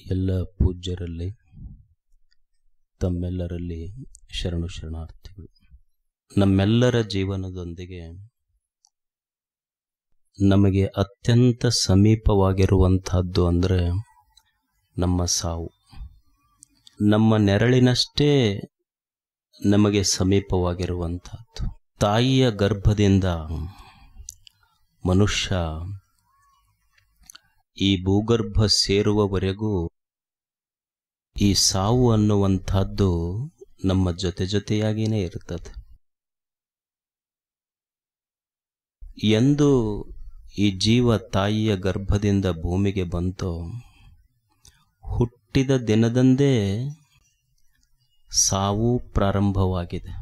ಎಲ್ಲ ಪೂಜ್ಯರಲ್ಲಿ ತಮ್ಮೆಲ್ಲರಲ್ಲಿ ಶರಣು ಶರಣಾರ್ಥಿಗಳು. ನಮ್ಮೆಲ್ಲರ ಜೀವನದೊಂದಿಗೆ ನಮಗೆ ಅತ್ಯಂತ ಸಮೀಪವಾಗಿರುವಂತಹದ್ದು ಅಂದರೆ ನಮ್ಮ ಸಾವು. ನಮ್ಮ ನೆರಳಿನಷ್ಟೇ ನಮಗೆ ಸಮೀಪವಾಗಿರುವಂತಹದ್ದು. ತಾಯಿಯ ಗರ್ಭದಿಂದ ಮನುಷ್ಯ ಈ ಭೂಗರ್ಭ ಸೇರುವವರೆಗೂ ಈ ಸಾವು ಅನ್ನುವಂಥದ್ದು ನಮ್ಮ ಜೊತೆಯಾಗಿಯೇ ಇರ್ತದೆ. ಎಂದು ಈ ಜೀವ ತಾಯಿಯ ಗರ್ಭದಿಂದ ಭೂಮಿಗೆ ಬಂತೋ, ಹುಟ್ಟಿದ ದಿನದಂದೇ ಸಾವು ಪ್ರಾರಂಭವಾಗಿದೆ.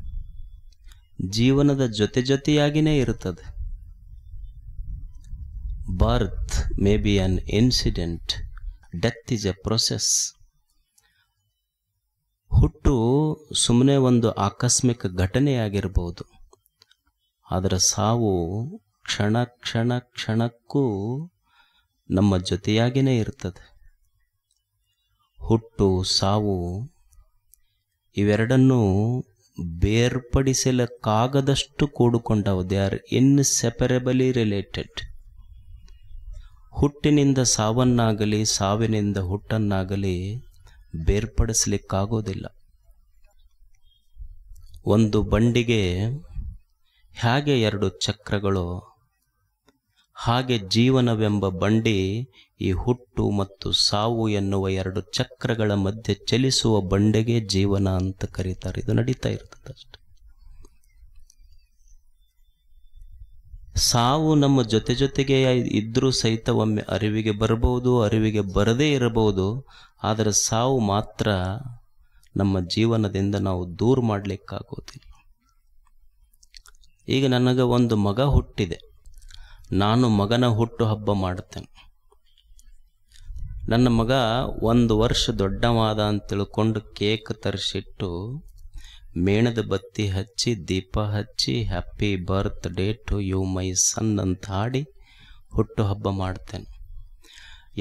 ಜೀವನದ ಜೊತೆಯಾಗಿಯೇ ಇರ್ತದೆ. Birth may be an incident, death is a process. ಹುಟ್ಟು ಸುಮ್ಮನೆ ಒಂದು ಆಕಸ್ಮಿಕ ಘಟನೆಯಾಗಿರಬಹುದು, ಆದರೆ ಸಾವು ಕ್ಷಣಕ್ಕೂ ನಮ್ಮ ಜೊತೆಯಾಗಿಯೇ ಇರ್ತದೆ. ಹುಟ್ಟು ಸಾವು ಇವೆರಡನ್ನೂ ಬೇರ್ಪಡಿಸಲಿಕ್ಕಾಗದಷ್ಟು ಕೂಡಿಕೊಂಡವು. They are inseparably related. ಹುಟ್ಟಿನಿಂದ ಸಾವನ್ನಾಗಲಿ ಸಾವಿನಿಂದ ಹುಟ್ಟನ್ನಾಗಲಿ ಬೇರ್ಪಡಿಸಲಿಕ್ಕಾಗೋದಿಲ್ಲ. ಒಂದು ಬಂಡಿಗೆ ಹೇಗೆ ಎರಡು ಚಕ್ರಗಳು, ಹಾಗೆ ಜೀವನವೆಂಬ ಬಂಡಿ ಈ ಹುಟ್ಟು ಮತ್ತು ಸಾವು ಎನ್ನುವ ಎರಡು ಚಕ್ರಗಳ ಮಧ್ಯೆ ಚಲಿಸುವ ಬಂಡೆಗೆ ಜೀವನ ಅಂತ ಕರೀತಾರೆ. ಇದು ನಡೀತಾ ಇರ್ತದೆ ಅಷ್ಟೆ. ಸಾವು ನಮ್ಮ ಜೊತೆಗೆ ಇದ್ರೂ ಸಹಿತ ಒಮ್ಮೆ ಅರಿವಿಗೆ ಬರಬಹುದು, ಅರಿವಿಗೆ ಬರದೇ ಇರಬಹುದು. ಆದರೆ ಸಾವು ಮಾತ್ರ ನಮ್ಮ ಜೀವನದಿಂದ ನಾವು ದೂರ ಮಾಡಲಿಕ್ಕಾಗೋದಿಲ್ಲ. ಈಗ ನನಗೆ ಒಂದು ಮಗ ಹುಟ್ಟಿದೆ, ನಾನು ಮಗನ ಹುಟ್ಟು ಹಬ್ಬ ಮಾಡ್ತೇನೆ. ನನ್ನ ಮಗ 1 ವರ್ಷ ದೊಡ್ಡವಾದ ಅಂತ ತಿಳ್ಕೊಂಡು ಕೇಕ್ ತರಿಸಿಟ್ಟು ಮೇಣದ ಬತ್ತಿ ಹಚ್ಚಿ ದೀಪ ಹಚ್ಚಿ happy birthday to you my son ಅಂತ ಹಾಡಿ ಹುಟ್ಟು ಹಬ್ಬ ಮಾಡ್ತೇನೆ.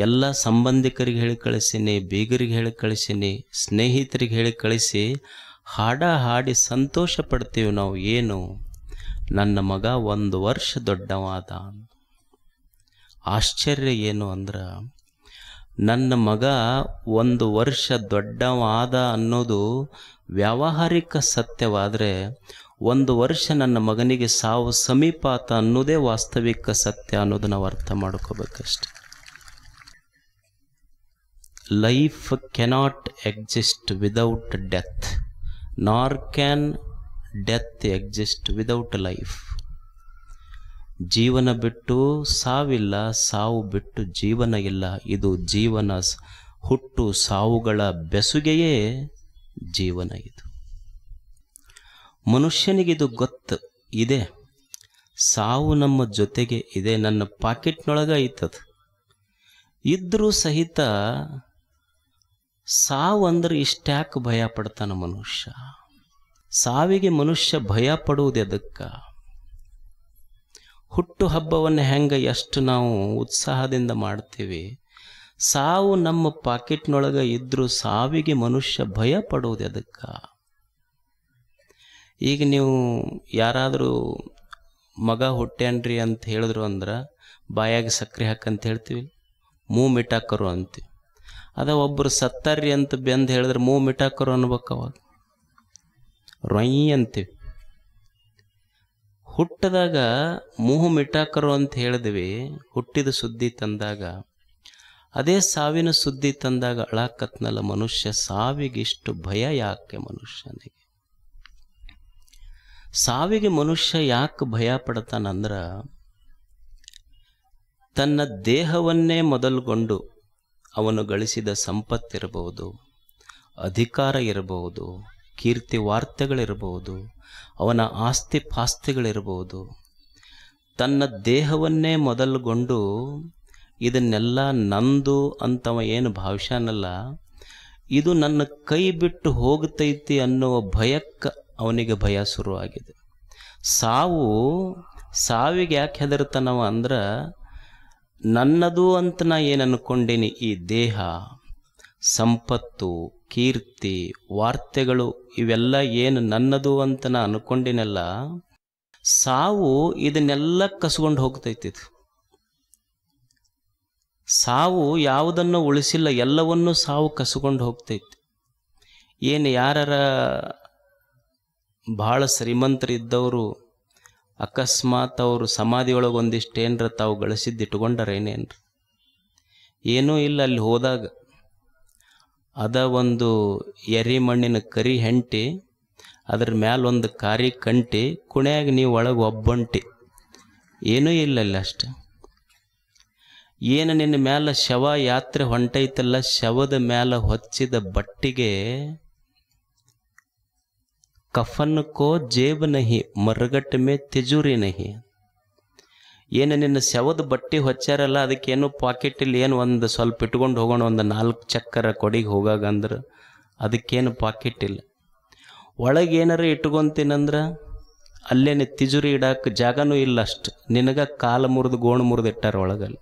ಎಲ್ಲ ಸಂಬಂಧಿಕರಿಗೆ ಹೇಳಿ ಕಳಿಸೀನಿ, ಬೀಗರಿಗೆ ಹೇಳಿ ಕಳಿಸೀನಿ, ಸ್ನೇಹಿತರಿಗೆ ಹೇಳಿ ಕಳಿಸಿ ಹಾಡಿ ಸಂತೋಷ ಪಡ್ತೀವಿ ನಾವು. ಏನು, ನನ್ನ ಮಗ 1 ವರ್ಷ ದೊಡ್ಡವಾದ. ಆಶ್ಚರ್ಯ ಏನು ಅಂದ್ರೆ, ನನ್ನ ಮಗ 1 ವರ್ಷ ದೊಡ್ಡವಾದ ಅನ್ನೋದು ವ್ಯಾವಹಾರಿಕ ಸತ್ಯವಾದರೆ, 1 ವರ್ಷ ನನ್ನ ಮಗನಿಗೆ ಸಾವು ಸಮೀಪ ಆತ ಅನ್ನೋದೇ ವಾಸ್ತವಿಕ ಸತ್ಯ ಅನ್ನೋದು ನಾವು ಅರ್ಥ ಮಾಡ್ಕೋಬೇಕಷ್ಟೆ. Life cannot exist without death, nor can death exist without life. ಜೀವನ ಬಿಟ್ಟು ಸಾವಿಲ್ಲ, ಸಾವು ಬಿಟ್ಟು ಜೀವನ ಇಲ್ಲ. ಇದು ಜೀವನ, ಹುಟ್ಟು ಸಾವುಗಳ ಬೆಸುಗೆಯೇ ಜೀವನ. ಇದು ಮನುಷ್ಯನಿಗಿದು ಗೊತ್ತು ಇದೆ. ಸಾವು ನಮ್ಮ ಜೊತೆಗೆ ಇದೆ, ನನ್ನ ಪಾಕೆಟ್ನೊಳಗೆ ಐತದ. ಇದ್ರೂ ಸಹಿತ ಸಾವು ಅಂದ್ರೆ ಇಷ್ಟ್ಯಾಕೆ ಭಯ ಪಡ್ತಾನ ಮನುಷ್ಯ? ಸಾವಿಗೆ ಮನುಷ್ಯ ಭಯ ಪಡುವುದು ಎದಕ್ಕ? ಹುಟ್ಟು ಹಬ್ಬವನ್ನು ಹೆಂಗೆ ಎಷ್ಟು ನಾವು ಉತ್ಸಾಹದಿಂದ ಮಾಡ್ತೀವಿ, ಸಾವು ನಮ್ಮ ಪಾಕೆಟ್ನೊಳಗೆ ಇದ್ರೂ ಸಾವಿಗೆ ಮನುಷ್ಯ ಭಯ ಪಡುವುದು ಎದಕ್ಕ? ಈಗ ನೀವು ಯಾರಾದರೂ ಮಗ ಹುಟ್ಟ್ಯಾನ್ರಿ ಅಂತ ಹೇಳಿದ್ರು ಅಂದ್ರೆ ಬಾಯಾಗ ಸಕ್ಕರೆ ಹಾಕಂತ ಹೇಳ್ತೀವಿ, ಮೂವ್ ಮಿಟಾಕರು ಅಂತೀವಿ. ಅದ ಒಬ್ಬರು ಸತ್ತಾರ್ರಿ ಅಂತ ಬೆಂದು ಹೇಳಿದ್ರೆ ಮೂವ್ ಮಿಟಾಕರು ಅನ್ಬೇಕು, ಅವಾಗ ರೊಯ್ ಅಂತೀವಿ. ಹುಟ್ಟದಾಗ ಮೂಹು ಮಿಟಾಕರು ಅಂತ ಹೇಳಿದ್ವಿ, ಹುಟ್ಟಿದ ಸುದ್ದಿ ತಂದಾಗ. ಅದೇ ಸಾವಿನ ಸುದ್ದಿ ತಂದಾಗ ಅಳಾಕತ್ನಲ್ಲ ಮನುಷ್ಯ. ಸಾವಿಗಿಷ್ಟು ಭಯ ಯಾಕೆ ಮನುಷ್ಯನಿಗೆ? ಸಾವಿಗೆ ಮನುಷ್ಯ ಯಾಕೆ ಭಯ ಪಡ್ತಾನಂದ್ರ, ತನ್ನ ದೇಹವನ್ನೇ ಮೊದಲುಗೊಂಡು ಅವನು ಗಳಿಸಿದ ಸಂಪತ್ತಿರಬಹುದು, ಅಧಿಕಾರ ಇರಬಹುದು, ಕೀರ್ತಿ ವಾರ್ತೆಗಳಿರಬಹುದು, ಅವನ ಆಸ್ತಿ ಪಾಸ್ತಿಗಳಿರಬಹುದು. ತನ್ನ ದೇಹವನ್ನೇ ಮೊದಲುಗೊಂಡು ಇದನ್ನೆಲ್ಲ ನಂದು ಅಂತವ ಏನು ಭಾವಿಸ್ಯಾನಲ್ಲ, ಇದು ನನ್ನ ಕೈ ಬಿಟ್ಟು ಹೋಗ್ತೈತಿ ಅನ್ನುವ ಭಯಕ್ಕೆ ಅವನಿಗೆ ಭಯ ಶುರುವಾಗಿದೆ. ಸಾವಿಗೆ ಯಾಕೆ ಹೆದರ್ತಾನವ ಅಂದ್ರೆ, ನನ್ನದು ಅಂತ ನಾ ಏನು ಅನ್ಕೊಂಡೀನಿ ಈ ದೇಹ, ಸಂಪತ್ತು, ಕೀರ್ತಿ, ವಾರ್ತೆಗಳು ಇವೆಲ್ಲ ಏನು ನನ್ನದು ಅಂತ ನಾ ಅನ್ಕೊಂಡಿನಲ್ಲ, ಸಾವು ಇದನ್ನೆಲ್ಲ ಕಸ್ಕೊಂಡು ಹೋಗ್ತೈತಿ. ಸಾವು ಯಾವುದನ್ನು ಉಳಿಸಿಲ್ಲ, ಎಲ್ಲವನ್ನೂ ಸಾವು ಕಸ್ಕೊಂಡು ಹೋಗ್ತೈತಿ. ಏನು ಯಾರ ಭಾಳ ಶ್ರೀಮಂತರಿದ್ದವರು ಅಕಸ್ಮಾತ್ ಅವರು ಸಮಾಧಿಯೊಳಗೆ ಒಂದಿಷ್ಟು ಏನರ ತಾವು ಗಳಿಸಿದ್ದು ಇಟ್ಕೊಂಡಾರೇನೇನ್ರಿ? ಏನೂ ಇಲ್ಲ. ಅಲ್ಲಿ ಹೋದಾಗ ಅದ ಒಂದು ಎರಿಮಣ್ಣಿನ ಕರಿ ಹೆಂಟಿ, ಅದ್ರ ಮ್ಯಾಲೊಂದು ಕಾರಿ ಕಂಟಿ, ಕುಣ್ಯಾಗ ನೀವು ಒಳಗೆ ಒಬ್ಬಂಟಿ, ಏನೂ ಇಲ್ಲ ಅಲ್ಲಿ ಅಷ್ಟೆ. ಏನು ನಿನ್ನ ಮ್ಯಾಲ ಶವ ಯಾತ್ರೆ ಹೊಂಟೈತಲ್ಲ, ಶವದ ಮ್ಯಾಲ ಹೊಚ್ಚಿದ ಬಟ್ಟಿಗೆ ಕಫನ್ ಕೋ ಜೇಬ್ ನಹಿ ಮರಗಟ್ಟ ಮೇ ತಿಜುರಿ ನಹಿ. ಏನು ನಿನ್ನ ಶವದ ಬಟ್ಟೆ ಹೊಚ್ಚಾರಲ್ಲ, ಅದಕ್ಕೇನು ಪಾಕೆಟ್ ಇಲ್ಲಿ ಏನು ಒಂದು ಸ್ವಲ್ಪ ಇಟ್ಕೊಂಡು ಹೋಗೋಣ, ಒಂದು 4 ಚಕ್ಕರ ಕೊಡಿಗೆ ಹೋಗಾಗ ಅಂದ್ರೆ ಅದಕ್ಕೇನು ಪಾಕೆಟ್ ಇಲ್ಲ. ಒಳಗೆ ಏನಾರ ಇಟ್ಕೊಂತೀನಂದ್ರೆ ಅಲ್ಲೇನೆ ತಿಜುರಿ ಇಡಕ್ಕೆ ಜಾಗನೂ ಇಲ್ಲ. ಅಷ್ಟು ನಿನಗೆ ಕಾಲು ಮುರಿದು ಗೋಣು ಮುರಿದು ಇಟ್ಟಾರ ಒಳಗಲ್ಲಿ.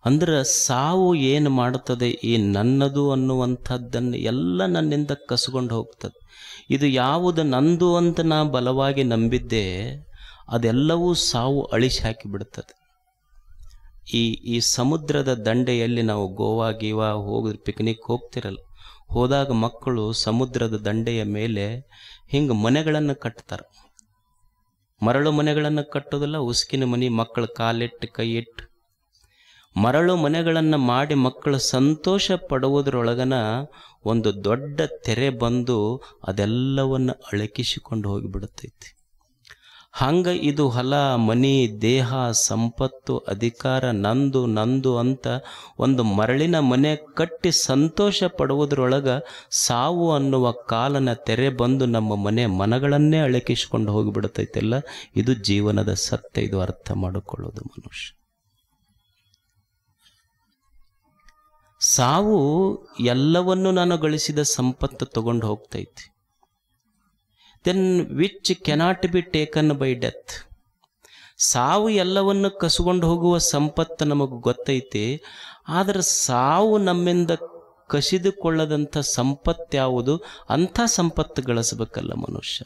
ಅಂದ್ರೆ ಸಾವು ಏನು ಮಾಡ್ತದೆ, ಈ ನನ್ನದು ಅನ್ನುವಂಥದ್ದನ್ನು ಎಲ್ಲ ನನ್ನಿಂದ ಕಸ್ಕೊಂಡು ಹೋಗ್ತದೆ. ಇದು ಯಾವುದು ನಂದು ಅಂತ ನಾ ಬಲವಾಗಿ ನಂಬಿದ್ದೆ, ಅದೆಲ್ಲವೂ ಸಾವು ಅಳಿಸಿ ಹಾಕಿಬಿಡ್ತದೆ. ಈ ಸಮುದ್ರದ ದಂಡೆಯಲ್ಲಿ ನಾವು ಗೋವಾ ಗೀವಾ ಹೋಗಿ ಪಿಕ್ನಿಕ್ ಹೋಗ್ತಿರಲ್ಲ, ಹೋದಾಗ ಮಕ್ಕಳು ಸಮುದ್ರದ ದಂಡೆಯ ಮೇಲೆ ಹಿಂಗೆ ಮನೆಗಳನ್ನು ಕಟ್ತಾರೆ. ಮರಳು ಮನೆಗಳನ್ನು ಕಟ್ಟೋದಿಲ್ಲ, ಉಸ್ಕಿನ ಮನೆ, ಮಕ್ಕಳು ಕಾಲಿಟ್ಟು ಕೈ ಇಟ್ಟು ಮರಳು ಮನೆಗಳನ್ನು ಮಾಡಿ ಮಕ್ಕಳು ಸಂತೋಷ ಪಡುವುದರೊಳಗನ ಒಂದು ದೊಡ್ಡ ತೆರೆ ಬಂದು ಅದೆಲ್ಲವನ್ನು ಅಳಕಿಸಿಕೊಂಡು ಹೋಗಿಬಿಡುತ್ತೈತಿ. ಹಂಗೆ ಇದು ಹೊಲ, ಮನಿ, ದೇಹ, ಸಂಪತ್ತು, ಅಧಿಕಾರ ನಂದು ನಂದು ಅಂತ ಒಂದು ಮರಳಿನ ಮನೆ ಕಟ್ಟಿ ಸಂತೋಷ ಪಡುವುದರೊಳಗೆ ಸಾವು ಅನ್ನುವ ಕಾಲನ ತೆರೆ ಬಂದು ನಮ್ಮ ಮನಗಳನ್ನೇ ಅಳಕಿಸಿಕೊಂಡು ಹೋಗಿಬಿಡುತ್ತೈತಿಲ್ಲ. ಇದು ಜೀವನದ ಸತ್ಯ. ಇದು ಅರ್ಥ ಮಾಡಿಕೊಳ್ಳೋದು ಮನುಷ್ಯ. ಸಾವು ಎಲ್ಲವನ್ನು ನಾನು ಗಳಿಸಿದ ಸಂಪತ್ತು ತಗೊಂಡು ಹೋಗ್ತೈತಿ. Then which cannot be taken by death. ಸಾವು ಎಲ್ಲವನ್ನು ಕಸ್ಕೊಂಡು ಹೋಗುವ ಸಂಪತ್ತು ನಮಗೆ ಗೊತ್ತೈತಿ. ಆದರೆ ಸಾವು ನಮ್ಮಿಂದ ಕಸಿದುಕೊಳ್ಳದಂಥ ಸಂಪತ್ತು ಯಾವುದು? ಅಂಥ ಸಂಪತ್ತು ಗಳಿಸ್ಬೇಕಲ್ಲ ಮನುಷ್ಯ.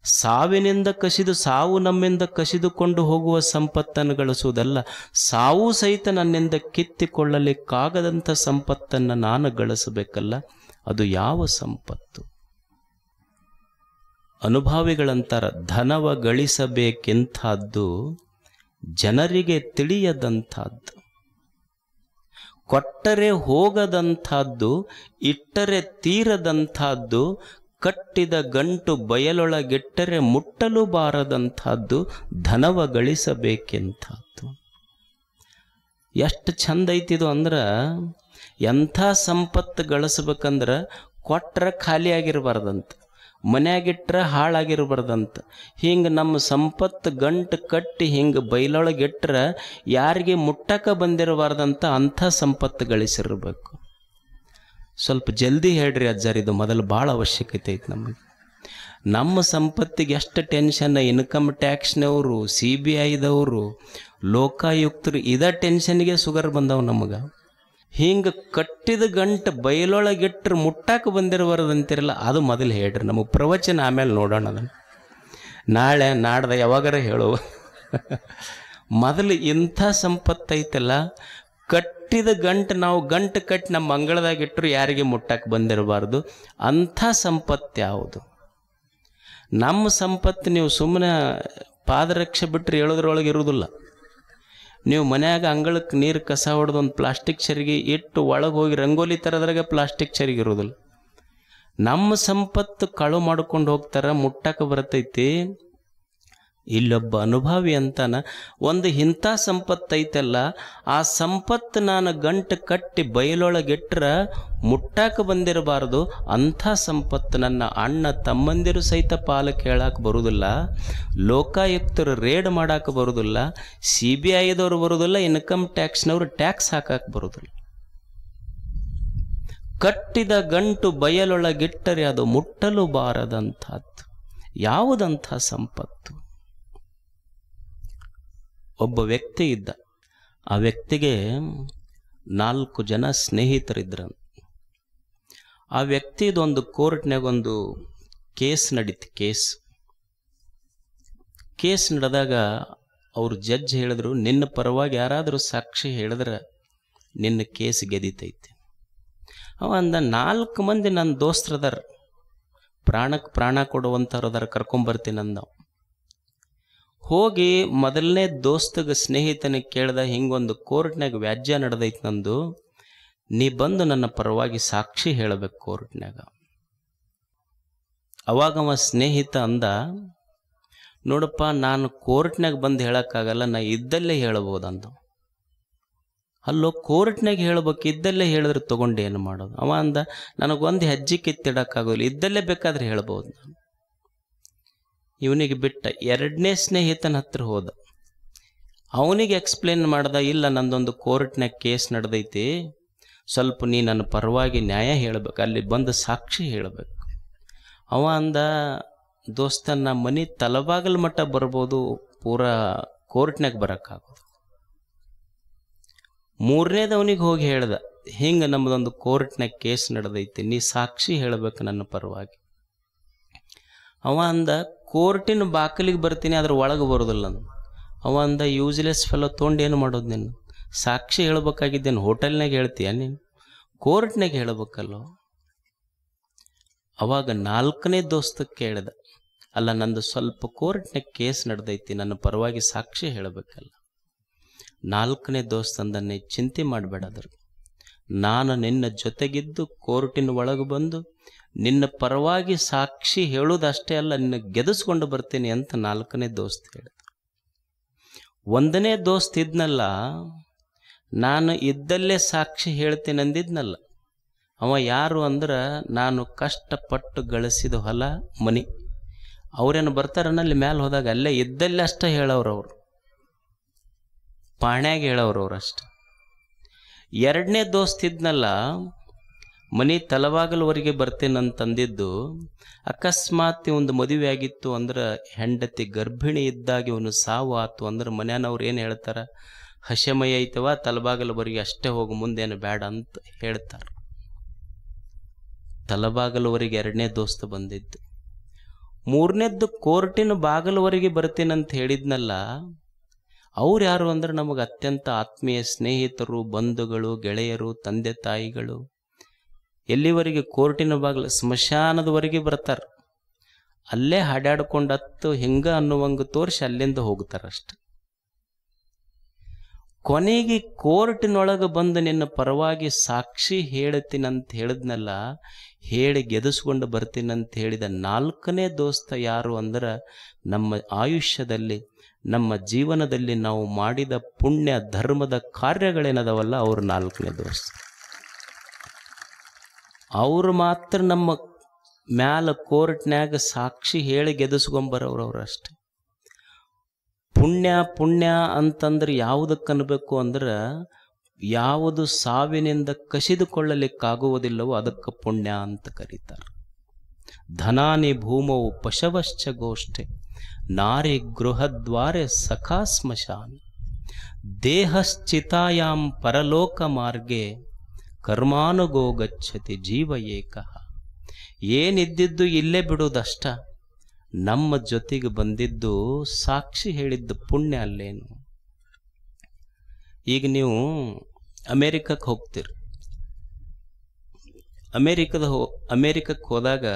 ಸಾವಿನಿಂದ ಸಾವು ನಮ್ಮಿಂದ ಕಸಿದುಕೊಂಡು ಹೋಗುವ ಸಂಪತ್ತನ್ನು ಗಳಿಸುವುದಲ್ಲ, ಸಾವು ಸಹಿತ ನನ್ನಿಂದ ಕಿತ್ತಿಕೊಳ್ಳಲಿಕ್ಕಾಗದಂಥ ಸಂಪತ್ತನ್ನು ನಾನು ಗಳಿಸಬೇಕಲ್ಲ. ಅದು ಯಾವ ಸಂಪತ್ತು? ಅನುಭಾವಿಗಳಂತಾರ, ಧನವ ಗಳಿಸಬೇಕೆಂಥದ್ದು ಜನರಿಗೆ ತಿಳಿಯದಂಥದ್ದು, ಕೊಟ್ಟರೆ ಹೋಗದಂಥದ್ದು, ಇಟ್ಟರೆ ತೀರದಂಥದ್ದು, ಕಟ್ಟಿದ ಗಂಟು ಬಯಲೊಳಗಿಟ್ಟರೆ ಮುಟ್ಟಲು ಬಾರದಂಥದ್ದು ಧನವ ಗಳಿಸಬೇಕೆಂಥದ್ದು. ಎಷ್ಟು ಚಂದ ಐತಿದು ಅಂದ್ರೆ, ಎಂಥ ಸಂಪತ್ತು ಗಳಿಸ್ಬೇಕಂದ್ರೆ ಕೊಟ್ಟರೆ ಖಾಲಿ ಆಗಿರಬಾರ್ದಂತ, ಮನ್ಯಾಗಿಟ್ರೆ ಹಾಳಾಗಿರ್ಬಾರ್ದಂತ. ಹಿಂಗೆ ನಮ್ಮ ಸಂಪತ್ತು ಗಂಟು ಕಟ್ಟಿ ಹಿಂಗೆ ಬಯಲೊಳಗಿಟ್ರೆ ಯಾರಿಗೆ ಮುಟ್ಟಕ್ಕೆ ಬಂದಿರಬಾರ್ದಂತ ಅಂಥ ಸಂಪತ್ತು ಗಳಿಸಿರ್ಬೇಕು. ಸ್ವಲ್ಪ ಜಲ್ದಿ ಹೇಳ್ರಿ ಅಜ್ಜಾರ್, ಇದು ಮೊದಲು ಭಾಳ ಅವಶ್ಯಕತೆ ಐತೆ ನಮಗೆ. ನಮ್ಮ ಸಂಪತ್ತಿಗೆ ಎಷ್ಟು ಟೆನ್ಷನ್. ಇನ್ಕಮ್ ಟ್ಯಾಕ್ಸ್ನವರು, CBIದವರು, ಲೋಕಾಯುಕ್ತರು, ಇದ ಟೆನ್ಷನ್ಗೆ ಶುಗರ್ ಬಂದವು ನಮಗೆ. ಹಿಂಗೆ ಕಟ್ಟಿದ ಗಂಟು ಬಯಲೊಳಗಿಟ್ರೆ ಮುಟ್ಟಾಕ ಬಂದಿರಬಾರ್ದಂತಿರಲ್ಲ, ಅದು ಮೊದಲು ಹೇಳ್ರಿ. ನಮಗೆ ಪ್ರವಚನ ಆಮೇಲೆ ನೋಡೋಣ, ಅದನ್ನು ನಾಳೆ ನಾಡ್ದ ಯಾವಾಗಾರ ಹೇಳುವ. ಮೊದಲು ಇಂಥ ಸಂಪತ್ತು ಐತಲ್ಲ, ಕಟ್ಟಿದ ಗಂಟು ನಾವು ಗಂಟು ಕಟ್ಟಿ ನಮ್ಮ ಅಂಗಳದಾಗಿಟ್ಟರು ಯಾರಿಗೆ ಮುಟ್ಟಕ್ಕೆ ಬಂದಿರಬಾರ್ದು ಅಂಥ ಸಂಪತ್ತು ಯಾವುದು? ನಮ್ಮ ಸಂಪತ್ತು ನೀವು ಸುಮ್ಮನೆ ಪಾದರಕ್ಷೆ ಬಿಟ್ಟರೆ ಹೇಳೋದ್ರೊಳಗೆ ಇರೋದಿಲ್ಲ. ನೀವು ಮನ್ಯಾಗ ಅಂಗಳಕ್ಕೆ ನೀರು ಕಸ ಹೊಡೆದು ಒಂದು ಪ್ಲಾಸ್ಟಿಕ್ ಚರಿಗೆ ಇಟ್ಟು ಒಳಗೆ ಹೋಗಿ ರಂಗೋಲಿ ತರದ್ರಾಗ ಪ್ಲಾಸ್ಟಿಕ್ ಚರಿಗೆ ಇರೋದಿಲ್ಲ. ನಮ್ಮ ಸಂಪತ್ತು ಕಳು ಮಾಡ್ಕೊಂಡು ಹೋಗ್ತಾರ, ಮುಟ್ಟಕ್ಕೆ ಬರ್ತೈತಿ. ಇಲ್ಲೊಬ್ಬ ಅನುಭವಿ ಅಂತಾನ, ಒಂದು ಇಂಥ ಸಂಪತ್ತು ಐತಲ್ಲ, ಆ ಸಂಪತ್ತು ನಾನು ಗಂಟು ಕಟ್ಟಿ ಬಯಲೊಳಗಿಟ್ರೆ ಮುಟ್ಟಾಕ ಬಂದಿರಬಾರ್ದು, ಅಂಥ ಸಂಪತ್ತು ನನ್ನ ಅಣ್ಣ ತಮ್ಮಂದಿರು ಸಹಿತ ಪಾಲಕ್ಕೆ ಹೇಳಕ್ಕೆ ಬರುವುದಿಲ್ಲ, ಲೋಕಾಯುಕ್ತರು ರೇಡ್ ಮಾಡಕ್ಕೆ ಬರುವುದಿಲ್ಲ, CBIದವರು ಬರುವುದಿಲ್ಲ, ಇನ್ಕಮ್ ಟ್ಯಾಕ್ಸ್ನವರು ಟ್ಯಾಕ್ಸ್ ಹಾಕಕ್ಕೆ ಬರುವುದಿಲ್ಲ. ಕಟ್ಟಿದ ಗಂಟು ಬಯಲೊಳಗಿಟ್ಟರೆ ಅದು ಮುಟ್ಟಲು ಬಾರದಂಥದ್ದು ಯಾವುದಂಥ ಸಂಪತ್ತು? ಒಬ್ಬ ವ್ಯಕ್ತಿ ಇದ್ದ. ಆ ವ್ಯಕ್ತಿಗೆ 4 ಜನ ಸ್ನೇಹಿತರಿದ್ರ. ಆ ವ್ಯಕ್ತಿದೊಂದು ಕೋರ್ಟ್ನಾಗ ಒಂದು ಕೇಸ್ ನಡೀತು. ಕೇಸ್ ನಡೆದಾಗ ಅವ್ರು ಜಡ್ಜ್ ಹೇಳಿದ್ರು, ನಿನ್ನ ಪರವಾಗಿ ಯಾರಾದರೂ ಸಾಕ್ಷಿ ಹೇಳಿದ್ರೆ ನಿನ್ನ ಕೇಸ್ ಗೆದಿತೈತಿ. ಅವ ಅಂದ, 4 ಮಂದಿ ನನ್ನ ದೋಸ್ತರದಾರ, ಪ್ರಾಣಕ್ಕೆ ಪ್ರಾಣ ಕೊಡುವಂಥವ್ರದಾರ, ಕರ್ಕೊಂಬರ್ತೀನಿ ಅಂದ. ಹೋಗಿ ಮೊದಲನೇ ದೋಸ್ತಗ ಸ್ನೇಹಿತನಿಗೆ ಕೇಳ್ದ, ಹಿಂಗೊಂದು ಕೋರ್ಟ್ನಾಗ ವ್ಯಾಜ್ಯ ನಡೆದೈತಿ ನಂದು, ನೀ ಬಂದು ನನ್ನ ಪರವಾಗಿ ಸಾಕ್ಷಿ ಹೇಳಬೇಕು ಕೋರ್ಟ್ನಾಗ. ಅವಾಗವ ಸ್ನೇಹಿತ ಅಂದ, ನೋಡಪ್ಪ, ನಾನು ಕೋರ್ಟ್ನಾಗ ಬಂದು ಹೇಳೋಕ್ಕಾಗಲ್ಲ, ನಾ ಇದ್ದಲ್ಲೇ ಹೇಳ್ಬೋದಂದ. ಅಲ್ಲೋ, ಕೋರ್ಟ್ನಾಗ ಹೇಳ್ಬೇಕು, ಇದ್ದಲ್ಲೇ ಹೇಳಿದ್ರೆ ತೊಗೊಂಡು ಏನು ಮಾಡೋದು? ಅವ ಅಂದ, ನನಗೊಂದು ಹೆಜ್ಜೆ ಕಿತ್ತಿಡೋಕ್ಕಾಗೋಲ್ಲ, ಇದ್ದಲ್ಲೇ ಬೇಕಾದ್ರೆ ಹೇಳ್ಬೋದು ನಾನು. ಇವನಿಗೆ ಬಿಟ್ಟ. 2ನೇ ಸ್ನೇಹಿತನ ಹತ್ರ ಹೋದ. ಅವನಿಗೆ ಎಕ್ಸ್ಪ್ಲೇನ್ ಮಾಡ್ದ, ಇಲ್ಲ ನಂದೊಂದು ಕೋರ್ಟ್ನಾಗ ಕೇಸ್ ನಡೆದೈತಿ, ಸ್ವಲ್ಪ ನೀ ನನ್ನ ಪರವಾಗಿ ನ್ಯಾಯ ಹೇಳಬೇಕು, ಅಲ್ಲಿ ಬಂದು ಸಾಕ್ಷಿ ಹೇಳಬೇಕು. ಅವ ಅಂದ, ದೋಸ್ತ, ನಮ್ಮ ಮನೆ ತಲಬಾಗಲ ಮಟ್ಟ ಬರ್ಬೋದು, ಪೂರಾ ಕೋರ್ಟ್ನಾಗ ಬರೋಕ್ಕಾಗೋದು. 3ನೇದವನಿಗೆ ಹೋಗಿ ಹೇಳ್ದ, ಹಿಂಗೆ ನಮ್ಮದೊಂದು ಕೋರ್ಟ್ನಾಗ ಕೇಸ್ ನಡೆದೈತಿ, ನೀ ಸಾಕ್ಷಿ ಹೇಳಬೇಕು ನನ್ನ ಪರವಾಗಿ. ಅವ ಅಂದ, ಕೋರ್ಟಿನ ಬಾಕಲಿಗೆ ಬರ್ತೀನಿ, ಅದ್ರ ಒಳಗೆ ಬರೋದಿಲ್ಲ ಅಂದ. ಅವ ಅಂದ, ಯೂಸ್ಲೆಸ್ ಫೆಲೋ, ತೊಗೊಂಡು ಏನು ಮಾಡೋದು ನೀನು? ಸಾಕ್ಷಿ ಹೇಳ್ಬೇಕಾಗಿದ್ದೇನು ಹೋಟೆಲ್ನಾಗ ಹೇಳ್ತೀಯ ನೀನು? ಕೋರ್ಟ್ನಾಗ ಹೇಳ್ಬೇಕಲ್ಲೋ. ಅವಾಗ 4ನೇ ದೋಸ್ತ ಕೇಳ್ದ, ಅಲ್ಲ, ನಂದು ಸ್ವಲ್ಪ ಕೋರ್ಟ್ನಾಗ ಕೇಸ್ ನಡೆದೈತಿ, ನನ್ನ ಪರವಾಗಿ ಸಾಕ್ಷಿ ಹೇಳಬೇಕಲ್ಲ. 4ನೇ ದೋಸ್ತ ಅಂದನ್ನೇ, ಚಿಂತೆ ಮಾಡಬೇಡಾದ್ರು, ನಾನು ನಿನ್ನ ಜೊತೆಗಿದ್ದು ಕೋರ್ಟಿನ ಒಳಗೆ ಬಂದು ನಿನ್ನ ಪರವಾಗಿ ಸಾಕ್ಷಿ ಹೇಳೋದಷ್ಟೇ ಅಲ್ಲ, ನಿನ್ನ ಗೆದಿಸ್ಕೊಂಡು ಬರ್ತೀನಿ ಅಂತ 4ನೇ ದೋಸ್ತ ಹೇಳಿದ. 1ನೇ ದೋಸ್ತ ಇದ್ನಲ್ಲ, ನಾನು ಇದ್ದಲ್ಲೇ ಸಾಕ್ಷಿ ಹೇಳ್ತೀನಿ ಅಂದಿದ್ನಲ್ಲ, ಅವ ಯಾರು ಅಂದ್ರೆ, ನಾನು ಕಷ್ಟಪಟ್ಟು ಗಳಿಸಿದ ಹೊಲ ಮನಿ. ಅವ್ರೇನು ಬರ್ತಾರನಲ್ಲಿ ಮ್ಯಾಲೆ ಹೋದಾಗ ಅಲ್ಲೇ ಇದ್ದಲ್ಲೇ ಅಷ್ಟೇ ಹೇಳೋರವ್ರು, ಪಾಣ್ಯಾಗ ಹೇಳೋರವ್ರು ಅಷ್ಟೆ. 2ನೇ ದೋಸ್ತ ಇದ್ನಲ್ಲ, ಮನೆ ತಲವಾಗಲವರೆಗೆ ಬರ್ತೇನಂತಂದಿದ್ದು, ಅಕಸ್ಮಾತ್ ಒಂದು ಮದುವೆ ಆಗಿತ್ತು ಅಂದ್ರೆ, ಹೆಂಡತಿ ಗರ್ಭಿಣಿ ಇದ್ದಾಗ ಇವನು ಸಾವು ಆತು ಅಂದ್ರೆ ಮನ್ಯಾನವ್ರು ಏನು ಹೇಳ್ತಾರೆ, ಹಸೆಮೈ ಐತವ, ತಲಬಾಗಲವರೆಗೆ ಅಷ್ಟೇ ಹೋಗಿ, ಮುಂದೇನು ಬೇಡ ಅಂತ ಹೇಳ್ತಾರೆ. ತಲಬಾಗಲವರೆಗೆ 2ನೇ ದೋಸ್ತ ಬಂದಿದ್ದು. 3ನೇದ್ದು ಕೋರ್ಟಿನ ಬಾಗಲವರೆಗೆ ಬರ್ತೀನಂತ ಹೇಳಿದ್ನಲ್ಲ, ಅವ್ರು ಯಾರು ಅಂದ್ರೆ ನಮಗೆ ಅತ್ಯಂತ ಆತ್ಮೀಯ ಸ್ನೇಹಿತರು, ಬಂಧುಗಳು, ಗೆಳೆಯರು, ತಂದೆ ತಾಯಿಗಳು. ಎಲ್ಲಿವರೆಗೆ? ಕೋರ್ಟಿನ ಬಾಗಿಲು, ಸ್ಮಶಾನದವರೆಗೆ ಬರ್ತಾರೆ. ಅಲ್ಲೇ ಹಾಡ್ಯಾಡ್ಕೊಂಡತ್ತು ಹಿಂಗ ಅನ್ನುವಂಗೆ ತೋರಿಸಿ ಅಲ್ಲಿಂದ ಹೋಗ್ತಾರಷ್ಟೆ. ಕೊನೆಗೆ ಕೋರ್ಟಿನೊಳಗೆ ಬಂದು ನಿನ್ನ ಪರವಾಗಿ ಸಾಕ್ಷಿ ಹೇಳ್ತೀನಂತ ಹೇಳಿದ್ನಲ್ಲ, ಹೇಳಿ ಗೆದಿಸ್ಕೊಂಡು ಬರ್ತೀನಂತ ಹೇಳಿದ 4ನೇ ದೋಸ್ತ ಯಾರು ಅಂದ್ರೆ, ನಮ್ಮ ಆಯುಷ್ಯದಲ್ಲಿ, ನಮ್ಮ ಜೀವನದಲ್ಲಿ ನಾವು ಮಾಡಿದ ಪುಣ್ಯ ಧರ್ಮದ ಕಾರ್ಯಗಳೇನದವಲ್ಲ, ಅವರು 4ನೇ ದೋಸ್ತ. ಅವರು ಮಾತ್ರ ನಮ್ಮ ಮ್ಯಾಲ ಕೋರ್ಟ್ನ್ಯಾಗ ಸಾಕ್ಷಿ ಹೇಳಿ ಗೆದಿಸ್ಕೊಂಬರವ್ರವ್ರು ಅಷ್ಟೆ. ಪುಣ್ಯ ಅಂತಂದ್ರೆ ಯಾವುದಕ್ಕೆ ಅನ್ಬೇಕು ಅಂದ್ರೆ, ಯಾವುದು ಸಾವಿನಿಂದ ಕಸಿದುಕೊಳ್ಳಲಿಕ್ಕಾಗುವುದಿಲ್ಲವೋ ಅದಕ್ಕೆ ಪುಣ್ಯ ಅಂತ ಕರೀತಾರೆ. ಧನಾನಿ ಭೂಮೌ ಪಶವಶ್ಚ ಗೋಷ್ಠೆ, ನಾರಿ ಗೃಹದ್ವಾರೆ ಸಖಾ ಸ್ಮಶಾನ, ದೇಹಶ್ಚಿತಾಯಾಂ ಪರಲೋಕ ಮಾರ್ಗೆ, ಕರ್ಮಾನುಗೋ ಗಚ್ಚತಿ ಜೀವ ಏಕಃ. ಏನಿದ್ದಿದ್ದು ಇಲ್ಲೇ ಬಿಡೋದಷ್ಟ, ನಮ್ಮ ಜೊತೆಗೆ ಬಂದಿದ್ದು ಸಾಕ್ಷಿ ಹೇಳಿದ್ದು ಪುಣ್ಯ ಅಲ್ಲೇನು. ಈಗ ನೀವು ಅಮೇರಿಕಕ್ಕೆ ಹೋಗ್ತೀರಿ. ಅಮೇರಿಕಕ್ಕೆ ಹೋದಾಗ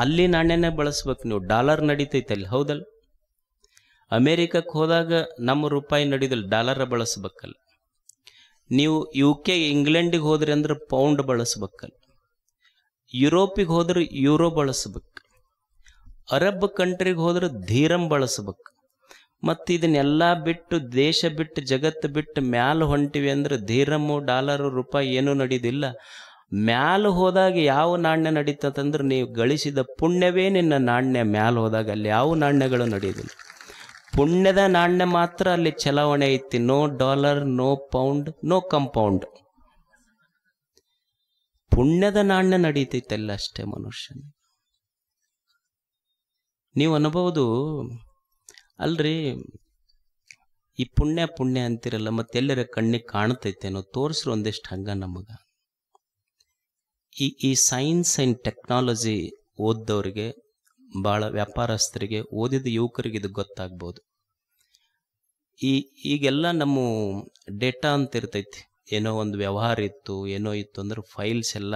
ಅಲ್ಲಿ ನಾಣ್ಯನೇ ಬಳಸ್ಬೇಕು ನೀವು. ಡಾಲರ್ ನಡೀತೈತೆ ಅಲ್ಲಿ, ಹೌದಲ್ಲ? ಅಮೇರಿಕಕ್ಕೆ ಹೋದಾಗ ನಮ್ಮ ರೂಪಾಯಿ ನಡೀದಲ್ಲ, ಡಾಲರ ಬಳಸ್ಬೇಕಲ್ಲ. ನೀವು UK ಇಂಗ್ಲೆಂಡಿಗೆ ಹೋದ್ರಿ ಅಂದ್ರೆ ಪೌಂಡ್ ಬಳಸ್ಬೇಕಲ್ಲ. ಯುರೋಪಿಗೆ ಹೋದ್ರೆ ಯೂರೋ ಬಳಸ್ಬೇಕು. ಅರಬ್ ಕಂಟ್ರಿಗೆ ಹೋದ್ರೆ ಧೀರಂ ಬಳಸ್ಬೇಕು. ಮತ್ತು ಇದನ್ನೆಲ್ಲ ಬಿಟ್ಟು, ದೇಶ ಬಿಟ್ಟು, ಜಗತ್ತು ಬಿಟ್ಟು ಮ್ಯಾಲ ಹೊಂಟಿವಿ ಅಂದ್ರೆ ಧೀರಮ್ಮು, ಡಾಲರು, ರೂಪಾಯಿ ಏನೂ ನಡೀದಿಲ್ಲ. ಮ್ಯಾಲ ಹೋದಾಗ ಯಾವ ನಾಣ್ಯ ನಡೀತದಂದ್ರೆ, ನೀವು ಗಳಿಸಿದ ಪುಣ್ಯವೇ ನಿನ್ನ ನಾಣ್ಯ. ಮ್ಯಾಲ ಹೋದಾಗ ಅಲ್ಲಿ ಯಾವ ನಾಣ್ಯಗಳು ನಡೆಯೋದಿಲ್ಲ. ಪುಣ್ಯದ ನಾಣ್ಯ ಮಾತ್ರ ಅಲ್ಲಿ ಚಲಾವಣೆ ಐತಿ. No dollar, no pound, no compound. ಪುಣ್ಯದ ನಾಣ್ಯ ನಡೀತೈತಲ್ಲ ಅಷ್ಟೇ ಮನುಷ್ಯನ. ನೀವು ಅನ್ಬೋದು, ಅಲ್ರಿ ಈ ಪುಣ್ಯ ಪುಣ್ಯ ಅಂತಿರಲ್ಲ, ಮತ್ತೆಲ್ಲರ ಕಣ್ಣಿಗೆ ಕಾಣತೈತೇನೋ ತೋರಿಸ್ರು ಒಂದಿಷ್ಟು ಹಂಗ ನಮಗೆ. ಈ ಸೈನ್ಸ್ ಆ್ಯಂಡ್ ಟೆಕ್ನಾಲಜಿ ಓದ್ದವ್ರಿಗೆ, ಭಾಳ ವ್ಯಾಪಾರಸ್ಥರಿಗೆ, ಓದಿದ ಯುವಕರಿಗೆ ಇದು ಗೊತ್ತಾಗ್ಬೋದು. ಈಗೆಲ್ಲ ನಮ್ಮ ಡೇಟಾ ಅಂತ ಇರ್ತೈತಿ. ಏನೋ ಒಂದು ವ್ಯವಹಾರ ಇತ್ತು, ಏನೋ ಇತ್ತು ಅಂದ್ರೆ ಫೈಲ್ಸ್ ಎಲ್ಲ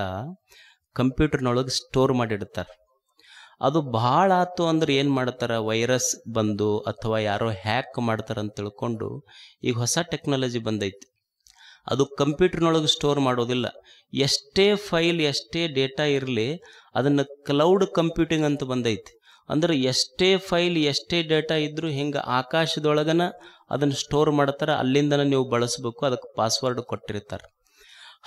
ಕಂಪ್ಯೂಟರ್ನೊಳಗೆ ಸ್ಟೋರ್ ಮಾಡಿಡ್ತಾರೆ. ಅದು ಭಾಳ ಆಯ್ತು ಅಂದ್ರೆ ಏನು ಮಾಡ್ತಾರೆ, ವೈರಸ್ ಬಂದು ಅಥವಾ ಯಾರೋ ಹ್ಯಾಕ್ ಮಾಡ್ತಾರೆ ಅಂತ ತಿಳ್ಕೊಂಡು ಈಗ ಹೊಸ ಟೆಕ್ನಾಲಜಿ ಬಂದೈತಿ. ಅದು ಕಂಪ್ಯೂಟರ್ನೊಳಗೆ ಸ್ಟೋರ್ ಮಾಡೋದಿಲ್ಲ. ಎಷ್ಟೇ ಫೈಲ್ ಎಷ್ಟೇ ಡೇಟಾ ಇರಲಿ ಅದನ್ನು ಕ್ಲೌಡ್ ಕಂಪ್ಯೂಟಿಂಗ್ ಅಂತ ಬಂದೈತಿ. ಅಂದ್ರೆ ಎಷ್ಟೇ ಫೈಲ್ ಎಷ್ಟೇ ಡೇಟಾ ಇದ್ದರೂ ಹಿಂಗೆ ಆಕಾಶದೊಳಗನ ಅದನ್ನು ಸ್ಟೋರ್ ಮಾಡ್ತಾರೆ, ಅಲ್ಲಿಂದನೇ ನೀವು ಬಳಸಬೇಕು, ಅದಕ್ಕೆ ಪಾಸ್ವರ್ಡ್ ಕೊಟ್ಟಿರ್ತಾರೆ.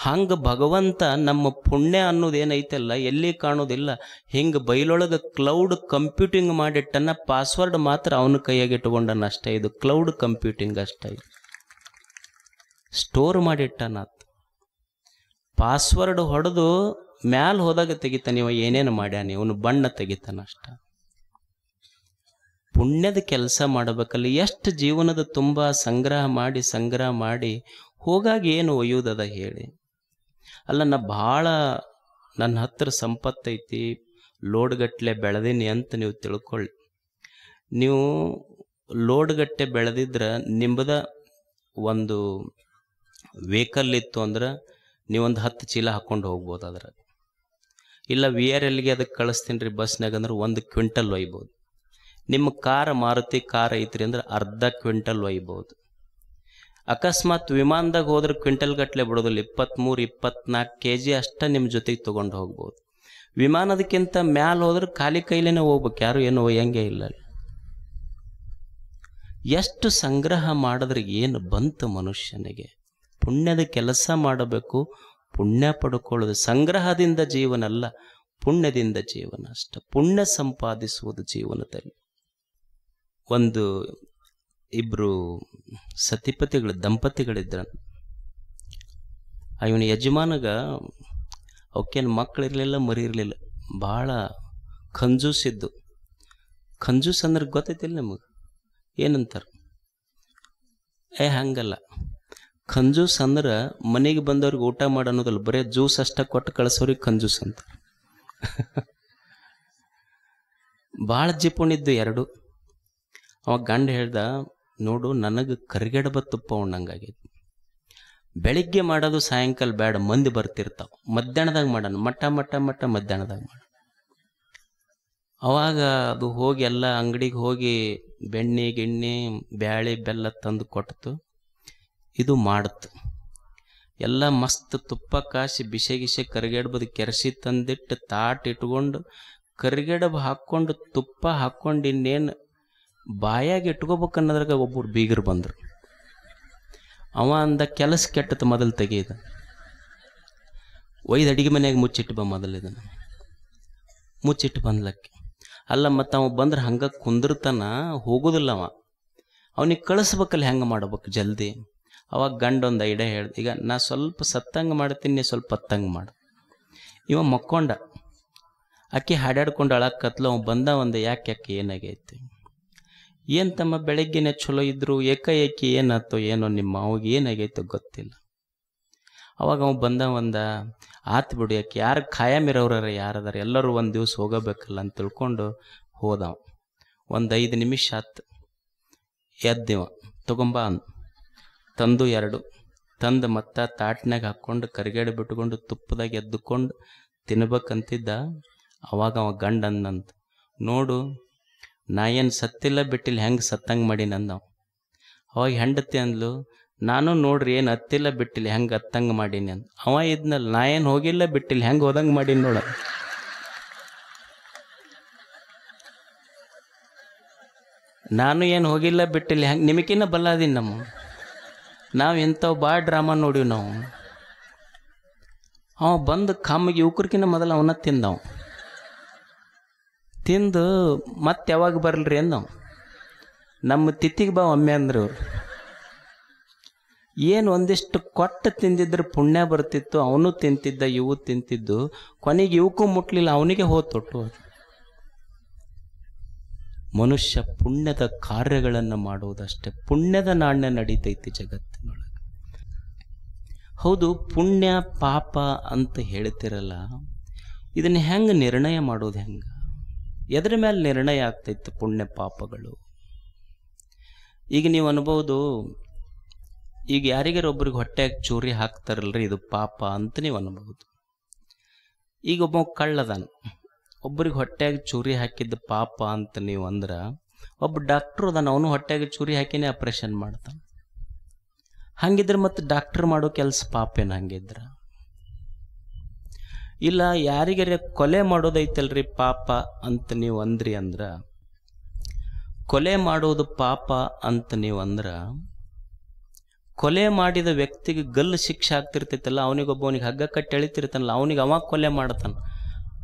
ಹಂಗೆ ಭಗವಂತ ನಮ್ಮ ಪುಣ್ಯ ಅನ್ನೋದೇನೈತಲ್ಲ ಎಲ್ಲಿ ಕಾಣೋದಿಲ್ಲ, ಹಿಂಗೆ ಬೈಲೊಳಗೆ ಕ್ಲೌಡ್ ಕಂಪ್ಯೂಟಿಂಗ್ ಮಾಡಿಟ್ಟನ್ನ, ಪಾಸ್ವರ್ಡ್ ಮಾತ್ರ ಅವನ ಕೈಯಾಗಿ ಇಟ್ಕೊಂಡನ ಅಷ್ಟೇ. ಇದು ಕ್ಲೌಡ್ ಕಂಪ್ಯೂಟಿಂಗ್ ಅಷ್ಟೇ. ಸ್ಟೋರ್ ಮಾಡಿಟ್ಟನ. ಪಾಸ್ವರ್ಡ್ ಹೊಡೆದು ಮ್ಯಾಲ ಹೋದಾಗ ತೆಗಿತಾನೆ, ನೀವು ಏನೇನು ಮಾಡ್ಯಾನ, ಇವನು ಬಣ್ಣ ತೆಗಿತಾನ ಅಷ್ಟ. ಪುಣ್ಯದ ಕೆಲಸ ಮಾಡಬೇಕಲ್ಲ. ಎಷ್ಟು ಜೀವನದ ತುಂಬ ಸಂಗ್ರಹ ಮಾಡಿ ಹೋಗಾಗ ಏನು ಒಯ್ಯೋದದ ಹೇಳಿ. ಅಲ್ಲ, ನನ್ನ ಹತ್ರ ಸಂಪತ್ತೈತಿ, ಲೋಡ್ಗಟ್ಟಲೆ ಬೆಳೆದೀನಿ ಅಂತ ನೀವು ತಿಳ್ಕೊಳ್ಳಿ. ನೀವು ಲೋಡ್ಗಟ್ಟೆ ಬೆಳೆದಿದ್ರೆ ನಿಮ್ಮದ ಒಂದು ವೆಹಿಕಲ್ ಇತ್ತು ಅಂದ್ರೆ ನೀವೊಂದು 10 ಚೀಲ ಹಾಕ್ಕೊಂಡು ಹೋಗ್ಬೋದು ಅದ್ರಾಗ. ಇಲ್ಲ VRLಗೆ ಅದಕ್ಕೆ ಕಳಿಸ್ತೀನಿ ರೀ ಬಸ್ನಾಗ ಅಂದ್ರೆ 1 ಕ್ವಿಂಟಲ್ ಒಯ್ಬೋದು. ನಿಮ್ಮ ಮಾರುತಿ ಕಾರ್ ಐತ್ರಿ ಅಂದ್ರೆ ಅರ್ಧ ಕ್ವಿಂಟಲ್ ಒಯ್ಬೋದು. ಅಕಸ್ಮಾತ್ ವಿಮಾನದಾಗ ಹೋದ್ರೆ ಕ್ವಿಂಟಲ್ ಗಟ್ಟಲೆ ಬಿಡೋದಿಲ್ಲ, 23-24 kg ಅಷ್ಟ ನಿಮ್ಮ ಜೊತೆಗೆ ತೊಗೊಂಡು ಹೋಗ್ಬೋದು. ವಿಮಾನದಕ್ಕಿಂತ ಮ್ಯಾಲ ಹೋದ್ರೆ ಖಾಲಿ ಕೈಲೇನೆ ಹೋಗ್ಬೇಕು, ಯಾರು ಏನು ಒಯ್ಯಂಗೆ ಇಲ್ಲ. ಎಷ್ಟು ಸಂಗ್ರಹ ಮಾಡಿದ್ರೆ ಏನು ಬಂತು ಮನುಷ್ಯನಿಗೆ. ಪುಣ್ಯದ ಕೆಲಸ ಮಾಡಬೇಕು, ಪುಣ್ಯ ಪಡ್ಕೊಳ್ಳೋದು. ಸಂಗ್ರಹದಿಂದ ಜೀವನ ಅಲ್ಲ, ಪುಣ್ಯದಿಂದ ಜೀವನ ಅಷ್ಟ. ಪುಣ್ಯ ಸಂಪಾದಿಸುವುದು ಜೀವನದಲ್ಲಿ. ಇಬ್ಬರು ದಂಪತಿಗಳಿದ್ರ. ಇವನ ಯಜಮಾನಗ ಅವಕ್ಕೇನು ಮಕ್ಕಳಿರಲಿಲ್ಲ, ಮರಿ ಇರಲಿಲ್ಲ, ಭಾಳ ಕಂಜೂಸಿದ್ದು. ಕಂಜೂಸ್ ಅಂದ್ರೆ ಗೊತ್ತೈತಿಲ್ಲ ನಿಮಗೆ, ಏನಂತಾರೆ? ಹಂಗಲ್ಲ. ಕಂಜೂಸ್ ಅಂದ್ರೆ ಮನೆಗೆ ಬಂದವ್ರಿಗೆ ಊಟ ಮಾಡಿ ಅನ್ನೋದಲ್ಲ, ಬರೀ ಜ್ಯೂಸ್ ಅಷ್ಟ ಕೊಟ್ಟು ಕಳಿಸೋರಿಗೆ ಕಂಜೂಸ್ ಅಂತ. ಭಾಳ ಜಿಪುಣಿದ್ದು ಎರಡು. ಅವಾಗ ಗಂಡ ಹೇಳ್ದ, ನೋಡು ನನಗೆ ಕರಿಗಡಬ ತುಪ್ಪ ಉಣ್ಣಂಗಾಗೈತಿ. ಬೆಳಿಗ್ಗೆ ಮಾಡೋದು ಸಾಯಂಕಾಲ ಬೇಡ, ಮಂದಿ ಬರ್ತಿರ್ತಾವ. ಮಧ್ಯಾಹ್ನದಾಗ ಮಾಡೋಣ, ಮಟ್ಟ ಮಧ್ಯಾಹ್ನದಾಗ ಮಾಡೋಣ. ಅವಾಗ ಅದು ಹೋಗಿ ಎಲ್ಲ ಅಂಗಡಿಗೆ ಹೋಗಿ ಬೆಣ್ಣೆ ಗಿಣ್ಣೆ ಬ್ಯಾಳೆ ಬೆಲ್ಲ ತಂದು ಕೊಟ್ಟು ಇದು ಮಾಡ್ತು. ಎಲ್ಲ ಮಸ್ತ್ ತುಪ್ಪ ಕಾಸಿ ಬಿಸೆ ಕರಿಗಡಬದ ಕೆರೆಸಿ ತಂದಿಟ್ಟು ತಾಟ್ ಇಟ್ಕೊಂಡು ಕರಿಗಡಬ ಹಾಕ್ಕೊಂಡು ತುಪ್ಪ ಹಾಕ್ಕೊಂಡು ಇನ್ನೇನು ಬಾಯಾಗಿ ಇಟ್ಕೋಬೇಕನ್ನೋದ್ರಾಗ ಒಬ್ಬರು ಬೀಗರು ಬಂದರು. ಅವ ಅಂದ, ಕೆಲಸ ಕೆಟ್ಟತ್ತು, ಮೊದಲು ತೆಗೀದ, ಒಯ್ದು ಅಡಿಗೆ ಮನೆಯಾಗ ಮುಚ್ಚಿಟ್ಟು ಬಾ ಮೊದಲು, ಇದನ್ನು ಮುಚ್ಚಿಟ್ಟು ಬಂದ್ಲಕ್ಕೆ. ಅಲ್ಲ, ಮತ್ತು ಅವ ಬಂದ್ರೆ ಹಂಗೆ ಕುಂದಿರ್ತಾನ, ಹೋಗೋದಿಲ್ಲ ಅವ. ಅವನಿಗೆ ಕಳಿಸ್ಬೇಕಲ್ಲ, ಹೆಂಗೆ ಮಾಡ್ಬೇಕು ಜಲ್ದಿ. ಅವಾಗ ಗಂಡ ಒಂದು ಐಡಿಯಾ ಹೇಳ್ದೆ, ಈಗ ನಾ ಸ್ವಲ್ಪ ಸತ್ತಂಗೆ ಮಾಡ್ತೀನಿ, ನೀ ಸ್ವಲ್ಪ ಹತ್ತಂಗೆ ಮಾಡು. ಇವ ಮಕ್ಕೊಂಡ, ಆಕೆ ಹಾಡಾಡ್ಕೊಂಡು ಅಳಕ್ಕತ್ಲು. ಅವ ಬಂದ ಯಾಕೆ ಏನಾಗೈತಿ? ಏನು ತಮ್ಮ ಬೆಳಗ್ಗೆನೆ ಚಲೋ ಇದ್ರು, ಏಕಾಏಕಿ ಏನಾಯ್ತೋ ಏನೋ, ನಿಮ್ಮ ಅವಾಗ ಏನಾಗೈತೋ ಗೊತ್ತಿಲ್ಲ. ಅವಾಗ ಅವ ಬಂದ ಆತು ಬಿಡು, ಯಾಕೆ ಯಾರು ಖಾಯಮಿರೋರ ಯಾರದಾರ, ಎಲ್ಲರೂ ಒಂದು ದಿವಸ ಹೋಗಬೇಕಲ್ಲ ಅಂತ ತಿಳ್ಕೊಂಡು ಹೋದವ. 5 ನಿಮಿಷ ಆತು, ಎದ್ದಿವ, ತಗೊಂಬ ಅಂದ. ತಂದು 2 ತಂದು ಮತ್ತು ತಾಟ್ನಾಗ ಹಾಕ್ಕೊಂಡು ಕರಿಗಡೆ ಬಿಟ್ಕೊಂಡು ತುಪ್ಪದಾಗ ಎದ್ದುಕೊಂಡು ತಿನ್ಬೇಕಂತಿದ್ದ. ಅವಾಗ ಅವ ಗಂಡ ಅಂದಂತ, ನೋಡು ನಾ ಏನು ಸತ್ತಿಲ್ಲ ಬಿಟ್ಟಿಲ್ಲ, ಹೆಂಗೆ ಸತ್ತಂಗೆ ಮಾಡಿ ನಂದವ. ಅವಾಗ ಹೆಂಡತಿ ಅಂದ್ಲು, ನಾನು ನೋಡ್ರಿ ಏನು ಹತ್ತಿಲ್ಲ ಬಿಟ್ಟಿಲ್ಲ, ಹೆಂಗೆ ಹತ್ತಂಗೆ ಮಾಡೀನಿ ಅಂದ. ಅವ ಇದ್ನಲ್ಲ, ನಾ ಏನು ಹೋಗಿಲ್ಲ ಬಿಟ್ಟಿಲ್ಲ, ಹೆಂಗೆ ಹೋದಂಗೆ ಮಾಡೀನಿ ನೋಡ. ನಾನು ಏನು ಹೋಗಿಲ್ಲ ಬಿಟ್ಟಿಲ್ಲ, ಹೆಂಗೆ ನಿಮಗಿನ್ನ ಬಲ್ಲಾದೀನಿ. ನಾವು ಇಂಥವು ಭಾಳ ಡ್ರಾಮಾ ನೋಡಿವಿ ನಾವು. ಅವ ಬಂದು ಕಮ್ಮಿಗೆ ಯುವಕರ್ಕಿನ್ನ ಮೊದಲು ಅವನ ತಿಂದವ. ತಿಂದು ಮತ್ತೆ ಯಾವಾಗ ಬರಲ್ರಿ ಅಂದವ. ನಮ್ಮ ತಿಥಿಗೆ ಬಾ ಒಮ್ಮೆ ಅಂದ್ರೆ ಅವ್ರು ಏನು ಒಂದಿಷ್ಟು ಕೊಟ್ಟು ತಿಂದಿದ್ರೆ ಪುಣ್ಯ ಬರ್ತಿತ್ತು. ಅವನು ತಿಂತಿದ್ದ, ಇವು ತಿಂತಿದ್ದು. ಕೊನೆಗೆ ಇವಕ್ಕೂ ಮುಟ್ಲಿಲ್ಲ, ಅವನಿಗೆ ಹೋತೊಟ್ಟು. ಮನುಷ್ಯ ಪುಣ್ಯದ ಕಾರ್ಯಗಳನ್ನು ಮಾಡುವುದಷ್ಟೇ. ಪುಣ್ಯದ ನಾಣ್ಯ ನಡೀತೈತಿ ಜಗತ್ತಿನೊಳಗೆ. ಹೌದು, ಪುಣ್ಯ ಪಾಪ ಅಂತ ಹೇಳ್ತಿರಲ್ಲ, ಇದನ್ನ ಹೆಂಗೆ ನಿರ್ಣಯ ಮಾಡೋದು? ಹೆಂಗೆ, ಎದ್ರ ಮೇಲೆ ನಿರ್ಣಯ ಆಗ್ತೈತೆ ಪುಣ್ಯ ಪಾಪಗಳು? ಈಗ ನೀವು ಅನ್ಬೋದು, ಈಗ ಯಾರಿಗಾರ ಒಬ್ರಿಗೆ ಹೊಟ್ಟೆಗೆ ಚೂರಿ ಹಾಕ್ತಾರಲ್ರಿ, ಇದು ಪಾಪ ಅಂತ ನೀವು ಅನ್ಬೋದು. ಈಗ ಒಬ್ಬ ಕಳ್ಳದಾನ, ಒಬ್ರಿಗೆ ಹೊಟ್ಟೆಗೆ ಚೂರಿ ಹಾಕಿದ್ದು ಪಾಪ ಅಂತ ನೀವು ಅಂದ್ರೆ, ಒಬ್ಬ ಡಾಕ್ಟ್ರು ಅದಾನ, ಅವನು ಹೊಟ್ಟೆಗೆ ಚೂರಿ ಹಾಕಿನೇ ಆಪ್ರೇಷನ್ ಮಾಡ್ತಾನೆ. ಹಂಗಿದ್ರೆ ಮತ್ತೆ ಡಾಕ್ಟರ್ ಮಾಡೋ ಕೆಲಸ ಪಾಪೇನು ಹಂಗಿದ್ರ? ಇಲ್ಲ ಯಾರಿಗಾರ ಕೊಲೆ ಮಾಡೋದೈತಲ್ರಿ ಪಾಪ ಅಂತ ನೀವು ಅಂದ್ರಿ ಅಂದ್ರೆ, ಕೊಲೆ ಮಾಡೋದು ಪಾಪ ಅಂತ ನೀವು ಅಂದ್ರೆ, ಕೊಲೆ ಮಾಡಿದ ವ್ಯಕ್ತಿಗೆ ಗಲ್ಲು ಶಿಕ್ಷೆ ಆಗ್ತಿರ್ತೈತಲ್ಲ, ಅವನಿಗೊಬ್ಬವನಿಗೆ ಹಗ್ಗ ಕಟ್ಟಿ ಎಳಿತಿರ್ತಾನಲ್ಲ, ಅವನಿಗೆ ಅವ ಕೊಲೆ ಮಾಡ್ತಾನೆ.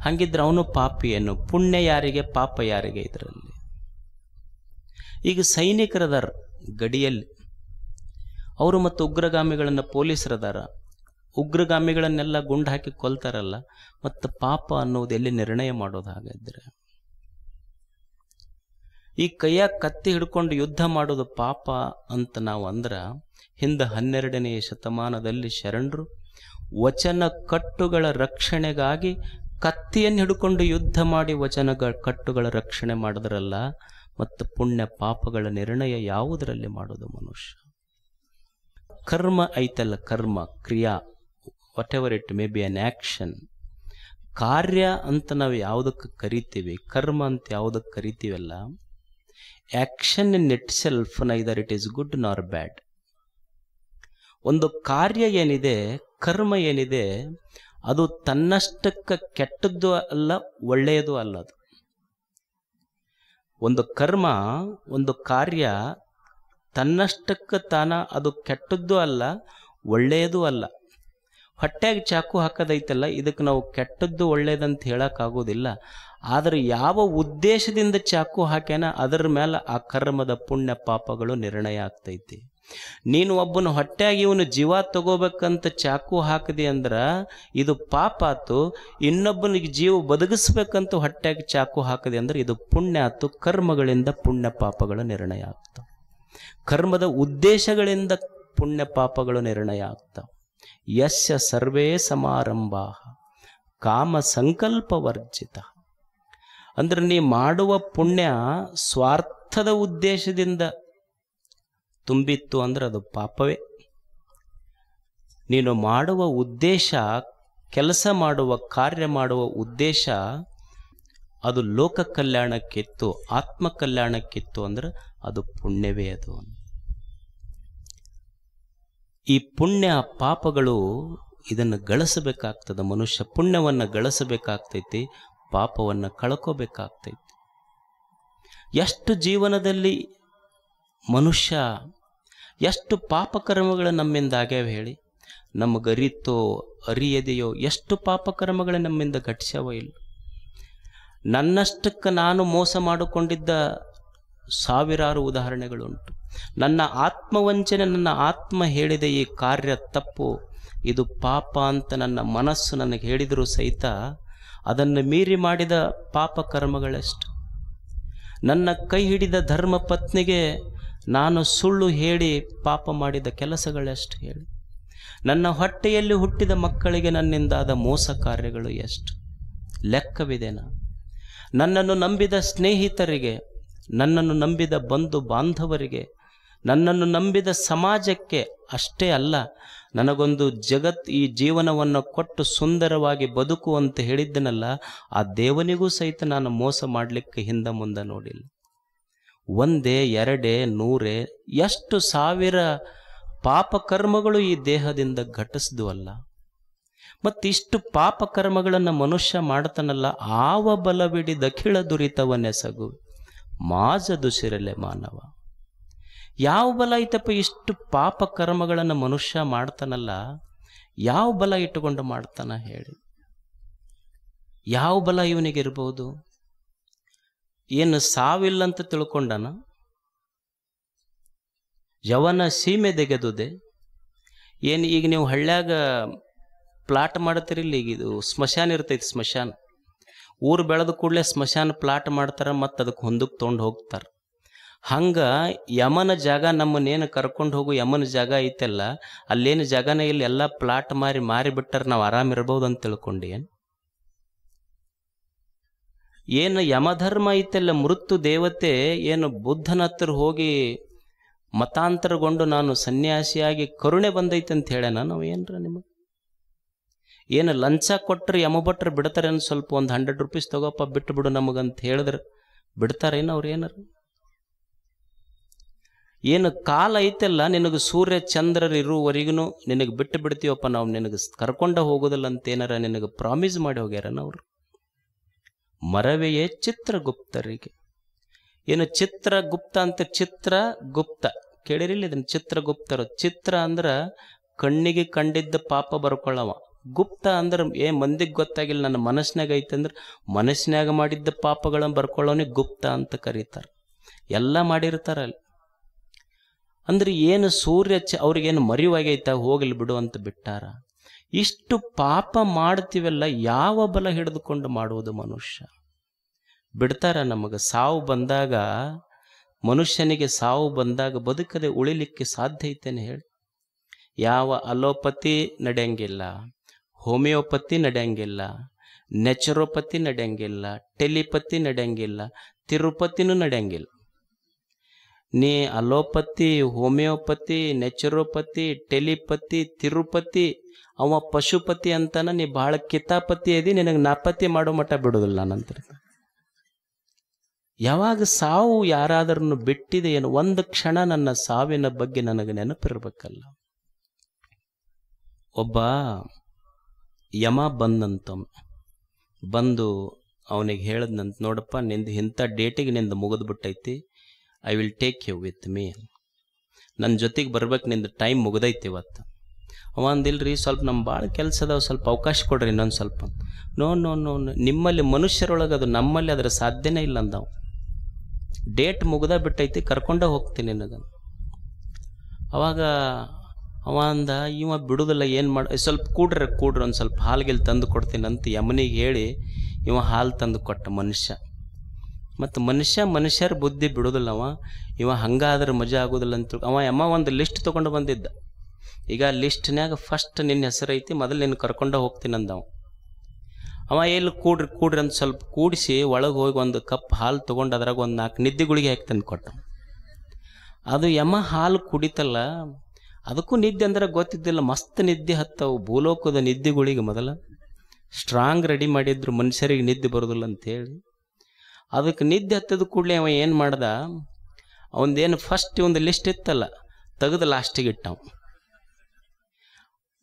ಹಂಗಿದ್ರೆ ಅವನು ಪಾಪಿ ಏನು? ಪುಣ್ಯ ಯಾರಿಗೆ, ಪಾಪ ಯಾರಿಗೆ ಇದರಲ್ಲಿ? ಈಗ ಸೈನಿಕರದಾರ ಗಡಿಯಲ್ಲಿ, ಅವರು ಮತ್ತು ಉಗ್ರಗಾಮಿಗಳನ್ನು ಪೊಲೀಸರದಾರ, ಉಗ್ರಗಾಮಿಗಳನ್ನೆಲ್ಲ ಗುಂಡು ಹಾಕಿ ಕೊಲ್ತಾರಲ್ಲ, ಮತ್ತು ಪಾಪ ಅನ್ನೋದು ಎಲ್ಲಿ ನಿರ್ಣಯ ಮಾಡೋದು? ಹಾಗಾದ್ರೆ ಈ ಕೈಯಾಗ ಕತ್ತಿ ಹಿಡ್ಕೊಂಡು ಯುದ್ಧ ಮಾಡೋದು ಪಾಪ ಅಂತ ನಾವು ಅಂದ್ರ, ಹಿಂದೆ 12ನೇ ಶತಮಾನದಲ್ಲಿ ಶರಣರು ವಚನ ಕಟ್ಟುಗಳ ರಕ್ಷಣೆಗಾಗಿ ಕತ್ತಿಯನ್ನು ಹಿಡ್ಕೊಂಡು ಯುದ್ಧ ಮಾಡಿ ವಚನಗಳ ಕಟ್ಟುಗಳ ರಕ್ಷಣೆ ಮಾಡಿದ್ರಲ್ಲ, ಮತ್ತು ಪುಣ್ಯ ಪಾಪಗಳ ನಿರ್ಣಯ ಯಾವುದರಲ್ಲಿ ಮಾಡೋದು ಮನುಷ್ಯ? ಕರ್ಮ ಐತಲ್ಲ, ಕರ್ಮ ಕ್ರಿಯಾ, whatever it may be an action. ಕಾರ್ಯ ಅಂತ ನಾವು ಯಾವುದಕ್ಕೆ ಕರಿತೀವಿ, ಕರ್ಮ ಅಂತ ಯಾವುದಕ್ಕೆ ಕರಿತೀವಲ್ಲ, action in itself neither it is good nor bad. ಒಂದು ಕಾರ್ಯ ಏನಿದೆ, ಕರ್ಮ ಏನಿದೆ, ಅದು ತನ್ನಷ್ಟಕ್ಕೆ ಕೆಟ್ಟದ್ದು ಅಲ್ಲ, ಒಳ್ಳೆಯದು ಅಲ್ಲ. ಅದು ಒಂದು ಕರ್ಮ, ಒಂದು ಕಾರ್ಯ ತನ್ನಷ್ಟಕ್ಕೆ ತಾನ ಅದು ಕೆಟ್ಟದ್ದು ಅಲ್ಲ, ಒಳ್ಳೆಯದು ಅಲ್ಲ. ಹೊಟ್ಟೆಗೆ ಚಾಕು ಹಾಕೋದೈತಲ್ಲ, ಇದಕ್ಕೆ ನಾವು ಕೆಟ್ಟದ್ದು ಒಳ್ಳೆಯದಂತ ಹೇಳೋಕ್ಕಾಗೋದಿಲ್ಲ. ಆದರೆ ಯಾವ ಉದ್ದೇಶದಿಂದ ಚಾಕು ಹಾಕ್ಯಾನ ಅದರ ಮೇಲೆ ಆ ಕರ್ಮದ ಪುಣ್ಯ ಪಾಪಗಳು ನಿರ್ಣಯ ಆಗ್ತೈತಿ. ನೀನು ಒಬ್ಬನ ಹೊಟ್ಟೆಯಾಗಿ ಇವನು ಜೀವ ತಗೋಬೇಕಂತ ಚಾಕು ಹಾಕಿದೆ ಅಂದ್ರೆ ಇದು ಪಾಪ ಆತು. ಇನ್ನೊಬ್ಬನಿಗೆ ಜೀವ ಬದುಕಿಸ್ಬೇಕಂತ ಹೊಟ್ಟೆಗೆ ಚಾಕು ಹಾಕಿದೆ ಅಂದ್ರೆ ಇದು ಪುಣ್ಯ ಆತು. ಕರ್ಮಗಳಿಂದ ಪುಣ್ಯ ಪಾಪಗಳ ನಿರ್ಣಯ ಆಗ್ತಾವ. ಕರ್ಮದ ಉದ್ದೇಶಗಳಿಂದ ಪುಣ್ಯ ಪಾಪಗಳು ನಿರ್ಣಯ ಆಗ್ತಾವ. ಯಸ್ಯ ಸರ್ವೇ ಸಮಾರಂಭಾ ಕಾಮ ಸಂಕಲ್ಪ ವರ್ಜಿತ. ಅಂದ್ರೆ ನೀ ಮಾಡುವ ಪುಣ್ಯ ಸ್ವಾರ್ಥದ ಉದ್ದೇಶದಿಂದ ತುಂಬಿತ್ತು ಅಂದ್ರೆ ಅದು ಪಾಪವೇ. ನೀನು ಮಾಡುವ ಉದ್ದೇಶ, ಕೆಲಸ ಮಾಡುವ ಕಾರ್ಯ ಮಾಡುವ ಉದ್ದೇಶ ಅದು ಲೋಕ ಕಲ್ಯಾಣಕ್ಕಿತ್ತು, ಆತ್ಮ ಕಲ್ಯಾಣಕ್ಕಿತ್ತು ಅಂದ್ರೆ ಅದು ಪುಣ್ಯವೇ. ಅದು ಈ ಪುಣ್ಯ ಪಾಪಗಳು ಇದನ್ನು ಗಳಿಸಬೇಕಾಗ್ತದೆ. ಮನುಷ್ಯ ಪುಣ್ಯವನ್ನು ಗಳಿಸಬೇಕಾಗ್ತೈತಿ, ಪಾಪವನ್ನು ಕಳ್ಕೋಬೇಕಾಗ್ತೈತಿ. ಎಷ್ಟು ಜೀವನದಲ್ಲಿ ಮನುಷ್ಯ ಎಷ್ಟು ಪಾಪಕರ್ಮಗಳು ನಮ್ಮಿಂದ ಆಗ್ಯಾವ ಹೇಳಿ? ನಮಗರಿತೋ ಅರಿಯದೆಯೋ ಎಷ್ಟು ಪಾಪಕರ್ಮಗಳು ನಮ್ಮಿಂದ ಘಟಿಸ್ಯಾವ ಇಲ್ಲ? ನನ್ನಷ್ಟಕ್ಕೆ ನಾನು ಮೋಸ ಮಾಡಿಕೊಂಡಿದ್ದ ಸಾವಿರಾರು ಉದಾಹರಣೆಗಳುಂಟು. ನನ್ನ ಆತ್ಮವಂಚನೆ, ನನ್ನ ಆತ್ಮ ಹೇಳಿದ ಈ ಕಾರ್ಯ ತಪ್ಪು, ಇದು ಪಾಪ ಅಂತ ನನ್ನ ಮನಸ್ಸು ನನಗೆ ಹೇಳಿದರೂ ಸಹಿತ ಅದನ್ನು ಮೀರಿ ಮಾಡಿದ ಪಾಪ ಕರ್ಮಗಳೆಷ್ಟು. ನನ್ನ ಕೈ ಹಿಡಿದ ಧರ್ಮ ಪತ್ನಿಗೆ ನಾನು ಸುಳ್ಳು ಹೇಳಿ ಪಾಪ ಮಾಡಿದ ಕೆಲಸಗಳೆಷ್ಟು ಹೇಳಿ. ನನ್ನ ಹೊಟ್ಟೆಯಲ್ಲಿ ಹುಟ್ಟಿದ ಮಕ್ಕಳಿಗೆ ನನ್ನಿಂದಾದ ಮೋಸ ಕಾರ್ಯಗಳು ಎಷ್ಟು ಲೆಕ್ಕವಿದೆನಾ? ನನ್ನನ್ನು ನಂಬಿದ ಸ್ನೇಹಿತರಿಗೆ, ನನ್ನನ್ನು ನಂಬಿದ ಬಂಧು ಬಾಂಧವರಿಗೆ, ನನ್ನನ್ನು ನಂಬಿದ ಸಮಾಜಕ್ಕೆ ಅಷ್ಟೇ ಅಲ್ಲ, ನನಗೊಂದು ಈ ಜೀವನವನ್ನು ಕೊಟ್ಟು ಸುಂದರವಾಗಿ ಬದುಕು ಅಂತ ಹೇಳಿದ್ದನಲ್ಲ, ಆ ದೇವನಿಗೂ ಸಹಿತ ನಾನು ಮೋಸ ಮಾಡಲಿಕ್ಕೆ ಹಿಂದೆ ಮುಂದೆ ನೋಡಿಲ್ಲ. ಒಂದೇ ಎರಡೇ ನೂರೇ ಎಷ್ಟು ಸಾವಿರ ಪಾಪಕರ್ಮಗಳು ಈ ದೇಹದಿಂದ ಘಟಿಸಿದ್ವಲ್ಲ. ಮತ್ತಿಷ್ಟು ಪಾಪಕರ್ಮಗಳನ್ನು ಮನುಷ್ಯ ಮಾಡ್ತಾನಲ್ಲ, ಆವ ಬಲವಿಡಿ ದಖಿಳ ದುರಿತವನ್ನೆಸಗು ಮಾಜ ದುಸಿರಲೆ ಮಾನವ. ಯಾವ ಬಲ ಐತಪ್ಪ ಇಷ್ಟು ಪಾಪ ಕರ್ಮಗಳನ್ನು ಮನುಷ್ಯ ಮಾಡ್ತಾನಲ್ಲ? ಯಾವ ಬಲ ಇಟ್ಟುಕೊಂಡು ಮಾಡ್ತಾನ ಹೇಳಿ? ಯಾವ ಬಲ ಇವನಿಗಿರ್ಬೋದು? ಏನು ಸಾವಿಲ್ಲಂತ ತಿಳ್ಕೊಂಡನ? ಯವನ ಸೀಮೆ ತೆಗೆದುದೆ ಏನು? ಈಗ ನೀವು ಹಳ್ಳ್ಯಾಗ ಪ್ಲಾಟ್ ಮಾಡ್ತೀರಿಲ್ಲ, ಈಗ ಇದು ಸ್ಮಶಾನ ಇರ್ತೈತಿ. ಸ್ಮಶಾನ ಊರು ಬೆಳೆದ ಕೂಡಲೇ ಸ್ಮಶಾನ ಪ್ಲಾಟ್ ಮಾಡ್ತಾರೆ, ಮತ್ತು ಅದಕ್ಕೆ ಹೊಂದಕ್ಕೆ ತೊಗೊಂಡು ಹೋಗ್ತಾರೆ. ಹಂಗೆ ಯಮನ ಜಾಗ ನಮ್ಮನ್ನೇನು ಕರ್ಕೊಂಡು ಹೋಗು ಯಮನ ಜಾಗ ಐತೆಲ್ಲ, ಅಲ್ಲೇನು ಜಾಗನೇ ಇಲ್ಲ, ಎಲ್ಲ ಪ್ಲಾಟ್ ಮಾರಿಬಿಟ್ಟಾರೆ, ನಾವು ಆರಾಮಿರ್ಬೋದು ಅಂತ ತಿಳ್ಕೊಂಡು ಏನು ಯಮಧರ್ಮ ಐತೆಲ್ಲ, ಮೃತ್ಯು ದೇವತೆ ಏನು ಬುದ್ಧನ ಹತ್ರ ಹೋಗಿ ಮತಾಂತರಗೊಂಡು ನಾನು ಸನ್ಯಾಸಿಯಾಗಿ ಕರುಣೆ ಬಂದೈತೆ ಅಂತ ಹೇಳ್ಯಾನ. ನಾವು ಏನ್ರ ನಿಮಗೆ ಏನು ಲಂಚ ಕೊಟ್ಟರೆ ಯಮಭಟ್ರು ಬಿಡ್ತಾರೇನು? ಸ್ವಲ್ಪ ಒಂದು 100 ರೂಪೀಸ್ ತಗೋಪ್ಪ ಬಿಟ್ಟು ಬಿಡು ನಮಗಂತ ಹೇಳಿದ್ರೆ ಬಿಡ್ತಾರೇನು ಅವ್ರು? ಏನಾರ ಏನು ಕಾಲ ಐತೆಲ್ಲ, ನಿನಗೆ ಸೂರ್ಯ ಚಂದ್ರರು ಇರುವವರೆಗೂ ನಿನಗೆ ಬಿಟ್ಟು ಬಿಡ್ತೀವಪ್ಪ, ನಾವು ನಿನಗೆ ಕರ್ಕೊಂಡ ಹೋಗೋದಿಲ್ಲ ಅಂತ ಏನಾರ ನಿನಗೆ ಪ್ರಾಮಿಸ್ ಮಾಡಿ ಹೋಗ್ಯಾರನ ಅವರು? ಮರವೆಯೇ ಚಿತ್ರಗುಪ್ತರಿಗೆ. ಏನು ಚಿತ್ರಗುಪ್ತ ಅಂತ, ಚಿತ್ರಗುಪ್ತ ಕೇಳಿರಿಲ್ಲ ಇದನ್ನು? ಚಿತ್ರಗುಪ್ತರು. ಚಿತ್ರ ಅಂದ್ರೆ ಕಣ್ಣಿಗೆ ಕಂಡಿದ್ದ ಪಾಪ ಬರ್ಕೊಳ್ಳವ. ಗುಪ್ತ ಅಂದ್ರೆ ಮಂದಿಗೆ ಗೊತ್ತಾಗಿಲ್ಲ, ನನ್ನ ಮನಸ್ಸಿನಾಗ ಐತೆ ಅಂದ್ರೆ ಮನಸ್ಸಿನಾಗ ಮಾಡಿದ್ದ ಪಾಪಗಳನ್ನು ಬರ್ಕೊಳ್ಳೋನಿಗೆ ಗುಪ್ತ ಅಂತ ಕರೀತಾರೆ. ಎಲ್ಲ ಮಾಡಿರ್ತಾರಲ್ಲಿ. ಅಂದ್ರೆ ಏನು ಸೂರ್ಯ ಅವ್ರಿಗೇನು ಮರಿವಾಗೈತ, ಹೋಗಲಿ ಬಿಡು ಅಂತ ಬಿಟ್ಟಾರ. ಇಷ್ಟು ಪಾಪ ಮಾಡ್ತೀವಲ್ಲ, ಯಾವ ಬಲ ಹಿಡಿದುಕೊಂಡು ಮಾಡುವುದು ಮನುಷ್ಯ? ಬಿಡ್ತಾರ ನಮಗೆ? ಸಾವು ಬಂದಾಗ, ಮನುಷ್ಯನಿಗೆ ಸಾವು ಬಂದಾಗ ಬದುಕದೆ ಉಳಿಲಿಕ್ಕೆ ಸಾಧ್ಯ ಐತೇನೆ ಹೇಳಿ? ಯಾವ ಅಲೋಪತಿ ನಡೆಯಂಗಿಲ್ಲ, ಹೋಮಿಯೋಪತಿ ನಡೆಯಂಗಿಲ್ಲ, ನೆಚುರೋಪತಿ ನಡೆಯಂಗಿಲ್ಲ, ಟೆಲಿಪತಿ ನಡೆಯಂಗಿಲ್ಲ, ತಿರುಪತಿನೂ ನಡೆಯಂಗಿಲ್ಲ. ನೀ ಅಲೋಪತಿ, ಹೋಮಿಯೋಪತಿ, ನೆಚುರೋಪತಿ, ಟೆಲಿಪತಿ, ತಿರುಪತಿ, ಅವ ಪಶುಪತಿ ಅಂತಾನ, ನೀ ಭಾಳ ಕಿತಾಪತಿ ಅದಿ, ನಿನಗೆ ನಾಪತಿ ಮಾಡೋ ಮಟ್ಟ ಬಿಡೋದಿಲ್ಲ ನಂತರ. ಯಾವಾಗ ಸಾವು ಯಾರಾದ್ರೂ ಬಿಟ್ಟಿದೆ ಏನು, ಒಂದು ಕ್ಷಣ ನನ್ನ ಸಾವಿನ ಬಗ್ಗೆ ನನಗೆ ನೆನಪಿರ್ಬೇಕಲ್ಲ. ಒಬ್ಬ ಯಮ ಬಂದು ಅವನಿಗೆ ಹೇಳದ್ನಂತ, ನೋಡಪ್ಪ ನಿಂದು ಇಂಥ ಡೇಟಿಗೆ ನಿಂದು ಮುಗಿದ್ಬಿಟ್ಟೈತಿ, I will take you with me, ನನ್ನ ಜೊತೆಗೆ ಬರ್ಬೇಕು, ನಿಂದು ಟೈಮ್ ಮುಗ್ದೈತಿ ಇವತ್ತು. ಅವ ಅಂದಿಲ್ರಿ, ಸ್ವಲ್ಪ ನಮ್ಮ ಭಾಳ ಕೆಲಸ ಅದಾವ, ಸ್ವಲ್ಪ ಅವಕಾಶ ಕೊಡ್ರಿ ಇನ್ನೊಂದು ಸ್ವಲ್ಪ. ನೋ ನೋ ನೋ ನಿಮ್ಮಲ್ಲಿ ಮನುಷ್ಯರೊಳಗೆ ಅದು, ನಮ್ಮಲ್ಲಿ ಅದರ ಸಾಧ್ಯನೇ ಇಲ್ಲ ಅಂದವು. ಡೇಟ್ ಮುಗ್ದ ಬಿಟ್ಟೈತಿ, ಕರ್ಕೊಂಡ ಹೋಗ್ತೀನಿ ನನಗೆ. ಅವಾಗ ಅವ ಅಂದ, ಇವ ಬಿಡುದಿಲ್ಲ, ಏನು ಮಾಡಿ, ಸ್ವಲ್ಪ ಕೂಡ್ರಿ ಒಂದು ಸ್ವಲ್ಪ ಹಾಲ್ಗೆಲ್ಲಿ ತಂದು ಕೊಡ್ತೀನಿ ಅಂತ ಯಮನಿಗೆ ಹೇಳಿ ಇವ ಹಾಲು ತಂದು ಕೊಟ್ಟ ಮನುಷ್ಯ. ಮತ್ತು ಮನುಷ್ಯರ ಬುದ್ಧಿ ಬಿಡೋದಿಲ್ಲ. ಇವ ಹಂಗಾದ್ರೆ ಮಜಾ ಆಗೋದಿಲ್ಲ ಅಂತ ಯಮ ಒಂದು ಲಿಸ್ಟ್ ತೊಗೊಂಡು ಬಂದಿದ್ದ. ಈಗ ಲಿಸ್ಟ್ನ್ಯಾಗ ಫಸ್ಟ್ ನಿನ್ನ ಹೆಸರು ಐತಿ, ಮೊದಲು ನಿನ್ನ ಕರ್ಕೊಂಡ ಹೋಗ್ತೀನಿ ಅಂದವ. ಎಲ್ಲಿ ಕೂಡ್ರಿ ಅಂತ ಸ್ವಲ್ಪ ಕೂಡಿಸಿ ಒಳಗೆ ಹೋಗಿ ಒಂದು ಕಪ್ ಹಾಲು ತೊಗೊಂಡು ಅದ್ರಾಗ ಒಂದು 4 ನಿದ್ದೆ ಗುಳಿಗೆ ಹಾಕಿ ತಂದು ಕೊಟ್ಟ. ಅದು ಯಮ ಹಾಲು ಕುಡಿತಲ್ಲ, ಅದಕ್ಕೂ ನಿದ್ದೆ ಅಂದ್ರೆ ಗೊತ್ತಿದ್ದಿಲ್ಲ, ಮಸ್ತ್ ನಿದ್ದೆ ಹತ್ತವು. ಭೂಲೋಕದ ನಿದ್ದೆಗಳಿಗೆ ಮೊದಲ ಸ್ಟ್ರಾಂಗ್ ರೆಡಿ ಮಾಡಿದ್ರು, ಮನುಷ್ಯರಿಗೆ ನಿದ್ದೆ ಬರೋದಿಲ್ಲ ಅಂತೇಳಿ. ಅದಕ್ಕೆ ನಿದ್ದೆ ಹತ್ತದ ಕೂಡಲೇ ಅವ ಏನು ಮಾಡ್ದ, ಅವನದೇನು ಫಸ್ಟ್ ಒಂದು ಲಿಸ್ಟ್ ಇತ್ತಲ್ಲ, ತೆಗೆದು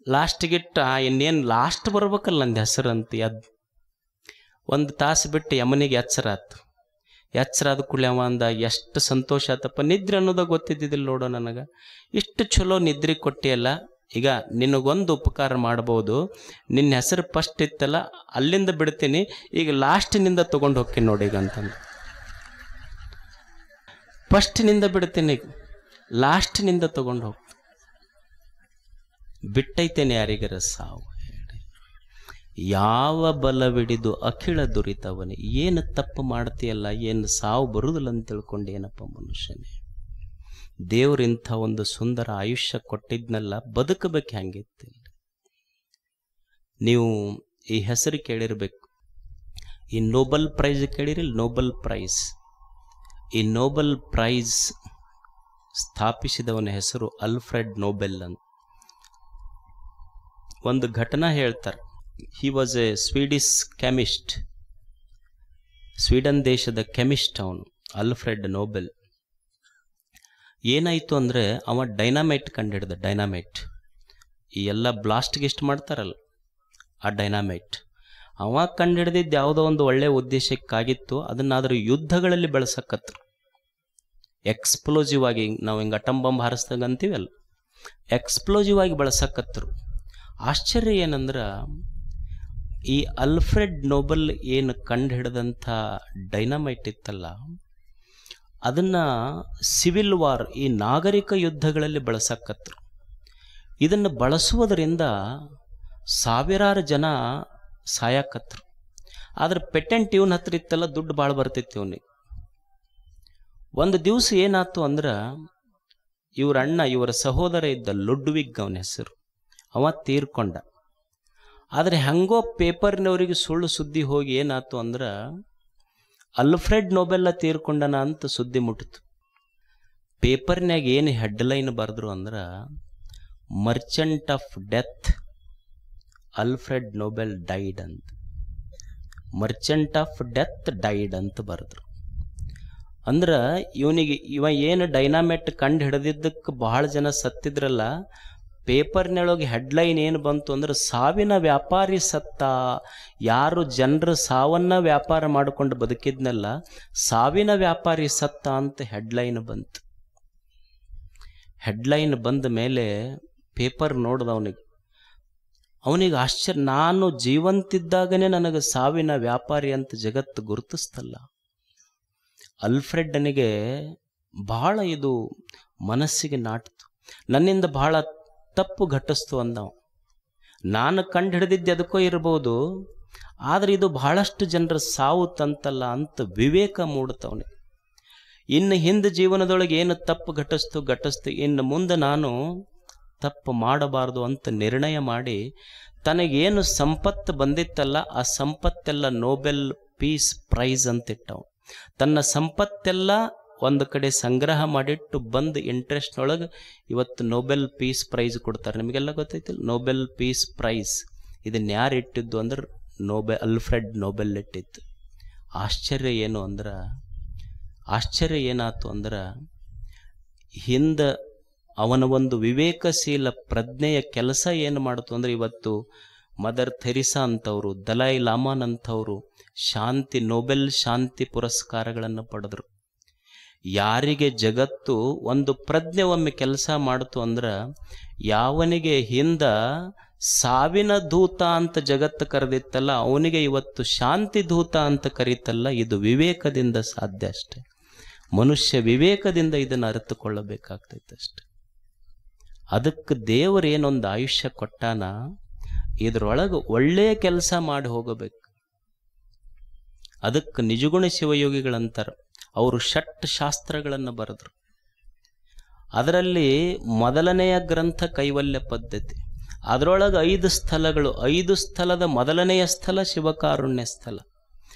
ಲಾಸ್ಟಿಗಿಟ್ಟ ಇನ್ನೇನು ಲಾಸ್ಟ್ ಬರ್ಬೇಕಲ್ಲ ನಂದು ಹೆಸರು ಅಂತ. ಒಂದು ತಾಸು ಬಿಟ್ಟು ಯಮನಿಗೆ ಎಚ್ಚರ ಆದ ಕೂಡಲೇ ಅವ ಅಂದ, ಎಷ್ಟು ಸಂತೋಷ ಆತಪ್ಪ, ನಿದ್ರೆ ಅನ್ನೋದ ಗೊತ್ತಿದ್ದಿದ್ದಿಲ್ಲ ನೋಡೋ ನನಗೆ, ಇಷ್ಟು ಚಲೋ ನಿದ್ರೆ ಕೊಟ್ಟಿಯಲ್ಲ, ಈಗ ನಿನಗೊಂದು ಉಪಕಾರ ಮಾಡ್ಬೋದು, ನಿನ್ನ ಹೆಸರು ಫಸ್ಟ್ ಇತ್ತಲ್ಲ ಅಲ್ಲಿಂದ ಬಿಡ್ತೀನಿ, ಈಗ ಲಾಸ್ಟಿನಿಂದ ತೊಗೊಂಡು ಹೋಗ್ತೀನಿ ನೋಡಿ ಈಗ ಅಂತಂದು. ಫಸ್ಟಿನಿಂದ ಬಿಡ್ತೀನಿ, ಲಾಸ್ಟಿನಿಂದ ತೊಗೊಂಡು ಹೋಗ್ತೀನಿ. ಬಿಟ್ಟೈತೇನೆ ಯಾರಿಗರ ಸಾವು ಹೇಳಿ? ಯಾವ ಬಲವಿಡಿದು ಅಖಿಳ ದುರಿತವನೇ. ಏನು ತಪ್ಪು ಮಾಡ್ತೀಯಲ್ಲ, ಏನು ಸಾವು ಬರುವುದಿಲ್ಲ ಅಂತ ತಿಳ್ಕೊಂಡು ಏನಪ್ಪ ಮನುಷ್ಯನೇ? ದೇವ್ರು ಇಂಥ ಒಂದು ಸುಂದರ ಆಯುಷ್ಯ ಕೊಟ್ಟಿದ್ನಲ್ಲ, ಬದುಕಬೇಕು ಹೆಂಗಿತ್ತು? ನೀವು ಈ ಹೆಸರು ಕೇಳಿರ್ಬೇಕು, ಈ ನೋಬೆಲ್ ಪ್ರೈಸ್ ಕೇಳಿರಿಲ್ಲ? Nobel prize. ಈ ನೋಬೆಲ್ ಪ್ರೈಸ್ ಸ್ಥಾಪಿಸಿದವನ ಹೆಸರು ಆಲ್ಫ್ರೆಡ್ ನೋಬೆಲ್ ಅಂತ. ಒಂದು ಘಟನಾ ಹೇಳ್ತಾರೆ. He was a Swedish chemist, Sweden ದೇಶದ ಕೆಮಿಸ್ಟ್ ಅವನು, ಆಲ್ಫ್ರೆಡ್ ನೋಬೆಲ್. ಏನಾಯಿತು ಅಂದರೆ, ಅವ ಡೈನಾಮೈಟ್ ಕಂಡಿಡ್ದ. ಡೈನಾಮೈಟ್, ಈ ಎಲ್ಲ ಬ್ಲಾಸ್ಟ್ ಗಿಸ್ಟ್ ಮಾಡ್ತಾರಲ್ಲ, ಆ ಡೈನಾಮೈಟ್ ಅವ ಕಂಡಿಡ್ದಿದ್ದು ಯಾವುದೋ ಒಂದು ಒಳ್ಳೆಯ ಉದ್ದೇಶಕ್ಕಾಗಿತ್ತು. ಅದನ್ನಾದರೂ ಯುದ್ಧಗಳಲ್ಲಿ ಬೆಳೆಸಕತ್ರು, ಎಕ್ಸ್ಪ್ಲೋಸಿವ್ ಆಗಿ. ನಾವು ಹಿಂಗೆ ಅಟಮ್ ಬಾಂಬ್ ಹಾರಿಸ್ದಾಗ ಅಂತೀವಲ್ಲ, ಎಕ್ಸ್ಪ್ಲೋಸಿವ್ ಆಗಿ ಬಳಸಕತ್ರು. ಆಶ್ಚರ್ಯ ಏನಂದ್ರೆ, ಈ ಆಲ್ಫ್ರೆಡ್ ನೋಬೆಲ್ ಏನು ಕಂಡು ಹಿಡಿದಂಥ ಡೈನಾಮೈಟ್ ಇತ್ತಲ್ಲ, ಅದನ್ನು ಸಿವಿಲ್ ವಾರ್, ಈ ನಾಗರಿಕ ಯುದ್ಧಗಳಲ್ಲಿ ಬಳಸಕತ್ರು. ಇದನ್ನು ಬಳಸುವುದರಿಂದ ಸಾವಿರಾರು ಜನ ಸಾಯಕತ್ರು. ಆದ್ರೆ ಪೇಟೆಂಟ್ ಇವನ ಹತ್ರ ಇತ್ತಲ್ಲ, ದುಡ್ಡು ಭಾಳ ಬರ್ತಿತ್ತು ಇವನಿಗೆ. ಒಂದು ದಿವಸ ಏನಾಯ್ತು ಅಂದ್ರೆ, ಇವ್ರ ಅಣ್ಣ, ಇವರ ಸಹೋದರ ಇದ್ದ ಲುಡ್ವಿಗ್ ಅವನ ಹೆಸರು, ಅವ ತೀರ್ಕೊಂಡ. ಆದರೆ ಹಂಗೋ ಪೇಪರ್ನವರಿಗೆ ಸುಳ್ಳು ಸುದ್ದಿ ಹೋಗಿ ಏನಾಯ್ತು ಅಂದ್ರೆ, ಅಲ್ಫ್ರೆಡ್ ನೊಬೆಲ್ ತೀರ್ಕೊಂಡನ ಅಂತ ಸುದ್ದಿ ಮುಟ್ಟಿತು. ಪೇಪರ್ನ್ಯಾಗ ಏನು ಹೆಡ್ಲೈನ್ ಬರೆದ್ರು ಅಂದ್ರೆ, merchant of death Alfred Nobel died ಅಂತ. ಮರ್ಚೆಂಟ್ ಆಫ್ ಡೆತ್ ಡೈಡ್ ಅಂತ ಬರೆದ್ರು. ಅಂದ್ರೆ ಇವ ಏನು ಡೈನಾಮೆಟ್ ಕಂಡು ಹಿಡಿದಿದ್ದಕ್ಕೆ ಬಹಳ ಜನ ಸತ್ತಿದ್ರಲ್ಲ, ಪೇಪರ್ನೊಳಗೆ ಹೆಡ್ಲೈನ್ ಏನು ಬಂತು ಅಂದ್ರೆ, ಸಾವಿನ ವ್ಯಾಪಾರಿ ಸತ್ತ. ಯಾರು ಜನರು ಸಾವನ್ನ ವ್ಯಾಪಾರ ಮಾಡಿಕೊಂಡು ಬದುಕಿದ್ನಲ್ಲ, ಸಾವಿನ ವ್ಯಾಪಾರಿ ಸತ್ತ ಅಂತ ಹೆಡ್ಲೈನ್ ಬಂತು. ಹೆಡ್ಲೈನ್ ಬಂದ ಮೇಲೆ ಪೇಪರ್ ನೋಡ್ದ ಅವನಿಗೆ ಆಶ್ಚರ್ಯ. ನಾನು ಜೀವಂತಿದ್ದಾಗನೇ ನನಗೆ ಸಾವಿನ ವ್ಯಾಪಾರಿ ಅಂತ ಜಗತ್ತು ಗುರುತಿಸ್ತಲ್ಲ. ಅಲ್ಫ್ರೆಡ್ನಿಗೆ ಬಹಳ ಇದು ಮನಸ್ಸಿಗೆ ನಾಟಿತು. ನನ್ನಿಂದ ಬಹಳ ತಪ್ಪು ಘಟಿಸ್ತು ಅಂದವ. ನಾನು ಕಂಡು ಹಿಡಿದಿದ್ದೆ ಅದಕ್ಕೋ ಇರ್ಬೋದು, ಆದರೆ ಇದು ಬಹಳಷ್ಟು ಜನರ ಸಾವು ತಂತಲ್ಲ ಅಂತ ವಿವೇಕ ಮೂಡುತ್ತವನಿಗೆ. ಇನ್ನು ಹಿಂದೆ ಜೀವನದೊಳಗೆ ಏನು ತಪ್ಪು ಘಟಿಸ್ತು, ಇನ್ನು ಮುಂದೆ ನಾನು ತಪ್ಪು ಮಾಡಬಾರ್ದು ಅಂತ ನಿರ್ಣಯ ಮಾಡಿ, ತನಗೇನು ಸಂಪತ್ತು ಬಂದಿತ್ತಲ್ಲ ಆ ಸಂಪತ್ತೆಲ್ಲ ನೊಬೆಲ್ ಪೀಸ್ ಪ್ರೈಸ್ ಅಂತಿಟ್ಟವು. ತನ್ನ ಸಂಪತ್ತೆಲ್ಲ ಒಂದು ಕಡೆ ಸಂಗ್ರಹ ಮಾಡಿಟ್ಟು ಬಂದು ಇಂಟ್ರೆಸ್ಟ್ನೊಳಗೆ ಇವತ್ತು ನೊಬೆಲ್ ಪೀಸ್ ಪ್ರೈಸ್ ಕೊಡ್ತಾರೆ. ನಿಮಗೆಲ್ಲ ಗೊತ್ತೈತಿಲ್ಲ ನೊಬೆಲ್ ಪೀಸ್ ಪ್ರೈಸ್. ಇದನ್ನ ಯಾರು ಇಟ್ಟಿದ್ದು ಅಂದ್ರೆ ಅಲ್ಫ್ರೆಡ್ ನೊಬೆಲ್ ಇಟ್ಟಿತ್ತು. ಆಶ್ಚರ್ಯ ಏನಾಯ್ತು ಅಂದ್ರೆ, ಹಿಂದೆ ಅವನ ಒಂದು ವಿವೇಕಶೀಲ ಪ್ರಜ್ಞೆಯ ಕೆಲಸ ಏನು ಮಾಡಿತು ಅಂದ್ರೆ, ಇವತ್ತು ಮದರ್ ಥೆರಿಸಾ ಅಂತವರು, ದಲೈ ಲಾಮಾನ್ ಅಂಥವರು ನೊಬೆಲ್ ಶಾಂತಿ ಪುರಸ್ಕಾರಗಳನ್ನು ಪಡೆದರು. ಯಾರಿಗೆ ಜಗತ್ತು ಒಂದು ಪ್ರಜ್ಞೆ ಒಮ್ಮೆ ಕೆಲಸ ಮಾಡಿತು ಅಂದ್ರೆ, ಯಾವನಿಗೆ ಹಿಂದ ಸಾವಿನ ದೂತ ಅಂತ ಜಗತ್ತು ಕರೆದಿತ್ತಲ್ಲ, ಅವನಿಗೆ ಇವತ್ತು ಶಾಂತಿ ದೂತ ಅಂತ ಕರೀತಲ್ಲ. ಇದು ವಿವೇಕದಿಂದ ಸಾಧ್ಯ ಅಷ್ಟೆ. ಮನುಷ್ಯ ವಿವೇಕದಿಂದ ಇದನ್ನು ಅರಿತುಕೊಳ್ಳಬೇಕಾಗ್ತೈತೆ ಅಷ್ಟೆ. ಅದಕ್ಕೆ ದೇವರೇನೊಂದು ಆಯುಷ್ಯ ಕೊಟ್ಟಾನ, ಇದರೊಳಗೆ ಒಳ್ಳೆಯ ಕೆಲಸ ಮಾಡಿ ಹೋಗಬೇಕು. ಅದಕ್ಕೆ ನಿಜಗುಣ ಶಿವಯೋಗಿಗಳಂತಾರೆ, ಅವರು ಷಟ್ ಶಾಸ್ತ್ರಗಳನ್ನು ಬರೆದ್ರು. ಅದರಲ್ಲಿ ಮೊದಲನೆಯ ಗ್ರಂಥ ಕೈವಲ್ಯ ಪದ್ಧತಿ. ಅದರೊಳಗೆ 5 ಸ್ಥಳಗಳು. 5 ಸ್ಥಳದ ಮೊದಲನೆಯ ಸ್ಥಳ ಶಿವಕಾರುಣ್ಯ ಸ್ಥಳ.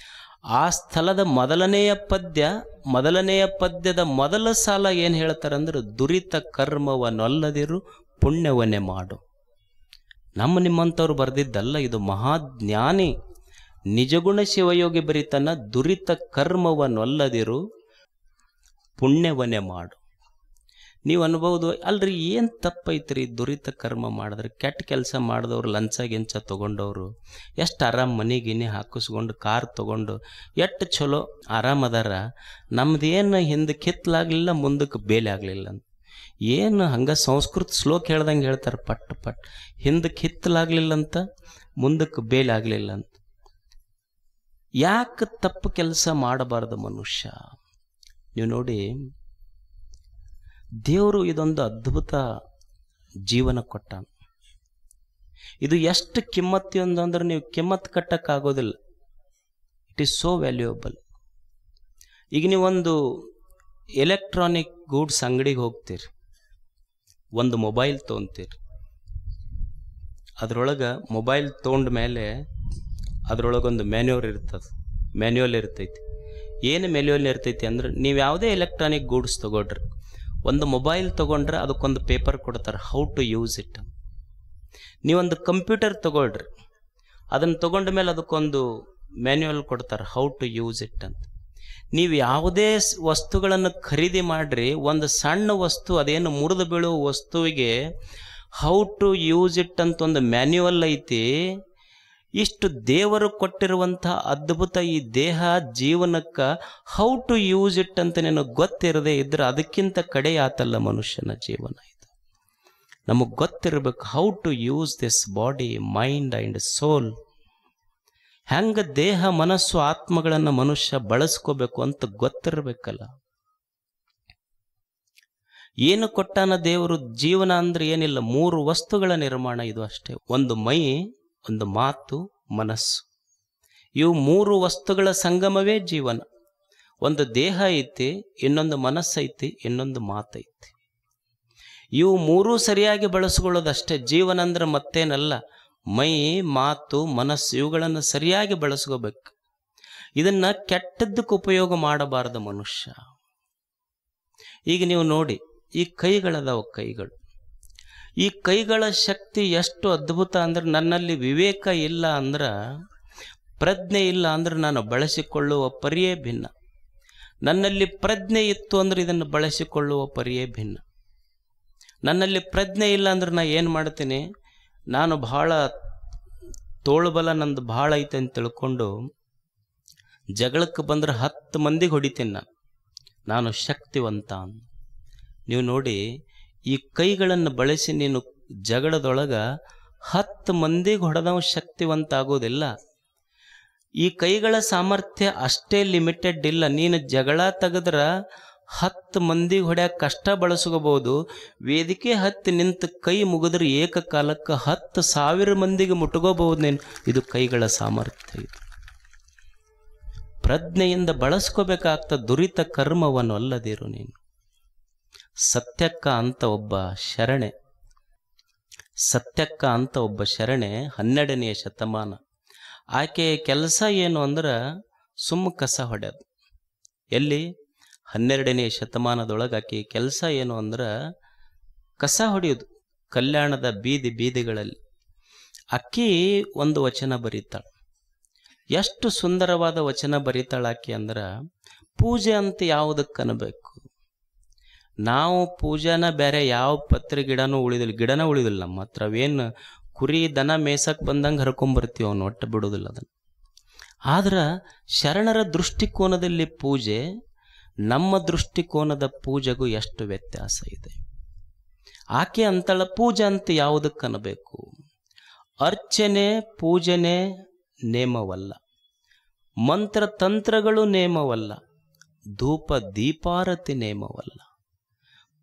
ಆ ಸ್ಥಳದ ಮೊದಲನೆಯ ಪದ್ಯದ ಮೊದಲ ಸಾಲ ಏನು ಹೇಳ್ತಾರಂದ್ರೆ, ದುರಿತ ಕರ್ಮವನ್ನೊಲ್ಲದಿರು ಪುಣ್ಯವನ್ನೇ ಮಾಡು. ನಿಮ್ಮಂಥವ್ರು ಬರೆದಿದ್ದಲ್ಲ, ಇದು ಮಹಾಜ್ಞಾನಿ ನಿಜಗುಣ ಶಿವಯೋಗಿ ಬರೀತನ, ದುರಿತ ಕರ್ಮವನ್ನೊಲ್ಲದಿರು ಪುಣ್ಯವನ್ನೇ ಮಾಡು. ನೀವು ಅನ್ಬೋದು, ಅಲ್ರಿ ಏನು ತಪ್ಪೈತ್ರಿ ದುರಿತ ಕರ್ಮ ಮಾಡಿದ್ರೆ? ಕೆಟ್ಟ ಕೆಲಸ ಮಾಡಿದವ್ರು, ಲಂಚ ಗಿಂಚ ತೊಗೊಂಡವರು ಎಷ್ಟು ಆರಾಮ್ ಮನೆಗಿನಿ ಹಾಕಿಸ್ಕೊಂಡು ಕಾರ್ ತೊಗೊಂಡು ಎಷ್ಟು ಚಲೋ ಆರಾಮದಾರ. ನಮ್ದೇನು ಹಿಂದೆ ಕಿತ್ತಲಾಗಲಿಲ್ಲ, ಮುಂದಕ್ಕೆ ಬೇಲೆ ಆಗಲಿಲ್ಲ ಅಂತ. ಏನು ಹಂಗೆ ಸಂಸ್ಕೃತ ಶ್ಲೋಕ ಹೇಳ್ದಂಗೆ ಹೇಳ್ತಾರೆ, ಪಟ್ ಹಿಂದಕ್ಕೆ ಕಿತ್ತಲಾಗಲಿಲ್ಲ ಅಂತ, ಮುಂದಕ್ಕೆ ಬೇಲೆ ಆಗಲಿಲ್ಲ ಅಂತ. ಯಾಕೆ ತಪ್ಪು ಕೆಲಸ ಮಾಡಬಾರ್ದು ಮನುಷ್ಯ? ನೀವು ನೋಡಿ, ದೇವರು ಇದೊಂದು ಅದ್ಭುತ ಜೀವನ ಕೊಟ್ಟ. ಇದು ಎಷ್ಟು ಕಿಮ್ಮತ್ತಿಯೊಂದಂದ್ರೆ ನೀವು ಕಿಮ್ಮತ್ತು ಕಟ್ಟಕ್ಕಾಗೋದಿಲ್ಲ. It is so valuable. ಈಗ ನೀವೊಂದು ಎಲೆಕ್ಟ್ರಾನಿಕ್ ಗೂಡ್ಸ್ ಅಂಗಡಿಗೆ ಹೋಗ್ತೀರಿ, ಒಂದು ಮೊಬೈಲ್ ತೊಗೊಂತೀರಿ. ಅದರೊಳಗೆ ಮೊಬೈಲ್ ತೊಗೊಂಡ ಮೇಲೆ ಅದರೊಳಗೊಂದು ಮ್ಯಾನ್ಯುವಲ್ ಇರ್ತೈತಿ. ಏನು ಮ್ಯಾನ್ಯುವಲ್ ಇರ್ತೈತಿ ಅಂದ್ರೆ, ನೀವು ಯಾವುದೇ ಎಲೆಕ್ಟ್ರಾನಿಕ್ ಗೂಡ್ಸ್ ತೊಗೊಳ್ರಿ, ಒಂದು ಮೊಬೈಲ್ ತೊಗೊಂಡ್ರೆ ಅದಕ್ಕೊಂದು ಪೇಪರ್ ಕೊಡ್ತಾರೆ, ಹೌ ಟು ಯೂಸ್ ಇಟ್. ನೀವೊಂದು ಕಂಪ್ಯೂಟರ್ ತೊಗೊಳ್ರಿ, ಅದನ್ನು ತೊಗೊಂಡ ಮೇಲೆ ಅದಕ್ಕೊಂದು ಮ್ಯಾನ್ಯುವಲ್ ಕೊಡ್ತಾರೆ, ಹೌ ಟು ಯೂಸ್ ಇಟ್ ಅಂತ. ನೀವು ಯಾವುದೇ ವಸ್ತುಗಳನ್ನು ಖರೀದಿ ಮಾಡ್ರಿ, ಒಂದು ಸಣ್ಣ ವಸ್ತು, ಅದೇನು ಮುರಿದು ಬೀಳುವ ವಸ್ತುವಿಗೆ ಹೌ ಟು ಯೂಸ್ ಇಟ್ ಅಂತ ಒಂದು ಮ್ಯಾನ್ಯುವಲ್ ಐತಿ. ಇಷ್ಟು ದೇವರು ಕೊಟ್ಟಿರುವಂಥ ಅದ್ಭುತ ಈ ದೇಹ ಜೀವನಕ್ಕೆ ಹೌ ಟು ಯೂಸ್ ಇಟ್ ಅಂತ ನಿನಗೆ ಗೊತ್ತಿರದೇ ಇದ್ರೆ ಅದಕ್ಕಿಂತ ಕಡೆ ಆತಲ್ಲ ಮನುಷ್ಯನ ಜೀವನ. ಇದು ನಮಗೆ ಗೊತ್ತಿರಬೇಕು, how to use this body, mind and soul. ಹೆಂಗೆ ದೇಹ ಮನಸ್ಸು ಆತ್ಮಗಳನ್ನು ಮನುಷ್ಯ ಬಳಸ್ಕೋಬೇಕು ಅಂತ ಗೊತ್ತಿರಬೇಕಲ್ಲ. ಏನು ಕೊಟ್ಟಾನ ದೇವರು? ಜೀವನ ಅಂದ್ರೆ ಏನಿಲ್ಲ, 3 ವಸ್ತುಗಳ ನಿರ್ಮಾಣ ಇದು ಅಷ್ಟೇ. ಒಂದು ಮೈ, ಒಂದು ಮಾತು, ಮನಸ್ಸು. ಇವು ಮೂರು ವಸ್ತುಗಳ ಸಂಗಮವೇ ಜೀವನ. ಒಂದು ದೇಹ ಐತಿ, ಇನ್ನೊಂದು ಮನಸ್ಸೈತಿ, ಇನ್ನೊಂದು ಮಾತೈತಿ. ಇವು ಮೂರೂ ಸರಿಯಾಗಿ ಬಳಸ್ಕೊಳ್ಳೋದಷ್ಟೇ ಜೀವನ ಅಂದ್ರೆ. ಮತ್ತೇನಲ್ಲ. ಮೈ, ಮಾತು, ಮನಸ್ಸು ಇವುಗಳನ್ನು ಸರಿಯಾಗಿ ಬಳಸ್ಕೋಬೇಕು. ಇದನ್ನ ಕೆಟ್ಟದ್ದಕ್ಕೆ ಉಪಯೋಗ ಮಾಡಬಾರದು ಮನುಷ್ಯ. ಈಗ ನೀವು ನೋಡಿ, ಈ ಕೈಗಳದಾವ, ಕೈಗಳು. ಈ ಕೈಗಳ ಶಕ್ತಿ ಎಷ್ಟು ಅದ್ಭುತ ಅಂದ್ರೆ, ನನ್ನಲ್ಲಿ ವಿವೇಕ ಇಲ್ಲ ಅಂದ್ರೆ, ಪ್ರಜ್ಞೆ ಇಲ್ಲ ಅಂದ್ರೆ ನಾನು ಬಳಸಿಕೊಳ್ಳುವ ಪರಿಯೇ ಭಿನ್ನ. ನನ್ನಲ್ಲಿ ಪ್ರಜ್ಞೆ ಇತ್ತು ಅಂದ್ರೆ ಇದನ್ನು ಬಳಸಿಕೊಳ್ಳುವ ಪರಿಯೇ ಭಿನ್ನ. ನನ್ನಲ್ಲಿ ಪ್ರಜ್ಞೆ ಇಲ್ಲ ಅಂದ್ರೆ ನಾ ಏನು ಮಾಡ್ತೀನಿ, ನಾನು ಭಾಳ ತೋಳುಬಲ ನಂದು ಭಾಳ ಐತೆ ಅಂತ ತಿಳ್ಕೊಂಡು ಜಗಳಕ್ಕೆ ಬಂದ್ರೆ 10 ಮಂದಿಗೆ ಹೊಡಿತೀನಿ. ನಾನು ಶಕ್ತಿವಂತ. ನೀವು ನೋಡಿ, ಈ ಕೈಗಳನ್ನು ಬಳಸಿ ನೀನು ಜಗಳದೊಳಗೆ 10 ಮಂದಿಗೆ ಹೊಡೆದವ ಶಕ್ತಿವಂತ ಆಗೋದಿಲ್ಲ. ಈ ಕೈಗಳ ಸಾಮರ್ಥ್ಯ ಅಷ್ಟೇ ಲಿಮಿಟೆಡ್ ಇಲ್ಲ. ನೀನು ಜಗಳ ತೆಗೆದ್ರೆ 10 ಮಂದಿಗೆ ಹೊಡ್ಯಾಕ ಕಷ್ಟ ಬಳಸ್ಕೋಬಹುದು. ವೇದಿಕೆ ಹತ್ತಿ ನಿಂತು ಕೈ ಮುಗಿದ್ರೆ ಏಕಕಾಲಕ್ಕೆ 10,000 ಮಂದಿಗೆ ಮುಟ್ಕೋಬಹುದು ನೀನು. ಇದು ಕೈಗಳ ಸಾಮರ್ಥ್ಯ. ಇದು ಪ್ರಜ್ಞೆಯಿಂದ ಬಳಸ್ಕೋಬೇಕಾಗ್ತ. ದುರಿತ ಕರ್ಮವನ್ನು ಅಲ್ಲದಿರು ನೀನು. ಸತ್ಯಕ್ಕ ಅಂತ ಒಬ್ಬ ಶರಣೆ, ಸತ್ಯಕ್ಕ ಅಂತ ಒಬ್ಬ ಶರಣೆ 12ನೇ ಶತಮಾನ. ಆಕೆಯ ಕೆಲಸ ಏನು ಅಂದ್ರೆ ಸುಮ್ಮ ಕಸ ಹೊಡೆಯೋದು. ಎಲ್ಲಿ? 12ನೇ ಶತಮಾನದೊಳಗೆ ಆಕೆಯ ಕೆಲಸ ಏನು ಅಂದ್ರೆ ಕಸ ಹೊಡೆಯೋದು, ಕಲ್ಯಾಣದ ಬೀದಿಗಳಲ್ಲಿ. ಆಕೆ ಒಂದು ವಚನ ಬರೀತಾಳೆ. ಎಷ್ಟು ಸುಂದರವಾದ ವಚನ ಬರೀತಾಳೆ ಆಕೆ ಅಂದ್ರೆ, ಪೂಜೆ ಅಂತ ಯಾವುದಕ್ಕೆ ಅನ್ಬೇಕು? ನಾವು ಪೂಜಾನ ಬೇರೆ ಯಾವ ಪತ್ರೆ ಗಿಡನೂ ಉಳಿದಿಲ್ಲ ನಮ್ಮ ಹತ್ರ. ಅವೇನು ಕುರಿ ದನ ಮೇಸಕ್ಕೆ ಬಂದಂಗೆ ಹರ್ಕೊಂಬರ್ತೀವಿ, ಅವನು ಒಟ್ಟು ಬಿಡೋದಿಲ್ಲ ಅದನ್ನು. ಆದ್ರೆ ಶರಣರ ದೃಷ್ಟಿಕೋನದಲ್ಲಿ ಪೂಜೆ, ನಮ್ಮ ದೃಷ್ಟಿಕೋನದ ಪೂಜೆಗೂ ಎಷ್ಟು ವ್ಯತ್ಯಾಸ ಇದೆ. ಆಕೆ ಅಂತಳ ಪೂಜೆ ಅಂತ ಯಾವುದಕ್ಕೆ ಅನ್ನಬೇಕು? ಅರ್ಚನೆ ಪೂಜನೆ ನೇಮವಲ್ಲ, ಮಂತ್ರ ತಂತ್ರಗಳು ನೇಮವಲ್ಲ, ಧೂಪ ದೀಪಾರತಿ ನೇಮವಲ್ಲ.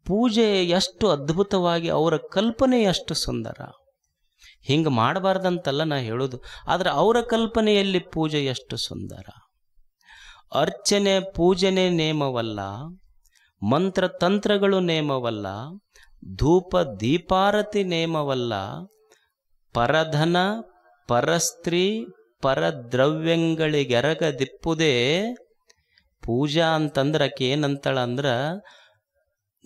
ಪೂಜೆ ಎಷ್ಟು ಅದ್ಭುತವಾಗಿ, ಅವರ ಕಲ್ಪನೆ ಎಷ್ಟು ಸುಂದರ. ಹಿಂಗೆ ಮಾಡಬಾರ್ದಂತಲ್ಲ ನಾ ಹೇಳೋದು, ಆದರೆ ಅವರ ಕಲ್ಪನೆಯಲ್ಲಿ ಪೂಜೆ ಎಷ್ಟು ಸುಂದರ. ಅರ್ಚನೆ ಪೂಜನೆ ನೇಮವಲ್ಲ, ಮಂತ್ರ ತಂತ್ರಗಳು ನೇಮವಲ್ಲ, ಧೂಪ ದೀಪಾರತಿ ನೇಮವಲ್ಲ, ಪರಧನ ಪರಸ್ತ್ರೀ ಪರದ್ರವ್ಯಗಳಿಗೆರಗದಿಪ್ಪುದೇ ಪೂಜಾ ಅಂತಂದ್ರೆ. ಆಕೆ ಏನಂತಾಳ ಅಂದ್ರೆ,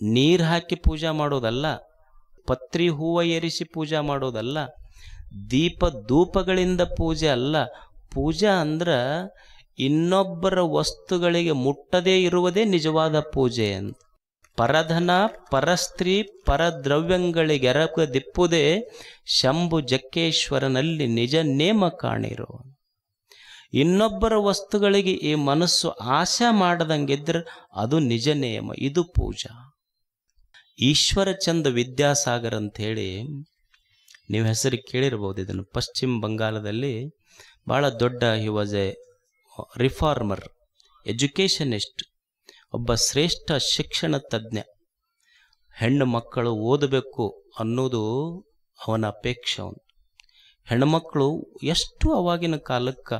ನೀರು ಹಾಕಿ ಪೂಜಾ ಮಾಡೋದಲ್ಲ, ಪತ್ರಿ ಹೂವು ಏರಿಸಿ ಪೂಜಾ ಮಾಡೋದಲ್ಲ, ದೀಪ ಧೂಪಗಳಿಂದ ಪೂಜೆ ಅಲ್ಲ. ಪೂಜಾ ಅಂದ್ರೆ ಇನ್ನೊಬ್ಬರ ವಸ್ತುಗಳಿಗೆ ಮುಟ್ಟದೇ ಇರುವುದೇ ನಿಜವಾದ ಪೂಜೆ ಅಂತ. ಪರಧನ ಪರಸ್ತ್ರೀ ಪರದ್ರವ್ಯಗಳಿಗೆರಗದಿಪ್ಪುದೇ ಶಂಭು ಜಕ್ಕೇಶ್ವರನಲ್ಲಿ ನಿಜ ನೇಮ ಕಾಣಿರೋ. ಇನ್ನೊಬ್ಬರ ವಸ್ತುಗಳಿಗೆ ಈ ಮನಸ್ಸು ಆಶೆ ಮಾಡದಂಗಿದ್ರೆ ಅದು ನಿಜ ನೇಮ, ಇದು ಪೂಜಾ. ಈಶ್ವರಚಂದ್ರ ವಿದ್ಯಾಸಾಗರ್ ಅಂತ ಹೇಳಿ ನೀವು ಹೆಸರು ಕೇಳಿರ್ಬೋದು. ಇದನ್ನು ಪಶ್ಚಿಮ ಬಂಗಾಳದಲ್ಲಿ ಭಾಳ ದೊಡ್ಡ, ಹಿ ವಾಸ್ ಎ ರಿಫಾರ್ಮರ್, ಎಜುಕೇಷನಿಸ್ಟ್, ಒಬ್ಬ ಶ್ರೇಷ್ಠ ಶಿಕ್ಷಣ ತಜ್ಞ. ಹೆಣ್ಣು ಮಕ್ಕಳು ಓದಬೇಕು ಅನ್ನೋದು ಅವನ ಅಪೇಕ್ಷೆ. ಅವನು ಹೆಣ್ಣುಮಕ್ಕಳು ಎಷ್ಟು ಅವಾಗಿನ ಕಾಲಕ್ಕೆ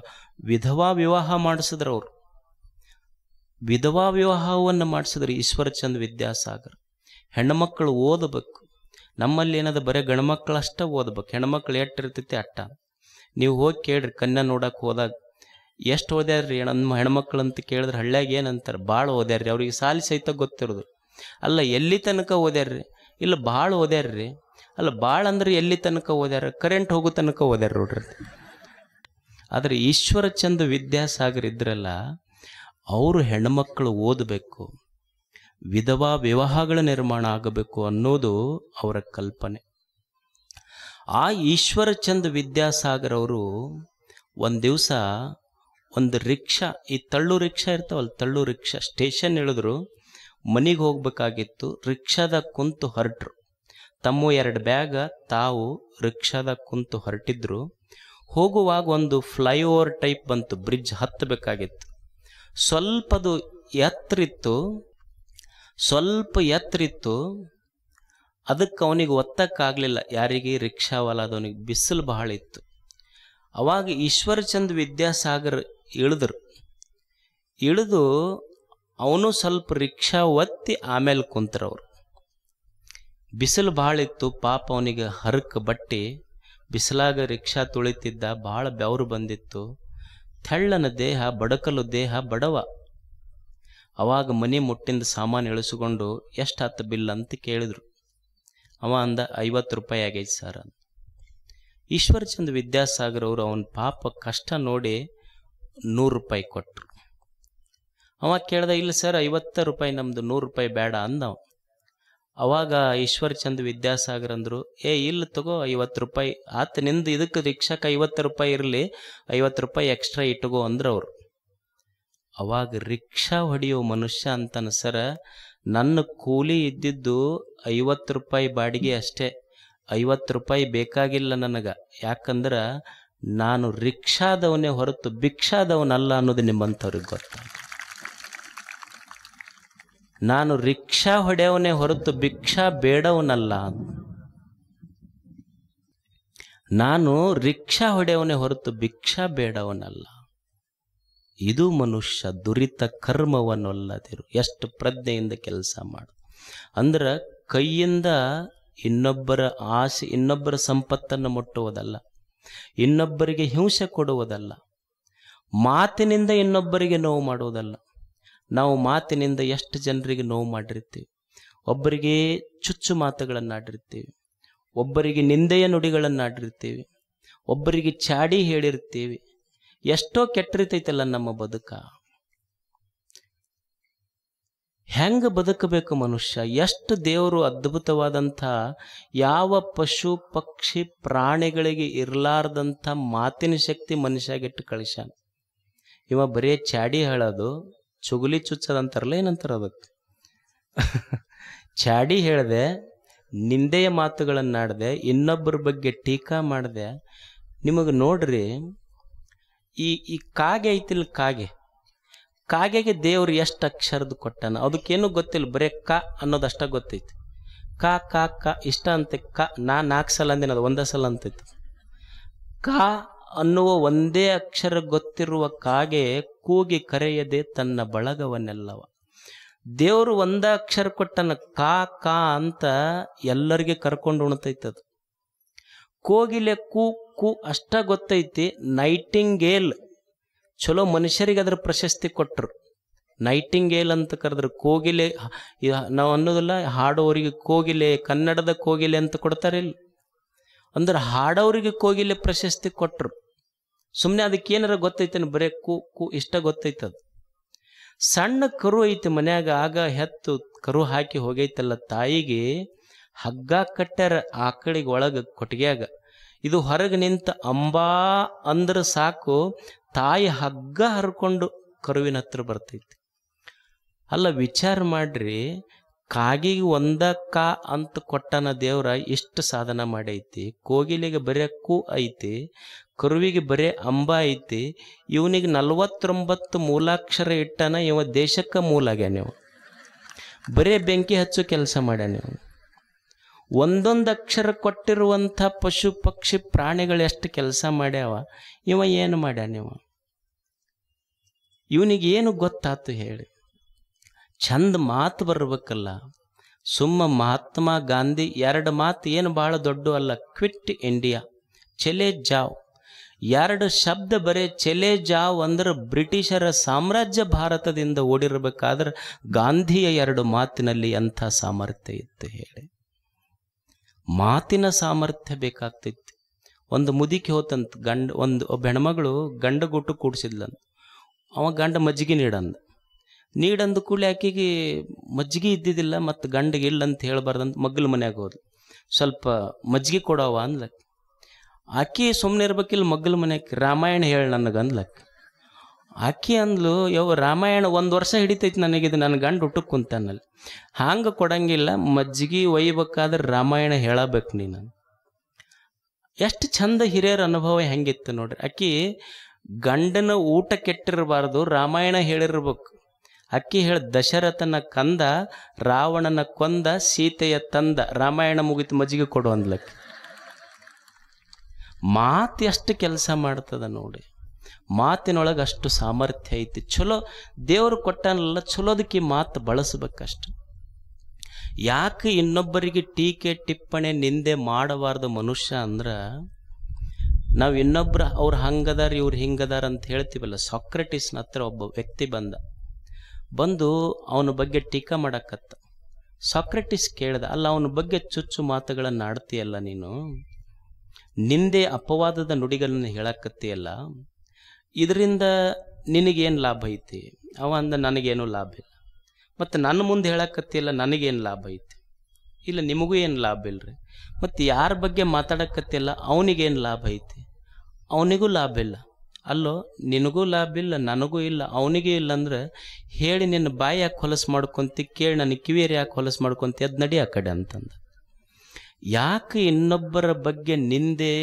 ವಿಧವಾ ವಿವಾಹ ಮಾಡಿಸಿದ್ರು. ಅವರು ವಿಧವಾ ವಿವಾಹವನ್ನು ಮಾಡಿಸಿದ್ರು ಈಶ್ವರಚಂದ್ರ ವಿದ್ಯಾಸಾಗರ್. ಹೆಣ್ಣುಮಕ್ಕಳು ಓದಬೇಕು. ನಮ್ಮಲ್ಲಿ ಏನದ ಬರೀ ಗಂಡ್ಮಕ್ಳು ಅಷ್ಟೇ ಓದ್ಬೇಕು, ಹೆಣ್ಮಕ್ಳು ಎಷ್ಟಿರ್ತೈತಿ ಅಟ್ಟ. ನೀವು ಹೋಗಿ ಕೇಳ್ರಿ, ಕನ್ಯಾ ನೋಡಕ್ಕೆ ಹೋದಾಗ ಎಷ್ಟು ಓದ್ಯಾರ್ರಿ ನಮ್ಮ ಹೆಣ್ಮಕ್ಳು ಅಂತ ಕೇಳಿದ್ರೆ ಹಳ್ಳ್ಯಾಗ ಏನಂತಾರೆ, ಭಾಳ ಓದ್ಯಾರ್ರಿ. ಅವ್ರಿಗೆ ಸಾಲಿ ಸಹಿತ ಗೊತ್ತಿರೋದು. ಅಲ್ಲ, ಎಲ್ಲಿ ತನಕ ಓದ್ಯಾರ್ರಿ? ಇಲ್ಲ, ಭಾಳ ಓದ್ಯಾರ್ರಿ. ಅಲ್ಲ, ಭಾಳ ಅಂದ್ರೆ ಎಲ್ಲಿ ತನಕ ಓದ್ಯಾರ? ಕರೆಂಟ್ ಹೋಗೋ ತನಕ ಓದ್ಯಾರ ನೋಡ್ರಿ. ಆದರೆ ಈಶ್ವರಚಂದ್ರ ವಿದ್ಯಾಸಾಗರ್ ಇದ್ರಲ್ಲ, ಅವರು ಹೆಣ್ಮಕ್ಳು ಓದಬೇಕು, ವಿಧವಾ ವಿವಾಹಗಳ ನಿರ್ಮಾಣ ಆಗಬೇಕು ಅನ್ನೋದು ಅವರ ಕಲ್ಪನೆ. ಆ ಈಶ್ವರಚಂದ್ರ ವಿದ್ಯಾಸಾಗರ್ ಅವರು ಒಂದು ದಿವಸ ಒಂದು ರಿಕ್ಷಾ, ಈ ತಳ್ಳು ರಿಕ್ಷಾ ಇರ್ತಾವಲ್ಲ, ತಳ್ಳು ರಿಕ್ಷಾ ಸ್ಟೇಷನ್ ಇಳಿದ್ರು. ಮನೆಗೆ ಹೋಗ್ಬೇಕಾಗಿತ್ತು. ರಿಕ್ಷಾದಾಗ ಕುಂತು ಹೊರಟ್ರು. ತಮ್ಮ 2 ಬ್ಯಾಗ ತಾವು ರಿಕ್ಷಾದಾಗ ಕುಂತು ಹೊರಟಿದ್ರು. ಹೋಗುವಾಗ ಒಂದು ಫ್ಲೈಓವರ್ ಟೈಪ್ ಬಂತು, ಬ್ರಿಡ್ಜ್ ಹತ್ತಬೇಕಾಗಿತ್ತು. ಸ್ವಲ್ಪ ಅದು ಎತ್ತರಿತ್ತು. ಅದಕ್ಕೆ ಅವನಿಗೆ ಒತ್ತಕ್ಕಾಗಲಿಲ್ಲ. ಯಾರಿಗೆ? ರಿಕ್ಷಾವಾಲ. ಅದವನಿಗೆ ಬಿಸಿಲು ಬಹಳ ಇತ್ತು. ಅವಾಗ ಈಶ್ವರಚಂದ್ ವಿದ್ಯಾಸಾಗರ್ ಇಳಿದು ಅವನು ಸ್ವಲ್ಪ ರಿಕ್ಷಾ ಒತ್ತಿ ಆಮೇಲೆ ಕುಂತರವ್ರು. ಬಿಸಿಲು ಭಾಳ ಇತ್ತು, ಪಾಪ ಅವನಿಗೆ ಹರಕ ಬಟ್ಟೆ, ಬಿಸಿಲಾಗ ರಿಕ್ಷಾ ತುಳಿತಿದ್ದ, ಭಾಳ ಬೆವರು ಬಂದಿತ್ತು, ತೆಳ್ಳನ ದೇಹ, ಬಡಕಲು ದೇಹ, ಬಡವ. ಅವಾಗ ಮನೆ ಮುಟ್ಟಿಂದ ಸಾಮಾನು ಇಳಿಸ್ಕೊಂಡು ಎಷ್ಟು ಹತ್ತು ಬಿಲ್ ಅಂತ ಕೇಳಿದ್ರು. ಅವ ಅಂದ 50 ರೂಪಾಯಿ ಆಗೈತೆ ಸರ್ ಅಂತ. ಈಶ್ವರಚಂದ್ ವಿದ್ಯಾಸಾಗರ್ ಅವರು ಅವನ ಪಾಪ ಕಷ್ಟ ನೋಡಿ 100 ರೂಪಾಯಿ ಕೊಟ್ಟರು. ಅವ ಕೇಳ್ದ, ಇಲ್ಲ ಸರ್ 50 ರೂಪಾಯಿ ನಮ್ಮದು, 100 ರೂಪಾಯಿ ಬೇಡ ಅಂದವ. ಅವಾಗ ಈಶ್ವರಚಂದ್ ವಿದ್ಯಾಸಾಗರ್ ಅಂದರು, ಇಲ್ಲ ತಗೋ 50 ರೂಪಾಯಿ ಆತ, ನಿಂದು ಇದಕ್ಕೆ ರಿಕ್ಷಾಕ್ಕೆ 50 ರೂಪಾಯಿ ಇರಲಿ, 50 ರೂಪಾಯಿ ಎಕ್ಸ್ಟ್ರಾ ಇಟ್ಕೋ ಅಂದ್ರು ಅವರು. ಅವಾಗ ರಿಕ್ಷಾ ಹೊಡೆಯೋ ಮನುಷ್ಯ ಅಂತಾನೆ, ಸರ ನನ್ನ ಕೂಲಿ ಇದ್ದಿದ್ದು 50 ರೂಪಾಯಿ ಬಾಡಿಗೆ ಅಷ್ಟೇ, 50 ರೂಪಾಯಿ ಬೇಕಾಗಿಲ್ಲ ನನಗೆ, ಯಾಕಂದ್ರೆ ನಾನು ರಿಕ್ಷಾದವನೇ ಹೊರತು ಭಿಕ್ಷಾದವನಲ್ಲ ಅನ್ನೋದು ನಿಮ್ಮಂಥವ್ರಿಗೆ ಗೊತ್ತ. ನಾನು ರಿಕ್ಷಾ ಹೊಡೆಯವನೇ ಹೊರತು ಭಿಕ್ಷಾ ಬೇಡವನಲ್ಲ. ನಾನು ರಿಕ್ಷಾ ಹೊಡೆಯವನೇ ಹೊರತು ಭಿಕ್ಷಾ ಬೇಡವನಲ್ಲ. ಇದು ಮನುಷ್ಯ ದುರಿತ ಕರ್ಮವನ್ನೊಲ್ಲದಿರು. ಎಷ್ಟು ಪ್ರಜ್ಞೆಯಿಂದ ಕೆಲಸ ಮಾಡು ಅಂದ್ರೆ ಕೈಯಿಂದ ಇನ್ನೊಬ್ಬರ ಆಸೆ, ಇನ್ನೊಬ್ಬರ ಸಂಪತ್ತನ್ನು ಮುಟ್ಟುವುದಲ್ಲ, ಇನ್ನೊಬ್ಬರಿಗೆ ಹಿಂಸೆ ಕೊಡುವುದಲ್ಲ, ಮಾತಿನಿಂದ ಇನ್ನೊಬ್ಬರಿಗೆ ನೋವು ಮಾಡುವುದಲ್ಲ. ನಾವು ಮಾತಿನಿಂದ ಎಷ್ಟು ಜನರಿಗೆ ನೋವು ಮಾಡಿರ್ತೀವಿ. ಒಬ್ಬರಿಗೆ ಚುಚ್ಚು ಮಾತುಗಳನ್ನಾಡಿರ್ತೀವಿ, ಒಬ್ಬರಿಗೆ ನಿಂದೆಯ ನುಡಿಗಳನ್ನಾಡಿರ್ತೀವಿ, ಒಬ್ಬರಿಗೆ ಚಾಡಿ ಹೇಳಿರ್ತೀವಿ. ಎಷ್ಟೋ ಕೆಟ್ಟಿರ್ತೈತಲ್ಲ ನಮ್ಮ ಬದುಕ. ಹೆಂಗೆ ಬದುಕಬೇಕು ಮನುಷ್ಯ? ಎಷ್ಟು ದೇವರು ಅದ್ಭುತವಾದಂಥ ಯಾವ ಪಶು ಪಕ್ಷಿ ಪ್ರಾಣಿಗಳಿಗೆ ಇರಲಾರ್ದಂಥ ಮಾತಿನ ಶಕ್ತಿ ಮನುಷ್ಯಾಗಿಟ್ಟು ಕಳಿಸ್ಯಾನ. ಇವ ಬರೀ ಚಾಡಿ ಹೇಳೋದು, ಚುಗುಲಿ ಚುಚ್ಚದಂತಾರಲ್ಲ, ಏನಂತಾರ ಅದಕ್ಕೆ, ಚಾಡಿ ಹೇಳಿದೆ, ನಿಂದೆಯ ಮಾತುಗಳನ್ನಾಡಿದೆ, ಇನ್ನೊಬ್ಬರ ಬಗ್ಗೆ ಟೀಕಾ ಮಾಡಿದೆ. ನಿಮಗೆ ನೋಡ್ರಿ, ಈ ಕಾಗೆ ಐತಿಲ್ಲ, ಕಾಗೆಗೆ ದೇವ್ರು ಎಷ್ಟು ಅಕ್ಷರದ್ದು ಕೊಟ್ಟಾನ, ಅದಕ್ಕೇನು ಗೊತ್ತಿಲ್ಲ, ಬರೀ ಕ ಅನ್ನೋದಷ್ಟ ಗೊತ್ತೈತಿ. ಕ ಕ ಕ ಇಷ್ಟ ಅಂತೆ. ಕ ನಾ 4 ಸಲ ಅಂದಿನ, ಅದು 1 ಸಲ ಅಂತೈತಿ. ಕ ಅನ್ನುವ ಒಂದೇ ಅಕ್ಷರ ಗೊತ್ತಿರುವ ಕಾಗೆ ಕೂಗಿ ಕರೆಯದೆ ತನ್ನ ಬಳಗವನ್ನೆಲ್ಲವ. ದೇವರು ಒಂದ ಅಕ್ಷರ ಕೊಟ್ಟನ, ಕಾ ಕಾ ಅಂತ ಎಲ್ಲರಿಗೆ ಕರ್ಕೊಂಡು ಉಣ್ತೈತದು. ಕೋಗಿಲೆ ಕು ಕು ಅಷ್ಟ ಗೊತ್ತೈತಿ. ನೈಟಿಂಗೇಲ್ ಚಲೋ ಮನುಷ್ಯರಿಗೆ ಅದ್ರ ಪ್ರಶಸ್ತಿ ಕೊಟ್ಟರು. ನೈಟಿಂಗೇಲ್ ಅಂತ ಕರೆದ್ರು. ಕೋಗಿಲೆ ನಾವು ಅನ್ನೋದಿಲ್ಲ, ಹಾಡೋರಿಗೆ ಕೋಗಿಲೆ, ಕನ್ನಡದ ಕೋಗಿಲೆ ಅಂತ ಕೊಡ್ತಾರೆ ಇಲ್ಲ, ಅಂದ್ರೆ ಹಾಡೋರಿಗೆ ಕೋಗಿಲೆ ಪ್ರಶಸ್ತಿ ಕೊಟ್ಟರು. ಸುಮ್ಮನೆ ಅದಕ್ಕೆ ಏನಾರ ಗೊತ್ತೈತೇನು? ಬರೀ ಕು ಕು ಇಷ್ಟ ಗೊತ್ತೈತದು. ಸಣ್ಣ ಕರು ಐತಿ ಮನ್ಯಾಗ, ಆಗ ಹೆತ್ತು ಕರು ಹಾಕಿ ಹೋಗೈತಲ್ಲ, ತಾಯಿಗೆ ಹಗ್ಗ ಕಟ್ಟ್ಯಾರ ಆಕಳಿಗೆ ಒಳಗೆ ಕೊಟ್ಟಿಗೆಯಾಗ. ಇದು ಹೊರಗೆ ನಿಂತ ಅಂಬಾ ಅಂದ್ರೆ ಸಾಕು, ತಾಯಿ ಹಗ್ಗ ಹರ್ಕೊಂಡು ಕರುವಿನ ಹತ್ರ ಬರ್ತೈತಿ. ಅಲ್ಲ, ವಿಚಾರ ಮಾಡ್ರಿ, ಕಾಗಿಗೆ ಒಂದ ಕ ಅಂತ ಕೊಟ್ಟನ ದೇವ್ರ, ಇಷ್ಟು ಸಾಧನ ಮಾಡೈತಿ. ಕೋಗಿಲಿಗೆ ಬರೇ ಕು ಐತಿ, ಕರುವಿಗೆ ಬರೇ ಅಂಬ ಐತಿ. ಇವನಿಗೆ 49 ಮೂಲಾಕ್ಷರ ಇಟ್ಟನ. ಇವ ದೇಶಕ್ಕೆ ಮೂಲಾಗ್ಯಾನ. ನೀವು ಬರೇ ಬೆಂಕಿ ಹಚ್ಚೋ ಕೆಲಸ ಮಾಡ್ಯಾನ. ನೀವು ಒಂದೊಂದು ಅಕ್ಷರ ಕೊಟ್ಟಿರುವಂಥ ಪಶು ಪಕ್ಷಿ ಪ್ರಾಣಿಗಳು ಎಷ್ಟು ಕೆಲಸ ಮಾಡ್ಯಾವ, ಇವ ಏನು ಮಾಡ್ಯಾನ? ಇವನಿಗೇನು ಗೊತ್ತಾತು ಹೇಳಿ? ಚಂದ ಮಾತು ಬರ್ಬೇಕಲ್ಲ. ಸುಮ್ಮ ಮಹಾತ್ಮ ಗಾಂಧಿ 2 ಮಾತು ಏನು ಭಾಳ ದೊಡ್ಡ ಅಲ್ಲ. ಕ್ವಿಟ್ ಇಂಡಿಯಾ, ಚೆಲೆ ಜಾವ್, 2 ಶಬ್ದ ಬರೇ ಚೆಲೆ ಜಾವ್ ಅಂದ್ರೆ ಬ್ರಿಟಿಷರ ಸಾಮ್ರಾಜ್ಯ ಭಾರತದಿಂದ ಓಡಿರಬೇಕಾದ್ರೆ ಗಾಂಧಿಯ 2 ಮಾತಿನಲ್ಲಿ ಎಂಥ ಸಾಮರ್ಥ್ಯ ಇತ್ತು ಹೇಳಿ. ಮಾತಿನ ಸಾಮರ್ಥ್ಯ ಬೇಕಾಗ್ತೈತಿ. ಒಂದು ಮುದುಕಿ ಹೋತಂತ, ಒಬ್ಬ ಹೆಣ್ಮಗಳು ಗಂಡ ಗುಟ್ಟು ಕೂಡಿಸಿದ್ಲಂತ. ಅವ ಗಂಡ ಮಜ್ಜಿಗೆ ನೀಡಂದು ಕೂಡಲೇ ಆಕೆಗೆ ಮಜ್ಜಿಗೆ ಇದ್ದಿದ್ದಿಲ್ಲ, ಮತ್ತು ಗಂಡಿಗೆ ಇಲ್ಲ ಅಂತ ಹೇಳಬಾರ್ದಂತ ಮಗ್ಲ ಮನ್ಯಾಗ ಹೋದ್ಲು. ಸ್ವಲ್ಪ ಮಜ್ಜಿಗೆ ಕೊಡವ ಅಂದ್ಲಕ್. ಆಕೆ ಸುಮ್ಮನೆ ಇರ್ಬೇಕಿಲ್ಲ, ಮಗ್ಲ ಮನ್ಯಾಗ ರಾಮಾಯಣ ಹೇಳಿ ನನಗೆ ಅಂದ್ಲಕ್. ಆಕೆ ಅಂದ್ಲು, ರಾಮಾಯಣ 1 ವರ್ಷ ಹಿಡಿತೈತಿ ನನಗಿದು, ನನ್ನ ಗಂಡ ಊಟಕ್ಕೆ ಕುಂತಾನಲ್ಲಿ. ಹಂಗೆ ಕೊಡಂಗಿಲ್ಲ, ಮಜ್ಜಿಗೆ ಒಯ್ಬೇಕಾದ್ರೆ ರಾಮಾಯಣ ಹೇಳಬೇಕು ನೀನು. ಎಷ್ಟು ಚಂದ ಹಿರಿಯರ ಅನುಭವ ಹೆಂಗಿತ್ತು ನೋಡ್ರಿ. ಆಕೆ ಗಂಡನ ಊಟ ಕೆಟ್ಟಿರಬಾರ್ದು, ರಾಮಾಯಣ ಹೇಳಿರ್ಬೇಕು. ಅಕ್ಕಿ ಹೇಳ, ದಶರಥನ ಕಂದ, ರಾವಣನ ಕೊಂದ, ಸೀತೆಯ ತಂದ, ರಾಮಾಯಣ ಮುಗಿತು, ಮಜ್ಜಿಗೆ ಕೊಡು ಅಂದ್ಲಕ್ಕೆ. ಮಾತು ಎಷ್ಟು ಕೆಲಸ ಮಾಡ್ತದ ನೋಡಿ. ಮಾತಿನೊಳಗೆ ಅಷ್ಟು ಸಾಮರ್ಥ್ಯ ಐತಿ. ಚಲೋ ದೇವರು ಕೊಟ್ಟನಲ್ಲ, ಚಲೋದಕ್ಕೆ ಮಾತು ಬಳಸ್ಬೇಕಷ್ಟು. ಯಾಕೆ ಇನ್ನೊಬ್ಬರಿಗೆ ಟೀಕೆ ಟಿಪ್ಪಣೆ ನಿಂದೆ ಮಾಡಬಾರ್ದು ಮನುಷ್ಯ ಅಂದ್ರೆ, ನಾವು ಇನ್ನೊಬ್ರು ಅವ್ರು ಹಂಗದಾರ ಇವ್ರು ಹಿಂಗದಾರ ಅಂತ ಹೇಳ್ತೀವಲ್ಲ. ಸಾಕ್ರೆಟಿಸ್ನ ಹತ್ರ ಒಬ್ಬ ವ್ಯಕ್ತಿ ಬಂದು ಅವನ ಬಗ್ಗೆ ಟೀಕಾ ಮಾಡಕತ್ತ. ಸಾಕ್ರೆಟಿಸ್ ಕೇಳ್ದ, ಅಲ್ಲ ಅವನ ಬಗ್ಗೆ ಚುಚ್ಚು ಮಾತುಗಳನ್ನು ಆಡ್ತೀಯಲ್ಲ ನೀನು, ನಿಂದೆ ಅಪವಾದದ ನುಡಿಗಳನ್ನು ಹೇಳಕತ್ತೀಯಲ್ಲ, ಇದರಿಂದ ನಿನಗೇನು ಲಾಭ ಐತಿ? ಅವ ಅಂದ, ನನಗೇನು ಲಾಭ ಇಲ್ಲ. ಮತ್ತು ನನ್ನ ಮುಂದೆ ಹೇಳಕತ್ತೀಯಲ್ಲ, ನನಗೇನು ಲಾಭ ಐತಿ? ಇಲ್ಲ, ನಿಮಗೂ ಏನು ಲಾಭ ಇಲ್ಲರಿ. ಮತ್ತು ಯಾರ ಬಗ್ಗೆ ಮಾತಾಡಕತ್ತಿಯಲ್ಲ ಅವನಿಗೇನು ಲಾಭ ಐತಿ? ಅವನಿಗೂ ಲಾಭ ಇಲ್ಲ. ಅಲ್ಲೋ, ನಿನಗೂ ಲಾಭ ಇಲ್ಲ, ನನಗೂ ಇಲ್ಲ, ಅವನಿಗೂ ಇಲ್ಲ ಅಂದ್ರೆ ಹೇಳಿ ನಿನ್ನ ಬಾಯಿ ಯಾಕೆ ಹೊಲಸು ಮಾಡ್ಕೊಂತಿ, ಕೇಳಿ ನನಗೆ ಕಿವಿಯರು ಯಾಕೆ ಹೊಲಸು ಮಾಡ್ಕೊಂತಿ, ಅದು ನಡಿ ಆ ಕಡೆ ಅಂತಂದ. ಯಾಕೆ ಇನ್ನೊಬ್ಬರ ಬಗ್ಗೆ ನಿಂದೆ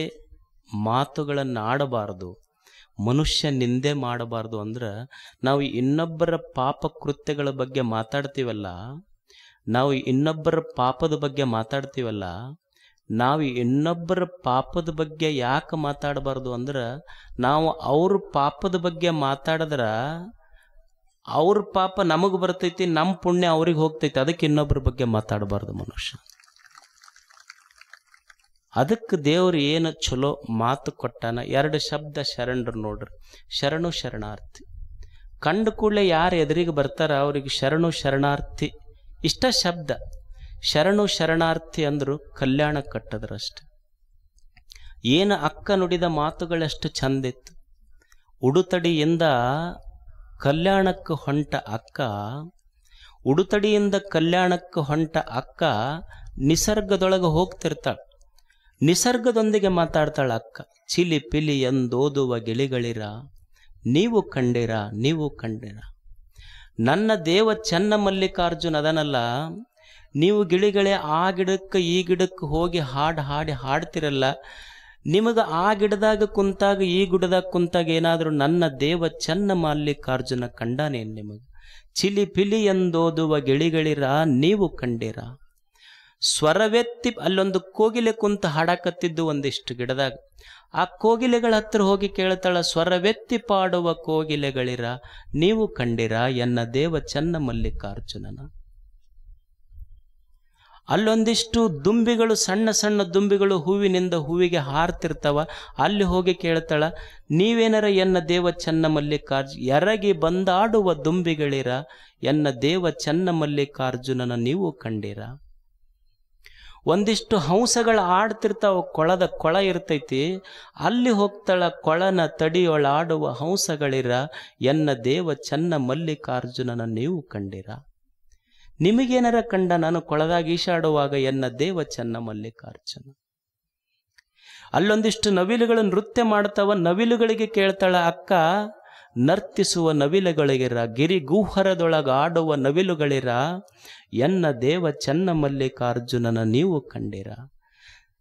ಮಾತುಗಳನ್ನು ಆಡಬಾರ್ದು, ಮನುಷ್ಯ ನಿಂದೆ ಮಾಡಬಾರ್ದು ಅಂದ್ರೆ, ನಾವು ಇನ್ನೊಬ್ಬರ ಪಾಪ ಕೃತ್ಯಗಳ ಬಗ್ಗೆ ಮಾತಾಡ್ತೀವಲ್ಲ, ನಾವು ಇನ್ನೊಬ್ಬರ ಪಾಪದ ಬಗ್ಗೆ ಮಾತಾಡ್ತೀವಲ್ಲ, ನಾವು ಇನ್ನೊಬ್ಬರ ಪಾಪದ ಬಗ್ಗೆ ಯಾಕೆ ಮಾತಾಡಬಾರ್ದು ಅಂದ್ರೆ, ನಾವು ಅವ್ರ ಪಾಪದ ಬಗ್ಗೆ ಮಾತಾಡಿದ್ರೆ ಅವ್ರ ಪಾಪ ನಮಗೆ ಬರ್ತೈತಿ, ನಮ್ಮ ಪುಣ್ಯ ಅವ್ರಿಗೆ ಹೋಗ್ತೈತಿ. ಅದಕ್ಕೆ ಇನ್ನೊಬ್ಬರ ಬಗ್ಗೆ ಮಾತಾಡಬಾರ್ದು ಮನುಷ್ಯ. ಅದಕ್ಕೆ ದೇವ್ರು ಏನು ಚಲೋ ಮಾತು ಕೊಟ್ಟಾನ. 2 ಶಬ್ದ ಶರಣರು ನೋಡ್ರಿ, ಶರಣು ಶರಣಾರ್ಥಿ. ಕಂಡು ಕೂಡಲೇ ಯಾರು ಎದುರಿಗೆ ಬರ್ತಾರ ಅವ್ರಿಗೆ ಶರಣು ಶರಣಾರ್ಥಿ ಇಷ್ಟ ಶಬ್ದ. ಶರಣು ಶರಣಾರ್ಥಿ ಅಂದರು ಕಲ್ಯಾಣ ಕಟ್ಟದ್ರಷ್ಟೆ. ಏನು ಅಕ್ಕ ನುಡಿದ ಮಾತುಗಳಷ್ಟು ಚಂದಿತ್ತು. ಉಡುತಡಿಯಿಂದ ಕಲ್ಯಾಣಕ್ಕೆ ಹೊಂಟ ಅಕ್ಕ, ಉಡುತಡಿಯಿಂದ ಕಲ್ಯಾಣಕ್ಕೆ ಹೊಂಟ ಅಕ್ಕ ನಿಸರ್ಗದೊಳಗೆ ಹೋಗ್ತಿರ್ತಾಳೆ. ನಿಸರ್ಗದೊಂದಿಗೆ ಮಾತಾಡ್ತಾಳ ಅಕ್ಕ. ಚಿಲಿ ಪಿಲಿ ಎಂದೋದುವ ಗಿಳಿಗಳಿರ, ನೀವು ಕಂಡಿರ, ನೀವು ಕಂಡಿರ. ನನ್ನ ದೇವ ಚೆನ್ನ ಮಲ್ಲಿಕಾರ್ಜುನ ಅದನಲ್ಲ, ನೀವು ಗಿಳಿಗಳೇ ಆ ಗಿಡಕ್ಕೆ ಈ ಗಿಡಕ್ಕೆ ಹೋಗಿ ಹಾಡ್ತಿರಲ್ಲ, ನಿಮಗೆ ಆ ಗಿಡದಾಗ ಕುಂತಾಗ ಈ ಗಿಡದಾಗ ಕುಂತಾಗ ಏನಾದರೂ ನನ್ನ ದೇವ ಚೆನ್ನ ಮಲ್ಲಿಕಾರ್ಜುನ ಕಂಡಾನೇನು ನಿಮಗೆ? ಚಿಲಿ ಪಿಲಿ ಎಂದೋದುವ ಗಿಳಿಗಳಿರ, ನೀವು ಕಂಡಿರ. ಸ್ವರವೆತ್ತಿ ಅಲ್ಲೊಂದು ಕೋಗಿಲೆ ಕುಂತ ಹಾಡಕತ್ತಿದ್ದು ಒಂದಿಷ್ಟು ಗಿಡದಾಗ. ಆ ಕೋಗಿಲೆಗಳ ಹತ್ರ ಹೋಗಿ ಕೇಳ್ತಾಳ, ಸ್ವರವೆತ್ತಿ ಪಾಡುವ ಕೋಗಿಲೆಗಳಿರ, ನೀವು ಕಂಡಿರ ಎನ್ನ ದೇವ ಚೆನ್ನ ಮಲ್ಲಿಕಾರ್ಜುನನ. ಅಲ್ಲೊಂದಿಷ್ಟು ದುಂಬಿಗಳು, ಸಣ್ಣ ಸಣ್ಣ ದುಂಬಿಗಳು ಹೂವಿನಿಂದ ಹೂವಿಗೆ ಹಾರ್ತಿರ್ತಾವ. ಅಲ್ಲಿ ಹೋಗಿ ಕೇಳ್ತಾಳ, ನೀವೇನರ ಎನ್ನ ದೇವ ಚೆನ್ನ ಮಲ್ಲಿಕಾರ್ಜುನ, ಎರಗಿ ಬಂದಾಡುವ ದುಂಬಿಗಳಿರ, ಎನ್ನ ದೇವ ಚೆನ್ನ ಮಲ್ಲಿಕಾರ್ಜುನನ ನೀವು ಕಂಡಿರ. ಒಂದಿಷ್ಟು ಹಂಸಗಳು ಆಡ್ತಿರ್ತಾವ, ಕೊಳ ಇರ್ತೈತಿ, ಅಲ್ಲಿ ಹೋಗ್ತಾಳ, ಕೊಳನ ತಡಿಯೊಳಾಡುವ ಹಂಸಗಳಿರ, ಎನ್ನ ದೇವ ಚೆನ್ನ ಮಲ್ಲಿಕಾರ್ಜುನನ ನೀವು ಕಂಡಿರ. ನಿಮಗೇನರ ಕಂಡ ನಾನು ಕೊಳದಾಗ ಈಶಾಡುವಾಗ ಎನ್ನ ದೇವ ಚೆನ್ನ ಮಲ್ಲಿಕಾರ್ಜುನ. ಅಲ್ಲೊಂದಿಷ್ಟು ನವಿಲುಗಳು ನೃತ್ಯ ಮಾಡ್ತಾವ. ನವಿಲುಗಳಿಗೆ ಕೇಳ್ತಾಳ ಅಕ್ಕ, ನರ್ತಿಸುವ ನವಿಲುಗಳಿಗಿರ, ಗಿರಿಗೂಹರದೊಳಗಾಡುವ ನವಿಲುಗಳಿರ, ಎನ್ನ ದೇವ ಚೆನ್ನ ಮಲ್ಲಿಕಾರ್ಜುನನ ನೀವು ಕಂಡಿರ.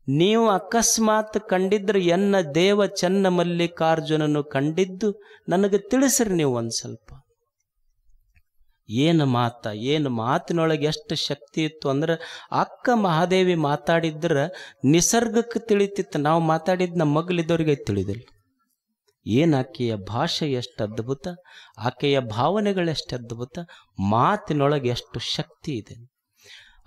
ನೀವು ಅಕಸ್ಮಾತ್ ಕಂಡಿದ್ರೆ ಎನ್ನ ದೇವ ಚೆನ್ನ ಮಲ್ಲಿಕಾರ್ಜುನನು ಕಂಡಿದ್ದು ನನಗೆ ತಿಳಿಸ್ರಿ ನೀವು ಒಂದು ಸ್ವಲ್ಪ. ಏನು ಮಾತಿನೊಳಗೆ ಎಷ್ಟು ಶಕ್ತಿ ಇತ್ತು ಅಂದ್ರೆ, ಅಕ್ಕ ಮಹಾದೇವಿ ಮಾತಾಡಿದ್ರೆ ನಿಸರ್ಗಕ್ಕೆ ತಿಳಿತಿತ್ತು. ನಾವು ಮಾತಾಡಿದ್ದು ನಮ್ಮ ಮಗಳಿದ್ದವ್ರಿಗೆ ತಿಳಿದಿಲ್ಲ. ಏನು ಆಕೆಯ ಭಾಷೆ ಎಷ್ಟು ಅದ್ಭುತ, ಆಕೆಯ ಭಾವನೆಗಳೆಷ್ಟು ಅದ್ಭುತ, ಮಾತಿನೊಳಗೆ ಎಷ್ಟು ಶಕ್ತಿ ಇದೆ.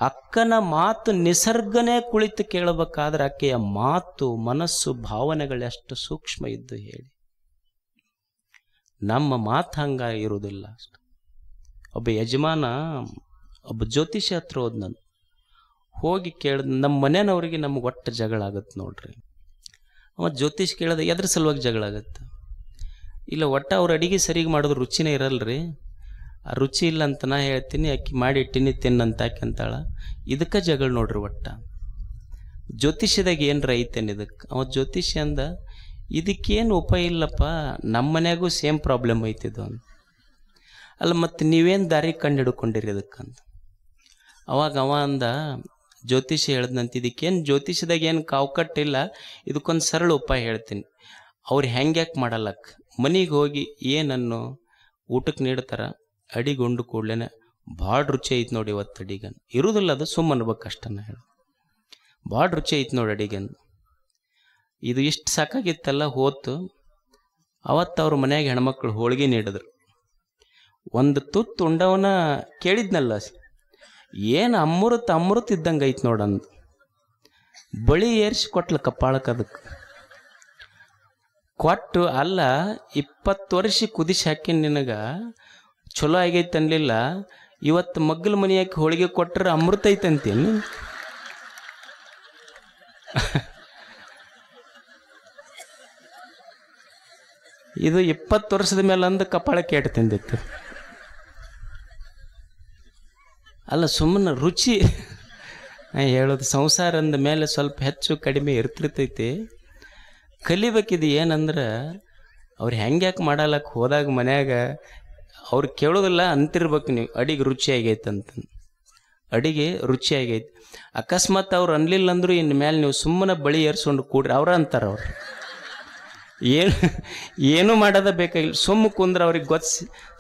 ಅಕ್ಕನ ಮಾತು ನಿಸರ್ಗನೇ ಕುಳಿತು ಕೇಳಬೇಕಾದ್ರೆ ಆಕೆಯ ಮಾತು, ಮನಸ್ಸು, ಭಾವನೆಗಳೆಷ್ಟು ಸೂಕ್ಷ್ಮ ಇದ್ದು ಹೇಳಿ. ನಮ್ಮ ಮಾತು ಹಂಗ ಇರುವುದಿಲ್ಲ ಅಷ್ಟು. ಒಬ್ಬ ಯಜಮಾನ ಒಬ್ಬ ಜ್ಯೋತಿಷಿ ಹತ್ರ ಹೋದ್. ನಾನು ಹೋಗಿ ಕೇಳ್ದ, ನಮ್ಮ ಮನೆಯವ್ರಿಗೆ ನಮ್ಗೆ ಒಟ್ಟು ಜಗಳ ಆಗತ್ತೆ ನೋಡ್ರಿ. ಅವ ಜ್ಯೋತಿಷ್ ಕೇಳ್ದ, ಎದ್ರ ಸಲುವಾಗಿ ಜಗಳ ಆಗತ್ತೆ? ಇಲ್ಲ, ಒಟ್ಟು ಅವ್ರ ಅಡಿಗೆ ಸರಿಗೆ ಮಾಡೋದು ರುಚಿನೇ ಇರಲ್ರಿ, ಆ ರುಚಿ ಇಲ್ಲ ಅಂತ ನಾ ಹೇಳ್ತೀನಿ, ಅಕ್ಕಿ ಮಾಡಿ ಇಟ್ಟಿನಿ ತಿನ್ನಂತ ಅಂತಾಳ. ಇದಕ್ಕೆ ಜಗಳ ನೋಡ್ರಿ ಒಟ್ಟ. ಜ್ಯೋತಿಷ್ಯದಾಗ ಏನ್ರ ಐತೇನು ಇದಕ್ಕೆ? ಅವ ಜ್ಯೋತಿಷ್ಯ ಅಂದ, ಇದಕ್ಕೇನು ಉಪಾಯ ಇಲ್ಲಪ್ಪ, ನಮ್ಮ ಮನ್ಯಾಗೂ ಸೇಮ್ ಪ್ರಾಬ್ಲಮ್ ಐತಿದ್ದು ಅಂತ. ಅಲ್ಲ, ಮತ್ತು ನೀವೇನು ದಾರಿ ಕಂಡು ಹಿಡ್ಕೊಂಡಿರಿ ಇದಕ್ಕಂತ. ಅವಾಗ ಅವ ಅಂದ, ಜ್ಯೋತಿಷ್ಯ ಹೇಳ್ದಂತ, ಇದಕ್ಕೇನು ಜ್ಯೋತಿಷ್ಯದಾಗ ಏನು ಕಾವುಕಟ್ಟಿಲ್ಲ, ಇದಕ್ಕೊಂದು ಸರಳ ಉಪಾಯ ಹೇಳ್ತೀನಿ. ಅವ್ರು ಹೆಂಗ್ಯಾಕೆ ಮಾಡಲ್ಲಕ್ಕೆ, ಮನೆಗೆ ಹೋಗಿ ಏನನ್ನು ಊಟಕ್ಕೆ ನೀಡ್ತಾರ, ಅಡಿಗೊಂಡು ಕೂಡ್ಲೇನೆ ಭಾಳ ರುಚಿ ಐತೆ ನೋಡಿ ಇವತ್ತು ಅಡಿಗನ್ ಇರುವುದಿಲ್ಲ, ಅದು ಸುಮ್ಮನೆ ಅನ್ಬೇಕು ಅಷ್ಟನ್ನ ಹೇಳಿ. ಭಾಳ ರುಚಿ ಐತೆ ನೋಡಿ ಅಡಿಗೆಂದು. ಇದು ಇಷ್ಟು ಸಾಕಾಗಿತ್ತಲ್ಲ ಹೋತು. ಅವತ್ತು ಅವ್ರ ಮನ್ಯಾಗ ಹೆಣ್ಮಕ್ಳು ಹೋಳಿಗೆ ನೀಡಿದ್ರು. ಒಂದು ತುತ್ತು ಉಂಡವನ ಕೇಳಿದ್ನಲ್ಲ, ಏನು ಅಮೃತ ಇದ್ದಂಗೆ ಐತೆ ನೋಡಂದು. ಬಳಿ ಏರ್ಸಿ ಕೊಟ್ಲ ಕಪ್ಪಾಳಕ್ಕೆ. ಅದಕ್ಕೆ ಕೊಟ್ಟು, ಅಲ್ಲ 20 ವರ್ಷ ಕುದಿಸಿ ಹಾಕಿ ನಿನಗೆ ಚಲೋ ಆಗೈತೆ ಅನ್ಲಿಲ್ಲ, ಇವತ್ತು ಮಗ್ಗಲ ಮನೆ ಹಾಕಿ ಹೋಳಿಗೆ ಕೊಟ್ಟರೆ ಅಮೃತ ಐತಂತೇನು? ಇದು 20 ವರ್ಷದ ಮೇಲೆ ಅಂದು ಕಪಾಳ ಕೇಟ ತಿಂದಿತ್ತು. ಅಲ್ಲ, ಸುಮ್ಮನೆ ರುಚಿ ಹೇಳೋದು. ಸಂಸಾರ ಅಂದ ಮೇಲೆ ಸ್ವಲ್ಪ ಹೆಚ್ಚು ಕಡಿಮೆ ಇರ್ತಿರ್ತೈತಿ. ಕಲಿಬೇಕಿದು. ಏನಂದ್ರೆ ಅವ್ರು ಹೆಂಗ್ಯಾಕೆ ಮಾಡಲಕ್ಕೆ ಹೋದಾಗ ಮನ್ಯಾಗ ಅವ್ರು ಕೇಳೋದಿಲ್ಲ, ಅಂತಿರ್ಬೇಕು ನೀವು ಅಡಿಗೆ ರುಚಿ ಆಗೈತೆ ಅಂತ. ಅಡಿಗೆ ರುಚಿ ಆಗೈತೆ. ಅಕಸ್ಮಾತ್ ಅವ್ರು ಅನ್ಲಿಲ್ಲ ಅಂದ್ರು ಇನ್ನು ಮೇಲೆ ನೀವು ಸುಮ್ಮನೆ ಬಳಿ ಏರ್ಸ್ಕೊಂಡು ಕೂಡ್ರಿ ಅವ್ರ ಅಂತಾರೆ. ಅವ್ರು ಏನೂ ಮಾಡೋದ ಬೇಕಾಗಿಲ್ಲ, ಸುಮ್ಮ ಕುಂದ್ರೆ ಅವ್ರಿಗೆ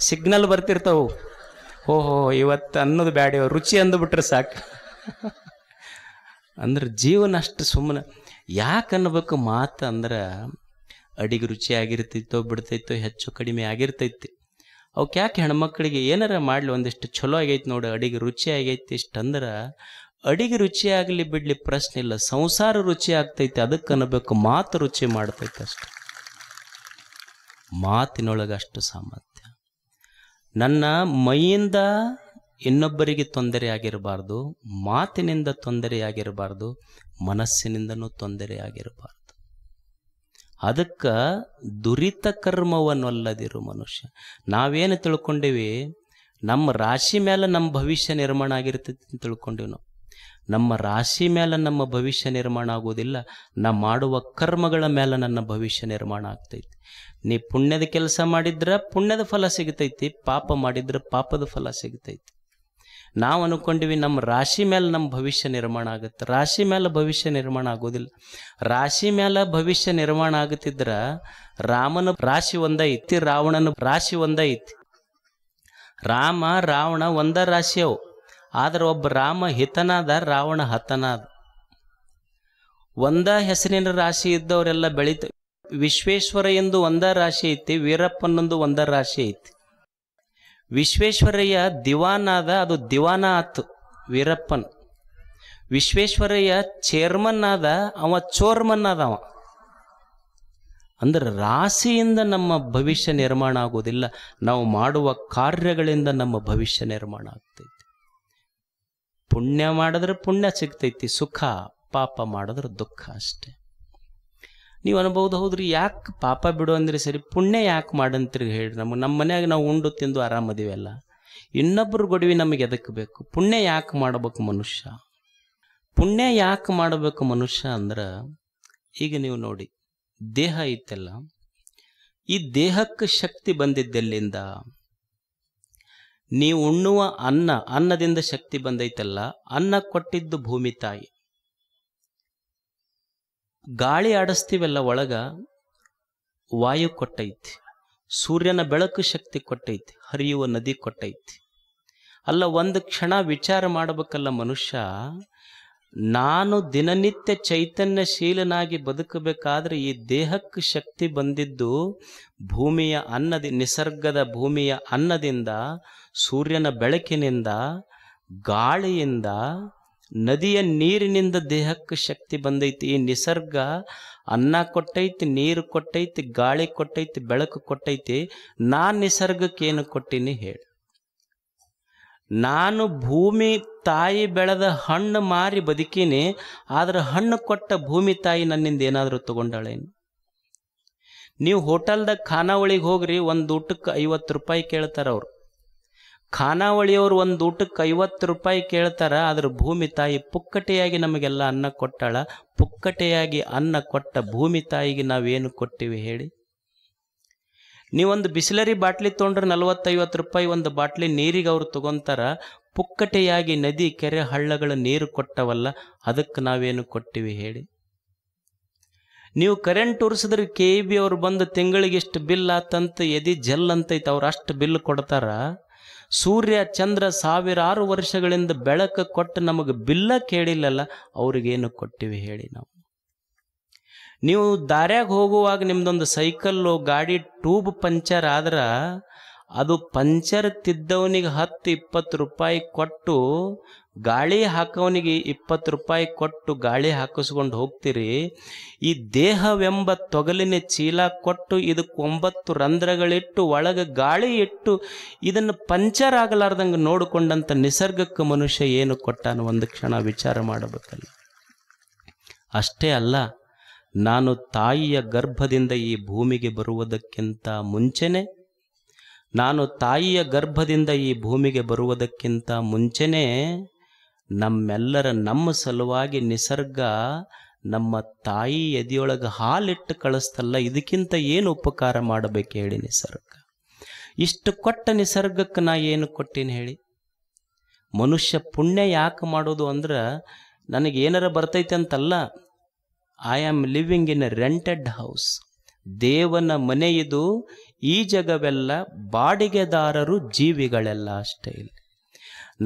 ಸಿಗ್ನಲ್ ಬರ್ತಿರ್ತಾವೆ. ಓಹೋ ಇವತ್ತು ಅನ್ನೋದು ಬ್ಯಾಡಿ, ರುಚಿ ಅಂದುಬಿಟ್ರೆ ಸಾಕು. ಅಂದ್ರೆ ಜೀವನ ಅಷ್ಟು ಸುಮ್ಮನೆ ಯಾಕೆ ಅನ್ನಬೇಕು ಮಾತು ಅಂದ್ರೆ, ಅಡಿಗೆ ರುಚಿ ಆಗಿರ್ತೈತೋ ಬಿಡ್ತೈತೋ ಹೆಚ್ಚು ಕಡಿಮೆ ಆಗಿರ್ತೈತಿ. ಅವಕ್ಕೆ ಯಾಕೆ ಹೆಣ್ಮಕ್ಳಿಗೆ ಏನಾರ ಮಾಡಲಿ, ಒಂದಿಷ್ಟು ಚಲೋ ಆಗೈತೆ ನೋಡಿ, ಅಡಿಗೆ ರುಚಿ ಆಗೈತಿ ಇಷ್ಟಂದ್ರೆ, ಅಡಿಗೆ ರುಚಿ ಆಗಲಿ ಬಿಡಲಿ ಪ್ರಶ್ನೆ ಇಲ್ಲ, ಸಂಸಾರ ರುಚಿ ಆಗ್ತೈತಿ. ಅದಕ್ಕೆ ಅನ್ನಬೇಕು ಮಾತು ರುಚಿ ಮಾಡ್ತೈತೆ ಅಷ್ಟೆ. ಮಾತಿನೊಳಗೆ ಅಷ್ಟು ಸಾಮರ್ಥ್ಯ. ನನ್ನ ಮೈಯಿಂದ ಇನ್ನೊಬ್ಬರಿಗೆ ತೊಂದರೆ ಆಗಿರಬಾರ್ದು, ಮಾತಿನಿಂದ ತೊಂದರೆ ಆಗಿರಬಾರ್ದು, ಮನಸ್ಸಿನಿಂದನೂ ತೊಂದರೆ ಆಗಿರಬಾರ್ದು. ಅದಕ್ಕೆ ದುರಿತ ಕರ್ಮವನ್ನೊಲ್ಲದಿರು ಮನುಷ್ಯ. ನಾವೇನು ತಿಳ್ಕೊಂಡೇವಿ, ನಮ್ಮ ರಾಶಿ ಮೇಲೆ ನಮ್ಮ ಭವಿಷ್ಯ ನಿರ್ಮಾಣ ಆಗಿರ್ತೈತಿ ಅಂತ ತಿಳ್ಕೊಂಡೇವಿ ನಾವು. ನಮ್ಮ ರಾಶಿ ಮೇಲೆ ನಮ್ಮ ಭವಿಷ್ಯ ನಿರ್ಮಾಣ ಆಗೋದಿಲ್ಲ, ನಾ ಮಾಡುವ ಕರ್ಮಗಳ ಮೇಲೆ ನನ್ನ ಭವಿಷ್ಯ ನಿರ್ಮಾಣ ಆಗ್ತೈತಿ. ನೀ ಪುಣ್ಯದ ಕೆಲಸ ಮಾಡಿದ್ರೆ ಪುಣ್ಯದ ಫಲ ಸಿಗ್ತೈತಿ, ಪಾಪ ಮಾಡಿದ್ರೆ ಪಾಪದ ಫಲ ಸಿಗ್ತೈತಿ. ನಾವು ಅನ್ಕೊಂಡಿವಿ ನಮ್ಮ ರಾಶಿ ಮೇಲೆ ನಮ್ಮ ಭವಿಷ್ಯ ನಿರ್ಮಾಣ ಆಗುತ್ತೆ. ರಾಶಿ ಮೇಲೆ ಭವಿಷ್ಯ ನಿರ್ಮಾಣ ಆಗೋದಿಲ್ಲ. ರಾಶಿ ಮೇಲೆ ಭವಿಷ್ಯ ನಿರ್ಮಾಣ ಆಗುತ್ತಿದ್ರ ರಾಮನ ರಾಶಿ ಒಂದೈತಿ, ರಾವಣನ ರಾಶಿ ಒಂದೈತಿ. ರಾಮ ರಾವಣ ಒಂದ ರಾಶಿಯವು, ಆದ್ರೆ ಒಬ್ಬ ರಾಮ ಹಿತನಾದ, ರಾವಣ ಹತನಾದ. ಒಂದ ಹೆಸರಿನ ರಾಶಿ ಇದ್ದವರೆಲ್ಲ ಬೆಳೀತ. ವಿಶ್ವೇಶ್ವರ ಎಂದು ಒಂದ ರಾಶಿ ಐತಿ, ವೀರಪ್ಪನೊಂದು ಒಂದ ರಾಶಿ ಐತಿ. ವಿಶ್ವೇಶ್ವರಯ್ಯ ದಿವಾನಾದ, ಅದು ದಿವಾನ ಆತು ವೀರಪ್ಪನ್. ವಿಶ್ವೇಶ್ವರಯ್ಯ ಚೇರ್ಮನ್ ಆದ, ಅವ ಚೋರ್ಮನ್ ಆದ. ಅವ ಅಂದ್ರೆ ರಾಶಿಯಿಂದ ನಮ್ಮ ಭವಿಷ್ಯ ನಿರ್ಮಾಣ ಆಗೋದಿಲ್ಲ, ನಾವು ಮಾಡುವ ಕಾರ್ಯಗಳಿಂದ ನಮ್ಮ ಭವಿಷ್ಯ ನಿರ್ಮಾಣ ಆಗ್ತೈತಿ. ಪುಣ್ಯ ಮಾಡಿದ್ರೆ ಪುಣ್ಯ ಸಿಗ್ತೈತಿ ಸುಖ, ಪಾಪ ಮಾಡಿದ್ರೆ ದುಃಖ ಅಷ್ಟೆ. ನೀವು ಅನ್ಬೋದು, ಹೌದ್ರಿ ಯಾಕೆ ಪಾಪ ಬಿಡು ಅಂದ್ರೆ ಸರಿ, ಪುಣ್ಯ ಯಾಕೆ ಮಾಡಂತ್ರಿ ಹೇಳ್ರಿ. ನಮ್ಮ ಮನ್ಯಾಗ ನಾವು ಉಂಡು ತಿಂದು ಆರಾಮದಿವೆಲ್ಲ, ಇನ್ನೊಬ್ಬರು ಗೊಡವಿ ನಮಗೆ ಎದಕ್ಕೆ ಬೇಕು? ಪುಣ್ಯ ಯಾಕೆ ಮಾಡಬೇಕು ಮನುಷ್ಯ? ಪುಣ್ಯ ಯಾಕೆ ಮಾಡಬೇಕು ಮನುಷ್ಯ ಅಂದ್ರೆ, ಈಗ ನೀವು ನೋಡಿ, ದೇಹ ಐತೆಲ್ಲ, ಈ ದೇಹಕ್ಕೆ ಶಕ್ತಿ ಬಂದಿದ್ದೆಲ್ಲಿಂದ? ನೀವು ಉಣ್ಣುವ ಅನ್ನದಿಂದ ಶಕ್ತಿ ಬಂದೈತಲ್ಲ, ಅನ್ನ ಕೊಟ್ಟಿದ್ದು ಭೂಮಿ ತಾಯಿ. ಗಾಳಿ ಆಡಿಸ್ತೀವಲ್ಲ ಒಳಗ, ವಾಯು ಕೊಟ್ಟೈತಿ. ಸೂರ್ಯನ ಬೆಳಕು ಶಕ್ತಿ ಕೊಟ್ಟೈತಿ, ಹರಿಯುವ ನದಿ ಕೊಟ್ಟೈತಿ. ಅಲ್ಲ, ಒಂದು ಕ್ಷಣ ವಿಚಾರ ಮಾಡಬೇಕಲ್ಲ ಮನುಷ್ಯ, ನಾನು ದಿನನಿತ್ಯ ಚೈತನ್ಯಶೀಲನಾಗಿ ಬದುಕಬೇಕಾದ್ರೆ ಈ ದೇಹಕ್ಕೆ ಶಕ್ತಿ ಬಂದಿದ್ದು ಭೂಮಿಯ ನಿಸರ್ಗದ ಭೂಮಿಯ ಅನ್ನದಿಂದ, ಸೂರ್ಯನ ಬೆಳಕಿನಿಂದ, ಗಾಳಿಯಿಂದ, ನದಿಯ ನೀರಿನಿಂದ ದೇಹಕ್ಕೆ ಶಕ್ತಿ ಬಂದೈತಿ. ಈ ನಿಸರ್ಗ ಅನ್ನ ಕೊಟ್ಟೈತಿ, ನೀರು ಕೊಟ್ಟೈತಿ, ಗಾಳಿ ಕೊಟ್ಟೈತಿ, ಬೆಳಕು ಕೊಟ್ಟೈತಿ. ನಾನು ನಿಸರ್ಗಕ್ಕೇನು ಕೊಟ್ಟಿನಿ ಹೇಳಿ? ನಾನು ಭೂಮಿ ತಾಯಿ ಬೆಳೆದ ಹಣ್ಣು ಮಾರಿ ಬದುಕೀನಿ, ಆದ್ರೆ ಹಣ್ಣು ಕೊಟ್ಟ ಭೂಮಿ ತಾಯಿ ನನ್ನಿಂದ ಏನಾದರೂ ತಗೊಂಡಳೇನು? ನೀವು ಹೋಟೆಲ್ದಾಗ ಖಾನಾವಳಿಗೆ ಹೋಗ್ರಿ, ಒಂದು ಊಟಕ್ಕೆ 50 ರೂಪಾಯಿ ಕೇಳ್ತಾರ ಅವರು. ಖಾನಾವಳಿಯವರು ಒಂದು ಊಟಕ್ಕೆ 50 ರೂಪಾಯಿ ಕೇಳ್ತಾರ, ಆದ್ರೆ ಭೂಮಿ ತಾಯಿ ಪುಕ್ಕಟೆಯಾಗಿ ನಮಗೆಲ್ಲ ಅನ್ನ ಕೊಟ್ಟಾಳ. ಪುಕ್ಕಟೆಯಾಗಿ ಅನ್ನ ಕೊಟ್ಟ ಭೂಮಿ ತಾಯಿಗೆ ನಾವೇನು ಕೊಟ್ಟಿವಿ ಹೇಳಿ? ನೀವೊಂದು ಬಿಸ್ಲರಿ ಬಾಟ್ಲಿ ತೊಗೊಂಡ್ರೆ 40-50 ರೂಪಾಯಿ ಒಂದು ಬಾಟ್ಲಿ ನೀರಿಗೆ ಅವ್ರು ತಗೊಂತಾರ. ಪುಕ್ಕಟೆಯಾಗಿ ನದಿ, ಕೆರೆ, ಹಳ್ಳಗಳ ನೀರು ಕೊಟ್ಟವಲ್ಲ, ಅದಕ್ಕೆ ನಾವೇನು ಕೊಟ್ಟಿವಿ ಹೇಳಿ? ನೀವು ಕರೆಂಟ್ ಉರಿಸಿದ್ರೆ KEB ಅವ್ರು ಬಂದು ತಿಂಗಳಿಗೆ ಇಷ್ಟು ಬಿಲ್ ಆತಂತ ಎದಿ ಜಲ್ ಅಂತೈತೆ, ಅವ್ರು ಅಷ್ಟು ಬಿಲ್ ಕೊಡ್ತಾರ. ಸೂರ್ಯ ಚಂದ್ರ ಸಾವಿರಾರು ವರ್ಷಗಳಿಂದ ಬೆಳಕು ಕೊಟ್ಟು ನಮಗೆ ಬಿಲ್ಲ ಕೇಳಿಲ್ಲಲ್ಲ, ಅವ್ರಿಗೇನು ಕೊಟ್ಟಿವಿ ಹೇಳಿ ನಾವು? ನೀವು ದಾರ್ಯಾಗ ಹೋಗುವಾಗ ನಿಮ್ದೊಂದು ಸೈಕಲ್ಲು ಗಾಡಿ ಟ್ಯೂಬ್ ಪಂಚರ್ ಆದ್ರೆ ಅದು ಪಂಚರ್ ತಿದ್ದವನಿಗೆ 10-20 ರೂಪಾಯಿ ಕೊಟ್ಟು ಗಾಳಿ ಹಾಕೋನಿಗೆ 20 ರೂಪಾಯಿ ಕೊಟ್ಟು ಗಾಳಿ ಹಾಕಿಸ್ಕೊಂಡು ಹೋಗ್ತೀರಿ. ಈ ದೇಹವೆಂಬ ತೊಗಲಿನ ಚೀಲ ಕೊಟ್ಟು ಇದಕ್ಕೆ 9 ರಂಧ್ರಗಳಿಟ್ಟು ಒಳಗೆ ಗಾಳಿ ಇಟ್ಟು ಇದನ್ನು ಪಂಚರ್ ಆಗಲಾರ್ದಂಗೆ ನೋಡಿಕೊಂಡಂಥ ನಿಸರ್ಗಕ್ಕೆ ಮನುಷ್ಯ ಏನು ಕೊಟ್ಟಾನು ಒಂದು ಕ್ಷಣ ವಿಚಾರ ಮಾಡಬೇಕಲ್ಲ. ಅಷ್ಟೇ ಅಲ್ಲ, ನಾನು ತಾಯಿಯ ಗರ್ಭದಿಂದ ಈ ಭೂಮಿಗೆ ಬರುವುದಕ್ಕಿಂತ ಮುಂಚೆನೆ ನಮ್ಮ ಸಲುವಾಗಿ ನಿಸರ್ಗ ನಮ್ಮ ತಾಯಿ ಎದೆಯೊಳಗೆ ಹಾಲಿಟ್ಟು ಕಳಿಸ್ತಲ್ಲ. ಇದಕ್ಕಿಂತ ಏನು ಉಪಕಾರ ಮಾಡಬೇಕು ಹೇಳಿ ನಿಸರ್ಗ? ಇಷ್ಟು ಕೊಟ್ಟ ನಿಸರ್ಗಕ್ಕೆ ನಾ ಏನು ಕೊಟ್ಟೀನಿ ಹೇಳಿ? ಮನುಷ್ಯ ಪುಣ್ಯ ಯಾಕೆ ಮಾಡೋದು ಅಂದ್ರೆ ನನಗೇನಾರ ಬರ್ತೈತೆ ಅಂತಲ್ಲ. I am living in a rented house. ದೇವನ ಮನೆ ಇದು. ಈ ಜಗವೆಲ್ಲ ಬಾಡಿಗೆದಾರರು, ಜೀವಿಗಳೆಲ್ಲ ಅಷ್ಟೇ. ಇಲ್ಲಿ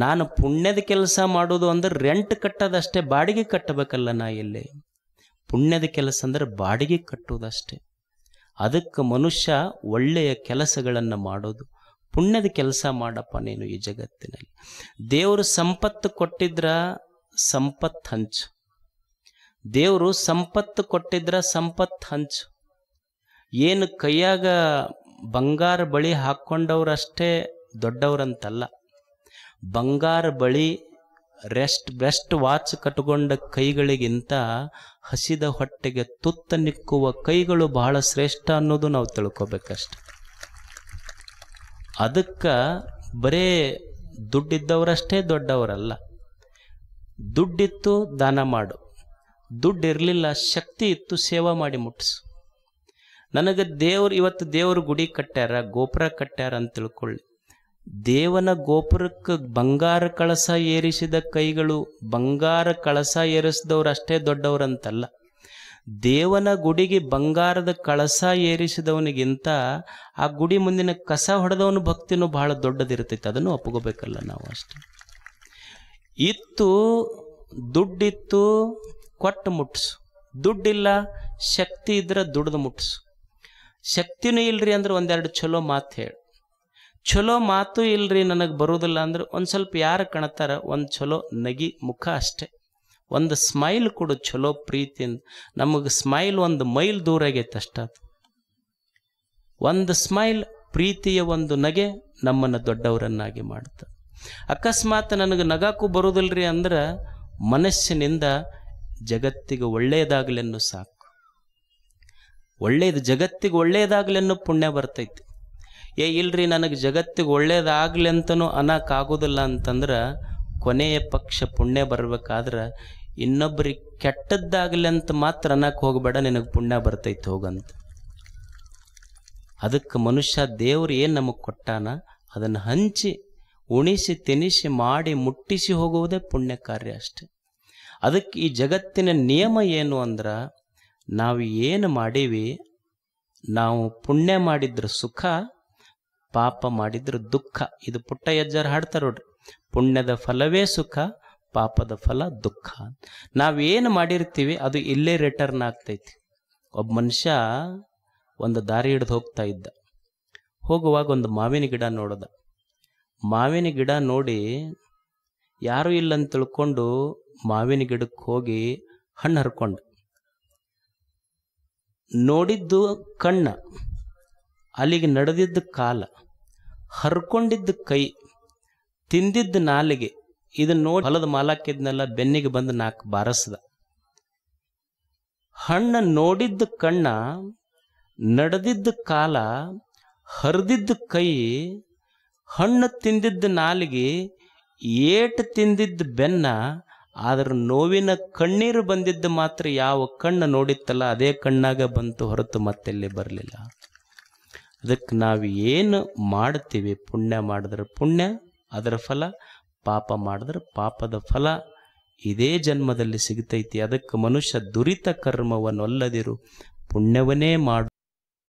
ನಾನು ಪುಣ್ಯದ ಕೆಲಸ ಮಾಡೋದು ಅಂದ್ರೆ ರೆಂಟ್ ಕಟ್ಟೋದಷ್ಟೇ, ಬಾಡಿಗೆ ಕಟ್ಟಬೇಕಲ್ಲ. ನಾ ಇಲ್ಲಿ ಪುಣ್ಯದ ಕೆಲಸ ಅಂದ್ರೆ ಬಾಡಿಗೆ ಕಟ್ಟೋದಷ್ಟೇ. ಅದಕ್ಕೆ ಮನುಷ್ಯ ಒಳ್ಳೆಯ ಕೆಲಸಗಳನ್ನು ಮಾಡೋದು. ಪುಣ್ಯದ ಕೆಲಸ ಮಾಡಪ್ಪ ನೀನು ಈ ಜಗತ್ತಿನಲ್ಲಿ. ದೇವರು ಸಂಪತ್ತು ಕೊಟ್ಟಿದ್ರ ಸಂಪತ್ತು ಹಂಚು. ದೇವರು ಸಂಪತ್ತು ಕೊಟ್ಟಿದ್ರ ಸಂಪತ್ತು ಹಂಚು. ಏನು ಕೈಯಾಗ ಬಂಗಾರ ಬಳಿ ಹಾಕ್ಕೊಂಡವ್ರಷ್ಟೇ ದೊಡ್ಡವ್ರಂತಲ್ಲ. ಬಂಗಾರ ಬಳಿ ಬೆಸ್ಟ್ ವಾಚ್ ಕಟ್ಕೊಂಡ ಕೈಗಳಿಗಿಂತ ಹಸಿದ ಹೊಟ್ಟೆಗೆ ತುತ್ತ ನಿಕ್ಕುವ ಕೈಗಳು ಬಹಳ ಶ್ರೇಷ್ಠ ಅನ್ನೋದು ನಾವು ತಿಳ್ಕೊಬೇಕಷ್ಟೆ. ಅದಕ್ಕೆ ಬರೇ ದುಡ್ಡಿದ್ದವರಷ್ಟೇ ದೊಡ್ಡವರಲ್ಲ. ದುಡ್ಡಿತ್ತು ದಾನ ಮಾಡು, ದುಡ್ಡಿರಲಿಲ್ಲ ಶಕ್ತಿ ಇತ್ತು ಸೇವಾ ಮಾಡಿ ಮುಟ್ಟಿಸು. ನನಗೆ ಇವತ್ತು ದೇವರು ಗುಡಿ ಕಟ್ಟ್ಯಾರ, ಗೋಪುರ ಕಟ್ಟ್ಯಾರ ಅಂತ ತಿಳ್ಕೊಳ್ಳಿ. ದೇವನ ಗೋಪುರಕ್ಕೆ ಬಂಗಾರ ಕಳಸ ಏರಿಸಿದ ಕೈಗಳು, ಬಂಗಾರ ಕಳಸ ಏರಿಸಿದವರು ಅಷ್ಟೇ ದೊಡ್ಡವರಂತಲ್ಲ. ದೇವನ ಗುಡಿಗೆ ಬಂಗಾರದ ಕಳಸ ಏರಿಸಿದವನಿಗಿಂತ ಆ ಗುಡಿ ಮುಂದಿನ ಕಸ ಹೊಡೆದವನ ಭಕ್ತಿನೂ ಬಹಳ ದೊಡ್ಡದಿರ್ತೈತೆ. ಅದನ್ನು ಒಪ್ಕೋಬೇಕಲ್ಲ ನಾವು ಅಷ್ಟೆ. ಇತ್ತು ದುಡ್ಡಿತ್ತು ಕೊಟ್ಟು ಮುಟ್ಟಿಸು, ದುಡ್ಡಿಲ್ಲ ಶಕ್ತಿ ಇದ್ರೆ ದುಡ್ದು ಮುಟ್ಟಿಸು. ಶಕ್ತಿನೂ ಇಲ್ರಿ ಅಂದ್ರೆ ಒಂದೆರಡು ಚಲೋ ಮಾತು ಹೇಳಿ. ಚಲೋ ಮಾತು ಇಲ್ರಿ ನನಗೆ ಬರೋದಿಲ್ಲ ಅಂದ್ರೆ ಒಂದು ಸ್ವಲ್ಪ ಯಾರು ಕಾಣ್ತಾರ ಒಂದು ಚಲೋ ನಗಿ ಮುಖ ಅಷ್ಟೆ. ಒಂದು ಸ್ಮೈಲ್ ಕೊಡು ಚಲೋ ಪ್ರೀತಿಯಿಂದ. ನಮಗೆ ಸ್ಮೈಲ್ ಒಂದು ಮೈಲ್ ದೂರ ಆಗೈತೆ ಅಷ್ಟ. ಒಂದು ಸ್ಮೈಲ್, ಪ್ರೀತಿಯ ಒಂದು ನಗೆ ನಮ್ಮನ್ನು ದೊಡ್ಡವರನ್ನಾಗಿ ಮಾಡ್ತದೆ. ಅಕಸ್ಮಾತ್ ನನಗೆ ನಗಾಕು ಬರೋದಿಲ್ರಿ ಅಂದ್ರೆ ಮನಸ್ಸಿನಿಂದ ಜಗತ್ತಿಗೆ ಒಳ್ಳೆಯದಾಗಲೆನ್ನು ಸಾಕು. ಒಳ್ಳೆಯದು ಜಗತ್ತಿಗೆ ಒಳ್ಳೆಯದಾಗಲೆನ್ನು ಪುಣ್ಯ ಬರ್ತೈತಿ. ಇಲ್ರಿ ನನಗೆ ಜಗತ್ತಿಗೆ ಒಳ್ಳೇದಾಗ್ಲಿ ಅಂತನೂ ಅನ್ನೋಕ್ಕಾಗೋದಿಲ್ಲ ಅಂತಂದ್ರೆ ಕೊನೆಯ ಪಕ್ಷ ಪುಣ್ಯ ಬರ್ಬೇಕಾದ್ರೆ ಇನ್ನೊಬ್ಬರಿಗೆ ಕೆಟ್ಟದ್ದಾಗಲಿ ಅಂತ ಮಾತ್ರ ಅನ್ನಕ್ಕೆ ಹೋಗಬೇಡ, ನಿನಗೆ ಪುಣ್ಯ ಬರ್ತೈತೆ ಹೋಗಂತ. ಅದಕ್ಕೆ ಮನುಷ್ಯ ದೇವ್ರು ಏನು ನಮಗೆ ಕೊಟ್ಟಾನ ಅದನ್ನು ಹಂಚಿ ಉಣಿಸಿ ತಿನಿಸಿ ಮಾಡಿ ಮುಟ್ಟಿಸಿ ಹೋಗುವುದೇ ಪುಣ್ಯ ಕಾರ್ಯ ಅಷ್ಟೆ. ಅದಕ್ಕೆ ಈ ಜಗತ್ತಿನ ನಿಯಮ ಏನು ಅಂದ್ರೆ ನಾವು ಏನು ಮಾಡೀವಿ, ನಾವು ಪುಣ್ಯ ಮಾಡಿದ್ರೆ ಸುಖ, ಪಾಪ ಮಾಡಿದ್ರೆ ದುಃಖ. ಇದು ಪುಟ್ಟಯ್ಯಜ್ಜರು ಹಾಡ್ತಾರೆ ನೋಡ್ರಿ, ಪುಣ್ಯದ ಫಲವೇ ಸುಖ, ಪಾಪದ ಫಲ ದುಃಖ. ನಾವೇನು ಮಾಡಿರ್ತೀವಿ ಅದು ಇಲ್ಲೇ ರಿಟರ್ನ್ ಆಗ್ತೈತಿ. ಒಬ್ಬ ಮನುಷ್ಯ ಒಂದು ದಾರಿ ಹಿಡಿದು ಹೋಗ್ತಾ ಇದ್ದ. ಹೋಗುವಾಗ ಒಂದು ಮಾವಿನ ಗಿಡ ನೋಡ್ದ. ಮಾವಿನ ಗಿಡ ನೋಡಿ ಯಾರೂ ಇಲ್ಲಂತ ತಿಳ್ಕೊಂಡು ಮಾವಿನ ಗಿಡಕ್ಕೆ ಹೋಗಿ ಹಣ್ಣು ಹರ್ಕೊಂಡ. ನೋಡಿದ್ದು ಕಣ್ಣ, ಅಲ್ಲಿಗೆ ನಡೆದಿದ್ದ ಕಾಲ, ಹರ್ಕೊಂಡಿದ್ದ ಕೈ, ತಿಂದಿದ್ದ ನಾಲಿಗೆ. ಇದನ್ನ ನೋಡಿ ಹೊಲದ ಮಾಲಕ್ಕಿದ್ನೆಲ್ಲ ಬೆನ್ನಿಗೆ ಬಂದು 4 ಬಾರಸ್ದ. ಹಣ್ಣು ನೋಡಿದ್ದ ಕಣ್ಣ, ನಡೆದಿದ್ದ ಕಾಲ, ಹರಿದಿದ್ದ ಕೈ, ಹಣ್ಣು ತಿಂದಿದ್ದ ನಾಲಿಗೆ, ಏಟು ತಿಂದಿದ್ದ ಬೆನ್ನ. ಆದ್ರೆ ನೋವಿನ ಕಣ್ಣೀರು ಬಂದಿದ್ದು ಮಾತ್ರ ಯಾವ ಕಣ್ಣು ನೋಡಿತ್ತಲ್ಲ ಅದೇ ಕಣ್ಣಾಗ ಬಂತು, ಹೊರತು ಮತ್ತೆಲ್ಲಿ ಬರಲಿಲ್ಲ. ಅದಕ್ಕೆ ನಾವು ಏನು ಮಾಡ್ತೀವಿ, ಪುಣ್ಯ ಮಾಡಿದ್ರೆ ಪುಣ್ಯ ಅದರ ಫಲ, ಪಾಪ ಮಾಡಿದ್ರೆ ಪಾಪದ ಫಲ ಇದೇ ಜನ್ಮದಲ್ಲಿ ಸಿಗ್ತೈತಿ. ಅದಕ್ಕೆ ಮನುಷ್ಯ ದುರಿತ ಕರ್ಮವನ್ನೊಲ್ಲದಿರು ಪುಣ್ಯವನ್ನೇ ಮಾಡು.